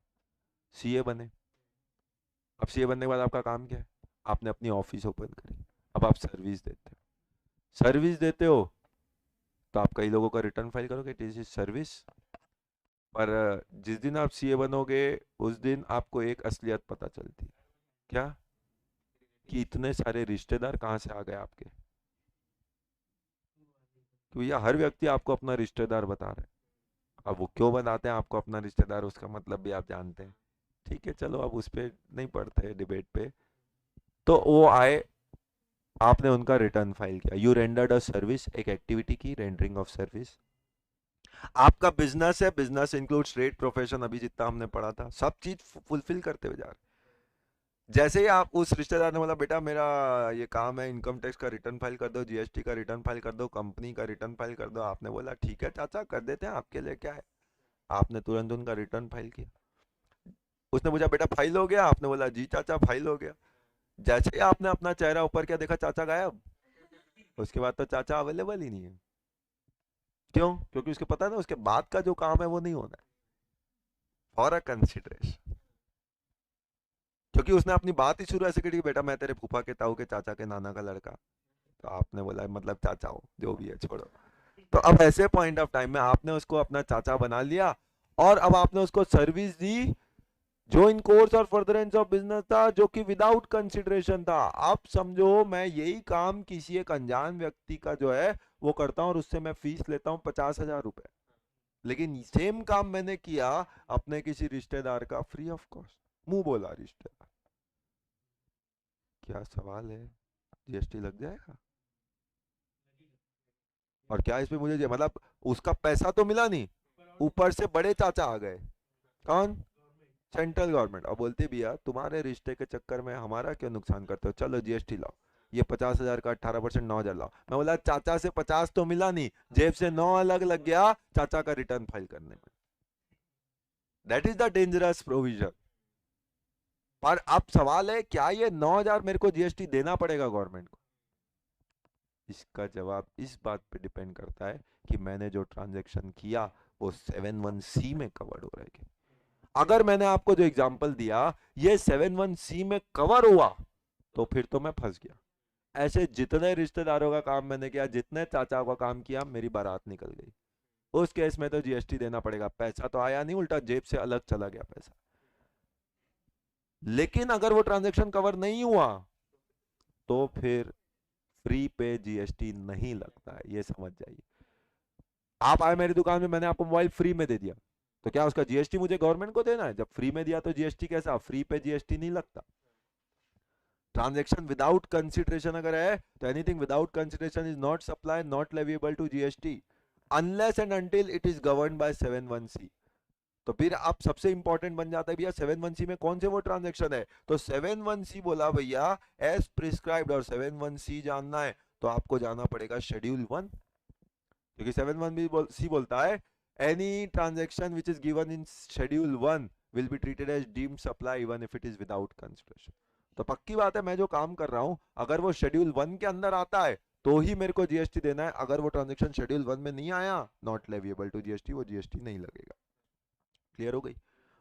सीए बने। अब सीए बनने के बाद आपका काम क्या है? आपने अपनी ऑफिस ओपन करी, अब आप सर्विस देते हो। सर्विस देते हो तो आप कई लोगों का रिटर्न फाइल करोगे, दिस इज सर्विस। पर जिस दिन आप सीए बनोगे उस दिन आपको एक असलियत पता चलती है। क्या? कि इतने सारे रिश्तेदार कहाँ से आ गए आपके, कि भैया हर व्यक्ति आपको अपना रिश्तेदार बता रहा है। अब वो क्यों बनाते हैं आपको अपना रिश्तेदार, उसका मतलब भी आप जानते हैं। ठीक है, चलो अब उस पर नहीं पढ़ते डिबेट पे। तो वो आए, आपने उनका रिटर्न फाइल किया, यू रेंडर्ड अ सर्विस, एक एक्टिविटी की, रेंडरिंग ऑफ सर्विस। आपका बिजनेस है, बिजनेस इंक्लूड्स ट्रेड प्रोफेशन, अभी जितना हमने पढ़ा था सब चीज फुलफिल करते हुए जा रहे। जैसे ही आप उस रिश्तेदार ने बोला बेटा मेरा ये काम है, इनकम टैक्स का रिटर्न फाइल कर दो, जीएसटी का रिटर्न फाइल कर दो, कंपनी का रिटर्न फाइल कर दो, आपने बोला ठीक है चाचा कर देते हैं, आपके लिए क्या है। आपने तुरंत उनका रिटर्न फाइल किया। उसने पूछा बेटा फाइल हो गया, आपने बोला जी चाचा फाइल हो गया। जैसे ही आपने अपना चेहरा ऊपर किया, देखा चाचा गायब। उसके बाद तो चाचा अवेलेबल ही नहीं है। क्यों? क्योंकि उसके पता है ना उसके बाद का जो काम है वो नहीं होना है, फॉर अ कंसिडरेशन। क्योंकि उसने अपनी बात ही शुरू ऐसे की, बेटा मैं तेरे फूफा के ताऊ के चाचा के नाना का लड़का। तो आपने बोला मतलब चाचा हो जो भी है छोड़ो। तो अब ऐसे पॉइंट ऑफ टाइम में आपने उसको अपना चाचा बना लिया, और अब आपने उसको सर्विस दी जो इन course or furtherance of business था, जो कि विदाउट कंसिडरेशन था। आप समझो मैं यही काम किसी एक अनजान व्यक्ति का जो है वो करता हूं और उससे मैं फीस लेता हूं 50,000 रुपए, लेकिन सेम काम मैंने किया अपने किसी रिश्तेदार का फ्री ऑफ कॉस्ट। मुंह बोला रिश्तेदार। क्या सवाल है, जीएसटी लग जाएगा? और क्या इसमें मुझे मतलब उसका पैसा तो मिला नहीं, ऊपर से बड़े चाचा आ गए। कौन? Central government. और बोलती भैया तुम्हारे रिश्ते के चक्कर में हमारा क्यों नुकसान करते हो, चलो जीएसटी लाओ, ये 50,000 का 18% 9,000 लाओ। मैं बोला चाचा से 50 तो मिला नहीं, जेब से 9 अलग लग गया चाचा का रिटर्न फाइल करने में। That is the dangerous provision. पर अब सवाल है क्या ये 9,000 मेरे को जीएसटी देना पड़ेगा गवर्नमेंट को? इसका जवाब इस बात पे डिपेंड करता है कि मैंने जो ट्रांजैक्शन किया वो 7(1) में कवर्ड हो रहा है। अगर मैंने आपको जो एग्जांपल दिया ये 7(1) में कवर हुआ तो फिर तो मैं फंस गया। ऐसे जितने रिश्तेदारों का काम मैंने किया, जितने चाचाओं का काम किया, मेरी बारात निकल गई। उस केस में तो जीएसटी देना पड़ेगा, पैसा तो आया नहीं, उल्टा जेब से अलग चला गया पैसा। लेकिन अगर वो ट्रांजैक्शन कवर नहीं हुआ तो फिर फ्री पे जीएसटी नहीं लगता है, ये समझ जाइए। आप आए मेरी दुकान में, मैंने आपको मोबाइल फ्री में दे दिया, तो क्या उसका जीएसटी मुझे गवर्नमेंट को देना है? जब फ्री में दिया तो जीएसटी कैसा, फ्री पे जीएसटी नहीं लगता। ट्रांजैक्शन विदाउट कंसिडरेशन अगर है तो anything without consideration is not supply, not leviable to GST unless and until it is govern by 7(1)(c। तो फिर आप सबसे इंपॉर्टेंट बन जाता है भैया 7(1)(c में कौन से वो ट्रांजैक्शन है। तो 7(1)(c बोला भैया एज प्रिस्क्राइब्ड, और 7(1)(c जानना है तो आपको जाना पड़ेगा शेड्यूल 1। क्योंकि 7(1)(c बोलता है any transaction which is given in schedule 1 will be treated as deemed supply even if it is without consideration. तो पक्की बात है मैं जो काम कर रहा हूं अगर वो शेड्यूल 1 के अंदर आता है तो ही मेरे को जीएसटी देना है। अगर वो ट्रांजैक्शन शेड्यूल 1 में नहीं आया, नॉट लेविएबल टू जीएसटी, वो जीएसटी नहीं लगेगा। क्लियर हो गई?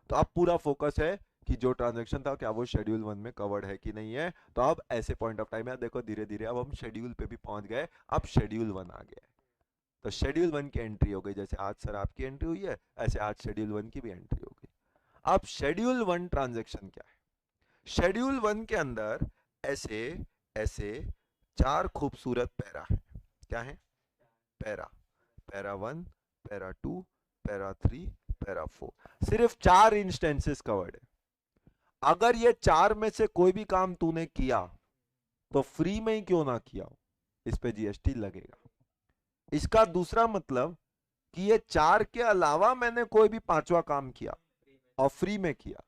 तो अब पूरा फोकस है कि जो ट्रांजैक्शन था क्या वो शेड्यूल 1 में कवर्ड है कि नहीं है। तो अब ऐसे पॉइंट ऑफ टाइम है, देखो धीरे धीरे अब हम शेड्यूल पे भी पहुंच गए, अब शेड्यूल 1 आ गया है। तो शेड्यूल 1 की एंट्री हो गई, जैसे आज सर आपकी एंट्री हुई है ऐसे आज शेड्यूल 1 की भी एंट्री हो गई। अब शेड्यूल 1 ट्रांजैक्शन क्या है? शेड्यूल 1 के अंदर ऐसे ऐसे 4 खूबसूरत पैरा है। क्या है? Para. Para 1, para 2, para 3, para 4। सिर्फ 4 इंस्टेंसेस कवर्ड है। अगर ये 4 में से कोई भी काम तूने किया तो फ्री में ही क्यों ना किया हो, इस पे जीएसटी लगेगा। इसका दूसरा मतलब कि ये 4 के अलावा मैंने कोई भी 5वां काम किया और फ्री में किया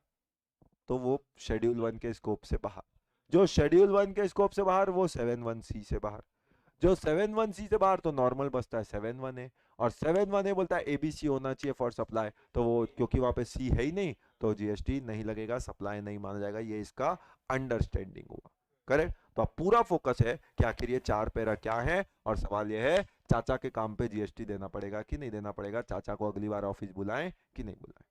तो वो शेड्यूल 1 के स्कोप से बाहर। जो शेड्यूल 1 के स्कोप से बाहर वो 7(1)(c से बाहर। जो 7(1)(c से बाहर तो नॉर्मल बसता है 7(1)(a, और 7(1)(a बोलता है एबीसी होना चाहिए फॉर सप्लाई, तो वो क्योंकि वहां पे सी है ही नहीं तो जीएसटी नहीं लगेगा, सप्लाई नहीं माना जाएगा। ये इसका अंडरस्टैंडिंग हुआ। करेक्ट। तो अब पूरा फोकस है कि आखिर ये 4 पैरा क्या है, और सवाल ये है चाचा के काम पे जीएसटी देना पड़ेगा कि नहीं देना पड़ेगा, चाचा को अगली बार ऑफिस बुलाएं कि नहीं बुलाएं।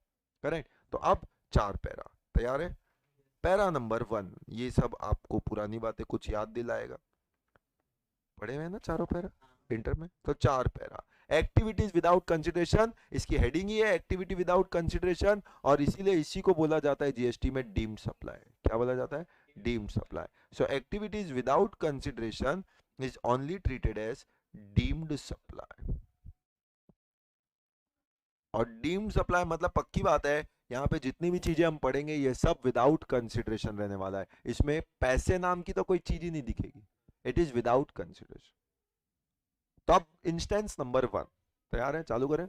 करेक्ट। तो अब 4 पैरा तैयार है। पैरा नंबर 1, ये सब आपको पुरानी बातें कुछ याद दिलाएगा, पढ़े हुए हैं ना चारों पैरा इंटर में। तो 4 पैरा, एक्टिविटीज विदाउट कंसिडरेशन, इसकी हेडिंग ही है एक्टिविटी विदाउट कंसिडरेशन, और इसीलिए इसी को बोला जाता है जीएसटी में डीम्ड सप्लाई। क्या बोला जाता है? Deemed supply. So activities without consideration is only treated as deemed supply. और डीम्ड सप्लाई मतलब पक्की बात है, यहाँ पे जितनी भी चीजें हम पढ़ेंगे ये सब विदाउट कंसिडरेशन रहने वाला है, इसमें पैसे नाम की तो कोई चीज ही नहीं दिखेगी, इट इज विदाउट कंसिडरेशन। तो अब इंस्टेंस नंबर 1 तैयार है, चालू करें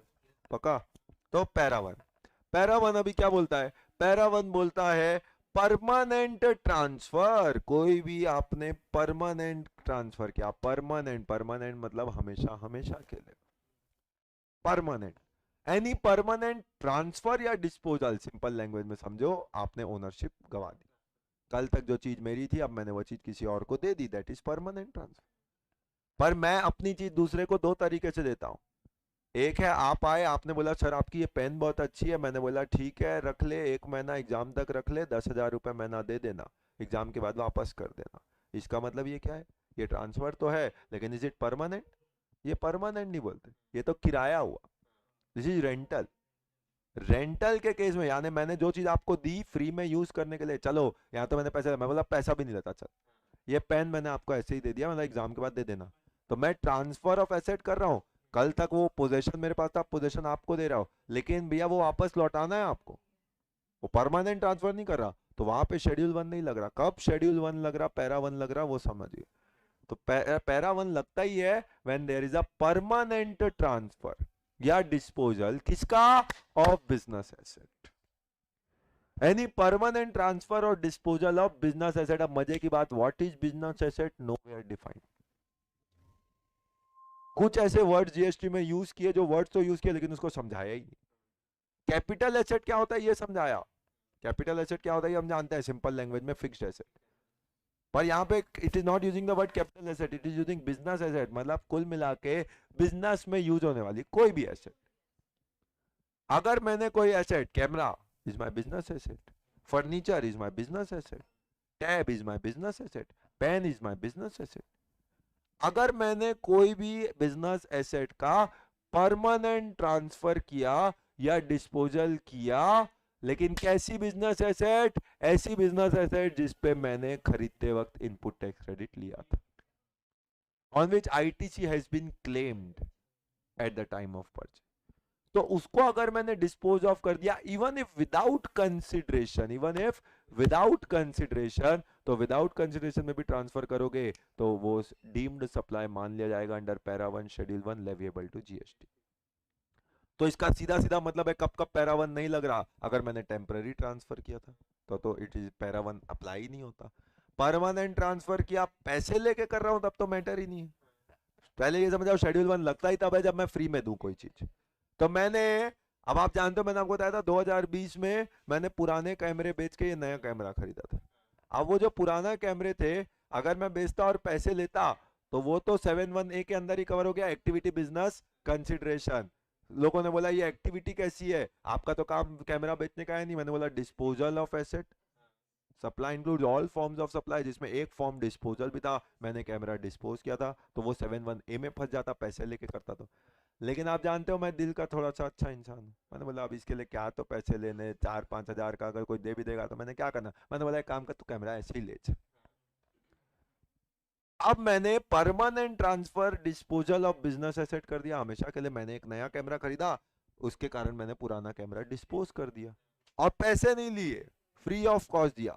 पक्का। तो पैरा 1, पैरा 1 अभी क्या बोलता है? पैरा 1 बोलता है परमानेंट ट्रांसफर। कोई भी आपने परमानेंट ट्रांसफर किया, परमानेंट, परमानेंट मतलब हमेशा हमेशा के लिए, परमानेंट, एनी परमानेंट ट्रांसफर या डिस्पोजल, सिंपल लैंग्वेज में समझो आपने ओनरशिप गवा दी, कल तक जो चीज मेरी थी अब मैंने वो चीज किसी और को दे दी, दैट इज परमानेंट ट्रांसफर। पर मैं अपनी चीज दूसरे को 2 तरीके से देता हूं। एक है आप आए, आपने बोला सर आपकी ये पेन बहुत अच्छी है, मैंने बोला ठीक है रख ले, 1 महीना एग्जाम तक रख ले, 10,000 रुपये महीना दे देना, एग्जाम के बाद वापस कर देना। इसका मतलब ये क्या है? ये ट्रांसफर तो है, लेकिन इज इट परमानेंट? ये परमानेंट नहीं बोलते, ये तो किराया हुआ, दिस इज रेंटल। रेंटल के केस में यानी मैंने जो चीज आपको दी फ्री में यूज करने के लिए, चलो यहाँ तो मैंने पैसे, मैं बोला पैसा भी नहीं लेता, चल ये पेन मैंने आपको ऐसे ही दे दिया, मतलब एग्जाम के बाद दे देना, तो मैं ट्रांसफर ऑफ एसेट कर रहा हूँ। कल तक वो पोजेशन मेरे पास था, पोजेशन आपको दे रहा हूँ, लेकिन भैया वो वापस लौटाना है आपको, वो परमानेंट ट्रांसफर नहीं कर रहा, तो वहां पे शेड्यूल 1 नहीं लग रहा। कब शेड्यूल 1 लग रहा, पैरा 1 लग रहा, वो समझिए। तो पैरा 1 लगता ही है when there is a permanent transfer या डिस्पोजल, किसका? Of business asset, any permanent transfer or disposal of business asset. अब मजे की बात, what is business asset? Nowhere defined. कुछ ऐसे वर्ड जीएसटी में यूज किए, जो वर्ड तो यूज किए लेकिन उसको समझाया ही नहीं। कैपिटल एसेट क्या होता है ये समझाया, कैपिटल एसेट क्या होता है ये हम जानते हैं सिंपल लैंग्वेज में, फिक्स्ड एसेट। पर यहाँ पे it is not using the word capital asset, it is using business asset, मतलब कुल मिला के बिजनेस में यूज होने वाली कोई भी एसेट। अगर मैंने कोई asset, camera is my business asset, furniture is my business asset, tab is my business asset, pen is my business asset. अगर मैंने कोई भी बिजनेस एसेट का परमानेंट ट्रांसफर किया या डिस्पोजल किया, लेकिन कैसी बिजनेस एसेट? ऐसी बिजनेस एसेट जिस पे मैंने खरीदते वक्त इनपुट टैक्स क्रेडिट लिया था, on which ITC has been claimed at the time of purchase, तो उसको अगर मैंने डिस्पोज ऑफ कर दिया, even if without consideration, even if without consideration, तो विदाउट कंसिडरेशन में भी ट्रांसफर करोगे तो वो डीम्ड सप्लाई मान लिया जाएगा under para 1 schedule 1 leviable to GST. तो इसका सीधा सीधा मतलब है कब कब पैरा 1 नहीं लग रहा, अगर मैंने टेम्पररी ट्रांसफर किया था तो इट इज पैरा 1 अप्लाई नहीं होता। परमानेंट ट्रांसफर किया, पैसे लेके कर रहा हूं, तब तो मैटर ही नहीं है। पहले ये समझाओ, शेड्यूल 1 लगता ही तब है जब मैं फ्री में दूं कोई चीज। तो मैंने, अब आप जानते हो मैंने आपको बताया था 2020 में मैंने पुराने कैमरे बेच के ये नया कैमरा खरीदा था। अब वो जो पुराना कैमरे थे अगर मैं बेचता और पैसे लेता तो वो तो 7(1) के अंदर ही कवर हो गया, एक्टिविटी बिजनेस कंसिडरेशन। लोगों ने बोला ये एक्टिविटी कैसी है, आपका तो काम कैमरा बेचने का है नहीं, मैंने बोला disposal of asset, supply include all forms of supply, जिसमें एक फॉर्म डिस्पोजल भी था, मैंने कैमरा डिस्पोज किया था, तो वो 7(1) में फंस जाता, पैसे लेके करता तो। लेकिन आप जानते हो मैं दिल का थोड़ा सा अच्छा इंसान हूँ, मैंने बोला अब इसके लिए क्या तो पैसे लेने, 4-5 हजार का अगर कोई दे भी देगा तो मैंने क्या करना, मैंने बोला एक काम कर तू कैमरा ऐसे ही ले जा। अब मैंने permanent transfer disposal of business asset कर दिया, हमेशा के लिए मैंने एक नया कैमरा खरीदा, उसके कारण मैंने पुराना कैमरा डिस्पोज कर दिया और पैसे नहीं लिए, फ्री ऑफ कॉस्ट दिया।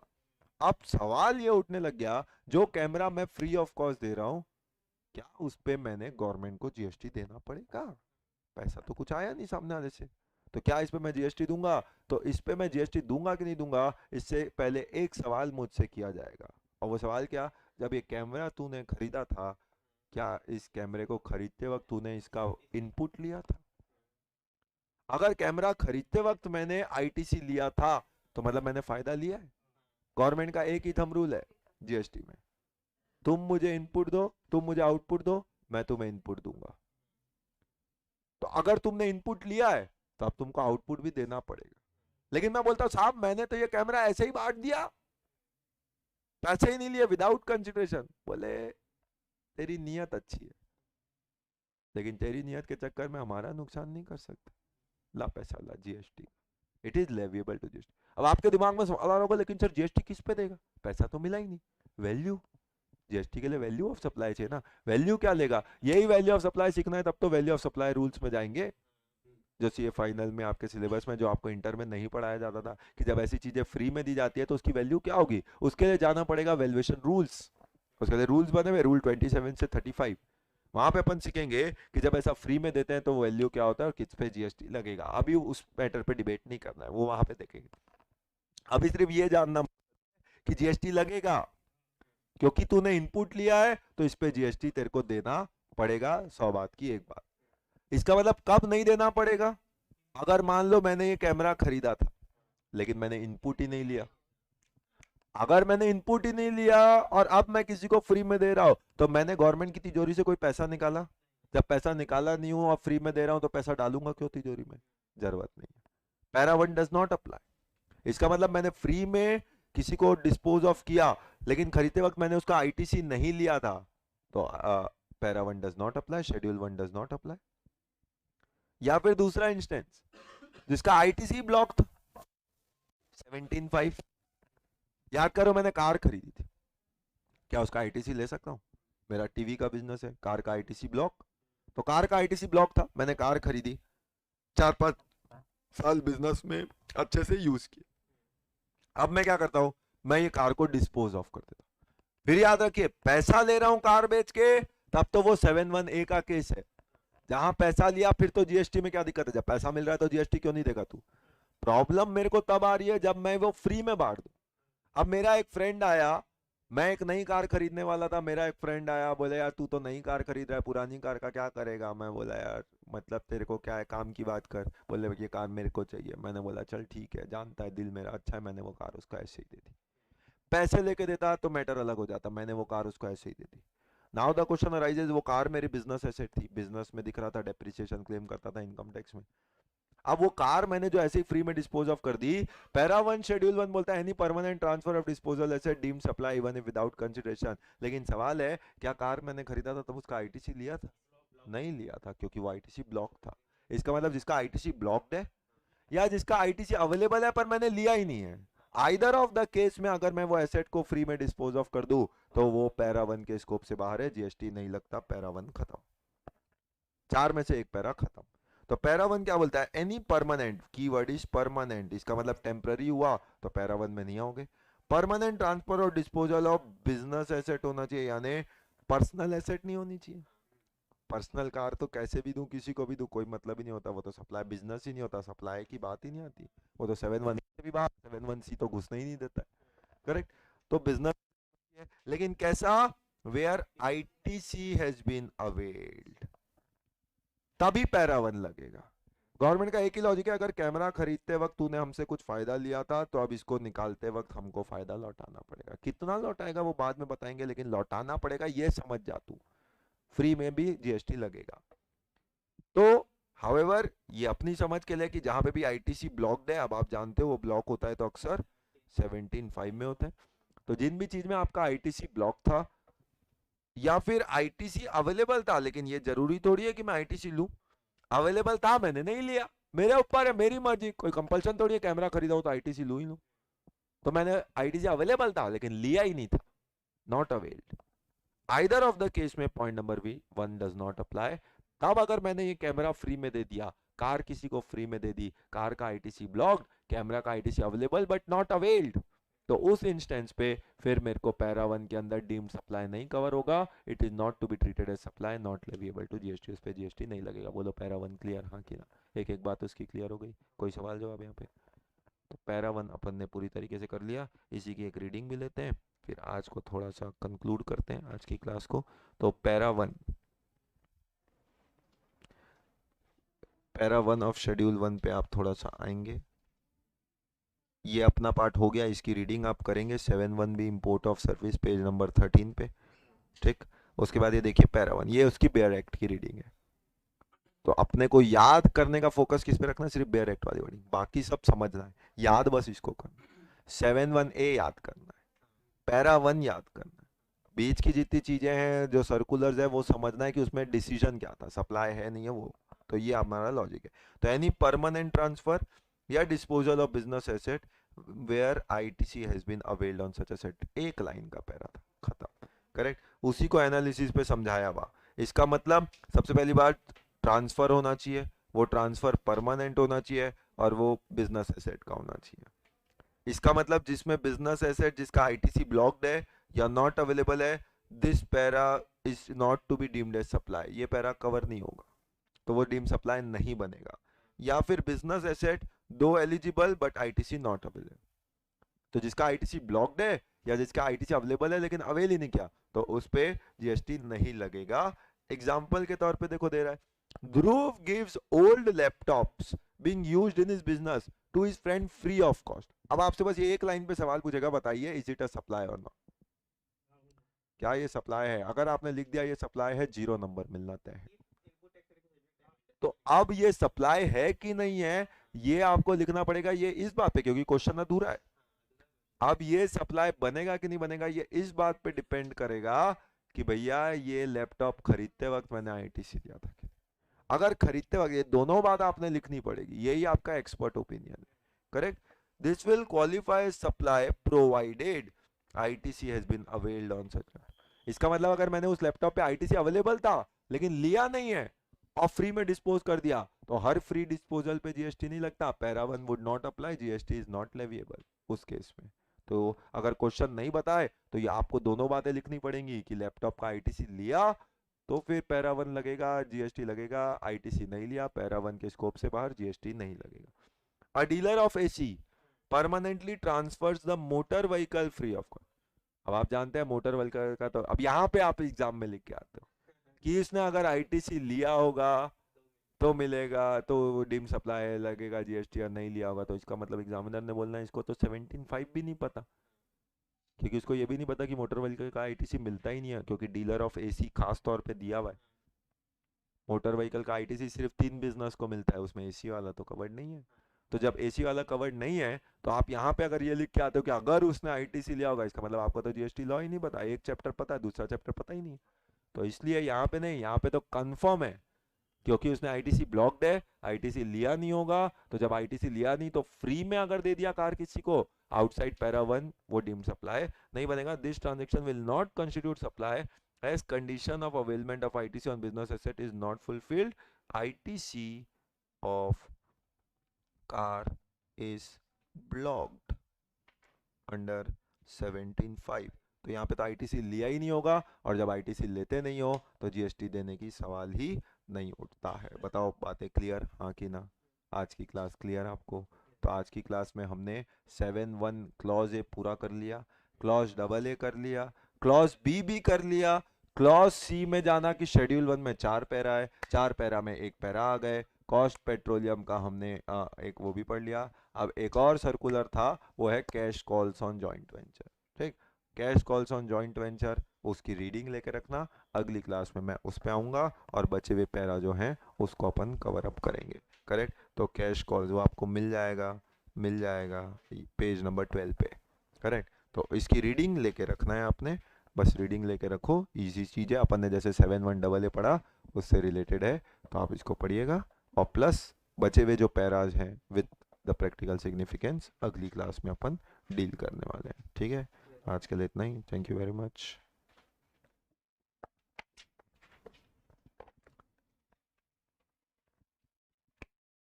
अब सवाल ये उठने लग गया, जो कैमरा मैं फ्री ऑफ कॉस्ट दे रहा हूं, क्या उस पे मैंने गवर्नमेंट को जीएसटी देना पड़ेगा? पैसा तो कुछ आया नहीं सामने वाले से, तो क्या इस पे मैं जीएसटी दूंगा? तो इस पे मैं जीएसटी दूंगा कि नहीं दूंगा, इससे पहले एक सवाल मुझसे किया जाएगा, और वो सवाल क्या, जब ये कैमरा तूने खरीदा था, क्या इस कैमरे को खरीदते वक्त तूने इसका इनपुट लिया था? अगर कैमरा खरीदते वक्त मैंने आईटीसी लिया था तो मतलब मैंने फायदा लिया है। गवर्नमेंट का एक ही थंब रूल है जीएसटी में, तुम मुझे इनपुट दो, तुम मुझे आउटपुट दो, मैं तुम्हें इनपुट दूंगा। तो अगर तुमने इनपुट लिया है तो अब तुमको आउटपुट भी देना पड़ेगा। लेकिन मैं बोलता हूं साहब मैंने तो ये कैमरा ऐसे ही बांट दिया, पैसे ही नहीं लिए, विदाउट कंसिडरेशन। बोले तेरी नीयत अच्छी है, लेकिन तेरी नियत के चक्कर में हमारा नुकसान नहीं कर सकते। ला पैसा ला GST, it is leviable to GST. अब आपके दिमाग में सवाल आ रहा होगा लेकिन सर जीएसटी किस पे देगा, पैसा तो मिला ही नहीं। वैल्यू, जीएसटी के लिए वैल्यू ऑफ सप्लाई चाहिए ना। वैल्यू क्या लेगा, यही वैल्यू ऑफ सप्लाई सीखना है तब तो वैल्यू ऑफ सप्लाई रूल्स में जाएंगे, जो सीए फाइनल में आपके सिलेबस में, जो आपको इंटर में नहीं पढ़ाया जाता था कि जब ऐसी चीजें फ्री में दी जाती है तो उसकी वैल्यू क्या होगी। उसके लिए जाना पड़ेगा वैल्यूएशन रूल्स, उसके लिए रूल्स बने हुए, रूल 27 से 35, वहां पे अपन सीखेंगे कि जब ऐसा फ्री में देते हैं तो वैल्यू क्या होता है और किस पे जीएसटी लगेगा। अभी उस मैटर पे डिबेट नहीं करना है, वो वहां पे देखेंगे। अभी सिर्फ ये जानना कि जीएसटी लगेगा, क्योंकि तूने इनपुट लिया है तो इस पे जीएसटी तेरे को देना पड़ेगा। 100 बात की एक बात, इसका मतलब कब नहीं देना पड़ेगा, अगर मान लो मैंने ये कैमरा खरीदा था लेकिन मैंने इनपुट ही नहीं लिया। अगर मैंने इनपुट ही नहीं लिया और अब मैं किसी को फ्री में दे रहा हूं तो मैंने गवर्नमेंट की तिजोरी से कोई पैसा निकाला। जब पैसा निकाला नहीं हूं और फ्री में दे रहा हूं तो पैसा डालूंगा क्यों तिजोरी में, जरूरत नहीं है। Para 1 does not apply. इसका मतलब मैंने फ्री में किसी को डिस्पोज ऑफ किया लेकिन खरीदते वक्त मैंने उसका आईटीसी नहीं लिया था, तो para 1 does not apply, schedule 1 does not apply. या फिर दूसरा इंस्टेंस जिसका आईटीसी ब्लॉक था, 17.5, याद करो मैंने कार खरीदी थी, क्या उसका आईटीसी ले सकता हूं। मेरा टीवी का बिजनेस है, कार का आईटीसी ब्लॉक, तो कार का आईटीसी ब्लॉक था, मैंने कार खरीदी, 4-5 साल बिजनेस में अच्छे से यूज किया। अब मैं क्या करता हूं, मैं ये कार को डिस्पोज ऑफ कर देता हूं। फिर याद रखिए पैसा ले रहा हूं कार बेच के, तब तो वो 7(1)(a) का केस है। जहां पैसा लिया फिर तो जीएसटी में क्या दिक्कत है, जब पैसा मिल रहा है तो जीएसटी क्यों नहीं देगा तू। प्रॉब्लम मेरे को तब आ रही है जब मैं वो फ्री में बांट दूं। अब मेरा एक फ्रेंड आया, मैं एक नई कार खरीदने वाला था, मेरा एक फ्रेंड आया, बोले यार तू तो नई कार खरीद रहा है, पुरानी कार का क्या करेगा। मैं बोला यार मतलब तेरे को क्या है, काम की बात कर। बोले ये कार मेरे को चाहिए। मैंने बोला चल ठीक है, जानता है दिल मेरा अच्छा है, मैंने वो कार उसको ऐसे ही दे दी। पैसे लेके देता तो मैटर अलग हो जाता, मैंने वो कार उसको ऐसे ही दे दी। नाउ द क्वेश्चन अराइजेज, वो कार मेरी बिजनेस एसेट थी, बिजनेस में दिख रहा था, डेप्रिसिएशन क्लेम करता था इनकम टैक्स में। अब वो कार मैंने जो ऐसे ही फ्री में डिस्पोज ऑफ कर दी, पैरा 1 शेड्यूल 1 बोलता है any permanent transfer of disposal asset deemed supply even if without consideration. लेकिन सवाल है क्या कार मैंने खरीदा था तब उसका आईटीसी लिया था, नहीं लिया था, क्योंकि वो आईटीसी ब्लॉक था। इसका मतलब जिसका आईटीसी ब्लॉक्ड है या जिसका आईटीसी अवेलेबल है पर मैंने लिया ही नहीं है, आइदर ऑफ द केस में अगर मैं वो एसेट को फ्री में डिस्पोज ऑफ कर दूं तो वो पैरा 1 के स्कोप से बाहर है, जीएसटी नहीं लगता, पैरा 1 खत्म। 4 में से एक पैरा खत्म। तो पैरा 1 क्या बोलता है, any permanent, keyword is permanent, इसका मतलब टेम्पररी हुआ तो पैरा 1 में नहीं आओगे। Permanent transfer or disposal of business asset होना चाहिए, यानी पर्सनल एसेट नहीं होनी चाहिए। पर्सनल कार तो कैसे भी दूं, किसी को भी दूं, कोई मतलब ही नहीं होता, वो तो सप्लाई बिजनेस ही नहीं होता, सप्लाई की बात ही नहीं आती। वो तो 7(1) से भी बाहर, 7(1)(c) तो घुसने ही नहीं देता है, करेक्ट। तो बिजनेस है, लेकिन कैसा, where ITC has been availed, तभी पैरा 1 लगेगा। गवर्नमेंट का एक ही लॉजिक है, अगर कैमरा खरीदते वक्त तूने हमसे कुछ फायदा लिया था तो अब इसको निकालते वक्त हमको फायदा लौटाना पड़ेगा। कितना लौटाएगा वो बाद में बताएंगे, लेकिन लौटाना पड़ेगा, ये समझ जा तू। फ्री में भी जीएसटी लगेगा। तो हाउएवर ये अपनी समझ के लिए कि जहां पे भी आईटीसी ब्लॉक्ड है, अब आप जानते हो वो ब्लॉक होता है तो अक्सर 17(5) में होता है। तो जिन भी चीज में आपका आईटीसी ब्लॉक था या फिर आईटीसी अवेलेबल था, लेकिन ये जरूरी थोड़ी है कि मैं आईटीसी लूं, अवेलेबल था मैंने नहीं लिया, मेरे ऊपर है, मेरी मर्जी, कोई कंपल्सन थोड़ी है कैमरा खरीदा हो तो आईटीसी लू ही लूं। तो मैंने आईटीसी अवेलेबल था लेकिन लिया ही नहीं था, not availed. Either of the case में point number B 1 does not apply. तब अगर मैंने ये कैमरा फ्री में दे दिया, कार किसी को फ्री में दे दी, कार का आईटीसी ब्लॉक्ड, कैमरा का ITC available but not availed, तो उस इंस्टेंस पे फिर मेरे को पैरा 1 के अंदर डीम्ड सप्लाई नहीं कवर होगा। It is not to be treated as supply, not leviable to GST, उस पे जीएसटी नहीं लगेगा। बोलो पैरा 1 क्लियर, हाँ कि ना। एक एक बात उसकी क्लियर हो गई, कोई सवाल जवाब यहाँ पे। तो पैरा 1 अपन ने पूरी तरीके से कर लिया, इसी की एक रीडिंग भी लेते हैं, फिर आज को थोड़ा सा कंक्लूड करते हैं आज की क्लास को। तो पैरा 1, पैरा 1 ऑफ शेड्यूल 1 पे आप थोड़ा सा आएंगे, ये अपना पार्ट हो गया, इसकी रीडिंग आप करेंगे 7(1) भी import of service page number 13 पे। ठीक। उसके बाद ये देखिए पैरा 1, ये उसकी बेयर एक्ट की रीडिंग है। तो अपने को याद करने का फोकस किस पे रखना है, सिर्फ बेयर एक्ट वाली वर्डिंग, बाकी सब समझना है, याद बस इसको करना है। 7-1A याद करना है, पैरा 1 याद करना है, बीच की जितनी चीजें हैं जो सर्कुलर्स है वो समझना है कि उसमें डिसीजन क्या था, सप्लाई है नहीं है वो। तो ये हमारा लॉजिक है। तो एनी परमानेंट ट्रांसफर या disposal of business asset where ITC has been availed on such asset, एक लाइन का पैरा था, खत्म। करेक्ट। उसी को एनालिसिस पे समझाया हुआ। इसका मतलब सबसे पहली बात, ट्रांसफर होना चाहिए, वो ट्रांसफर परमानेंट होना चाहिए, और वो बिजनेस एसेट का होना चाहिए। इसका मतलब जिसमें बिजनेस एसेट जिसका आईटीसी ब्लॉक्ड है या नॉट अवेलेबल है, this para is not to be deemed as supply, ये पैरा कवर नहीं होगा, तो वो डीम सप्लाई नहीं बनेगा। या फिर बिजनेस एसेट दो eligible but ITC not available, तो जिसका आईटीसी ब्लॉक्ड है या जिसका आईटीसी अवेलेबल है लेकिन अवेल ही नहीं किया, तो उस पे जीएसटी नहीं लगेगा। एग्जाम्पल के तौर पे देखो दे रहा है, Dhruv gives old laptops being used in his business to his friend free of cost. अब आपसे बस ये एक लाइन पे सवाल पूछेगा, बताइए इज इट अ सप्लाई और नॉट, क्या ये सप्लाई है? अगर आपने लिख दिया ये सप्लाई है, 0 नंबर मिलना तय है। तो अब ये सप्लाई है कि नहीं है, ये आपको लिखना पड़ेगा, ये इस बात पे, क्योंकि क्वेश्चन अधूरा है। अब ये सप्लाई बनेगा कि नहीं बनेगा, ये इस बात पे डिपेंड करेगा कि भैया ये लैपटॉप खरीदते वक्त मैंने आईटीसी दिया था कि नहीं। अगर खरीदते वक्त, ये दोनों बात आपने लिखनी पड़ेगी, यही आपका एक्सपर्ट ओपिनियन है। Correct. This will qualify supply provided ITC has been availed on such. इसका मतलब अगर मैंने उस लैपटॉप पे आईटीसी अवेलेबल था लेकिन लिया नहीं है और फ्री में डिस्पोज कर दिया, तो हर फ्री डिस्पोजल पे जीएसटी नहीं लगता, para 1 would not apply, GST is not leviable उस केस में। तो अगर क्वेश्चन नहीं बताए तो ये आपको दोनों बातें लिखनी पड़ेंगी कि लैपटॉप का आईटीसी लिया तो फिर पैरा 1 लगेगा, जीएसटी लगेगा, आईटीसी नहीं लिया, पैरा 1 के स्कोप से बाहर, जीएसटी नहीं लगेगा। अ dealer of AC permanently transverse the motor vehicle free of cost. अब आप जानते हैं मोटर व्हीकल का, तो अब यहाँ पे आप एग्जाम में लिख के आते हो कि इसने अगर आईटीसी लिया होगा तो मिलेगा, तो डीम सप्लाई लगेगा जीएसटी, और नहीं लिया होगा तो इसका मतलब एग्जामिनर ने बोलना है इसको तो 17(5) भी नहीं पता, क्योंकि उसको ये भी नहीं पता कि मोटर व्हीकल का आईटीसी मिलता ही नहीं है, क्योंकि डीलर ऑफ एसी खास तौर पे दिया हुआ है। मोटर व्हीकल का आईटीसी सिर्फ 3 बिजनेस को मिलता है, उसमें एसी वाला तो कवर्ड नहीं है। तो जब एसी वाला कवर्ड नहीं है, तो आप यहाँ पे अगर ये लिख के आते हो कि अगर उसने आईटीसी लिया होगा, इसका मतलब आपको तो जीएसटी लॉ ही नहीं पता, एक चैप्टर पता है दूसरा चैप्टर पता ही नहीं। तो इसलिए यहाँ पे नहीं, यहाँ पे तो कंफर्म है, क्योंकि उसने आईटीसी ब्लॉक्ड है, आईटीसी लिया नहीं होगा, तो जब आईटीसी लिया नहीं तो फ्री में अगर दे दिया कार किसी को आउटसाइड पैरा 1, वो डीम सप्लाई नहीं बनेगा। This transaction will not constitute supply as condition of availment of ITC on business asset is not fulfilled. ITC of car is blocked under 17(5). तो यहाँ पे तो आईटीसी लिया ही नहीं होगा, और जब आईटीसी लेते नहीं हो तो जीएसटी देने की सवाल ही नहीं उठता है। बताओ बातें क्लियर, हाँ कि ना? आज की क्लास क्लियर आपको? तो आज की क्लास में हमने 7(1) क्लॉज ए पूरा कर लिया, क्लॉज डबल ए कर लिया, क्लॉज बी भी कर लिया, क्लॉज सी में जाना कि शेड्यूल 1 में 4 पैरा है, 4 पैरा में एक पैरा आ गए, कॉस्ट पेट्रोलियम का हमने एक वो भी पढ़ लिया। अब एक और सर्कुलर था, वो है cash calls on joint venture. ठीक, cash calls on joint venture, उसकी रीडिंग लेके रखना, अगली क्लास में मैं उस पे आऊँगा और बचे हुए पैरा जो हैं उसको अपन कवर अप करेंगे। करेक्ट। तो कैश कॉल्स वो आपको मिल जाएगा पेज नंबर 12 पे। करेक्ट। तो इसकी रीडिंग लेके रखना है आपने, बस रीडिंग लेके रखो, इजी चीज़ है, अपन ने जैसे 7(1) पढ़ा उससे रिलेटेड है, तो आप इसको पढ़िएगा। और प्लस बचे हुए जो पैराज हैं विद द प्रैक्टिकल सिग्निफिकेंस अगली क्लास में अपन डील करने वाले हैं। ठीक है, आज के लिए इतना ही। Thank you very much.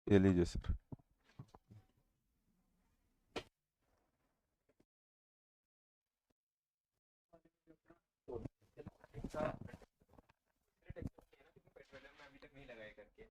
ये लीजिए सर।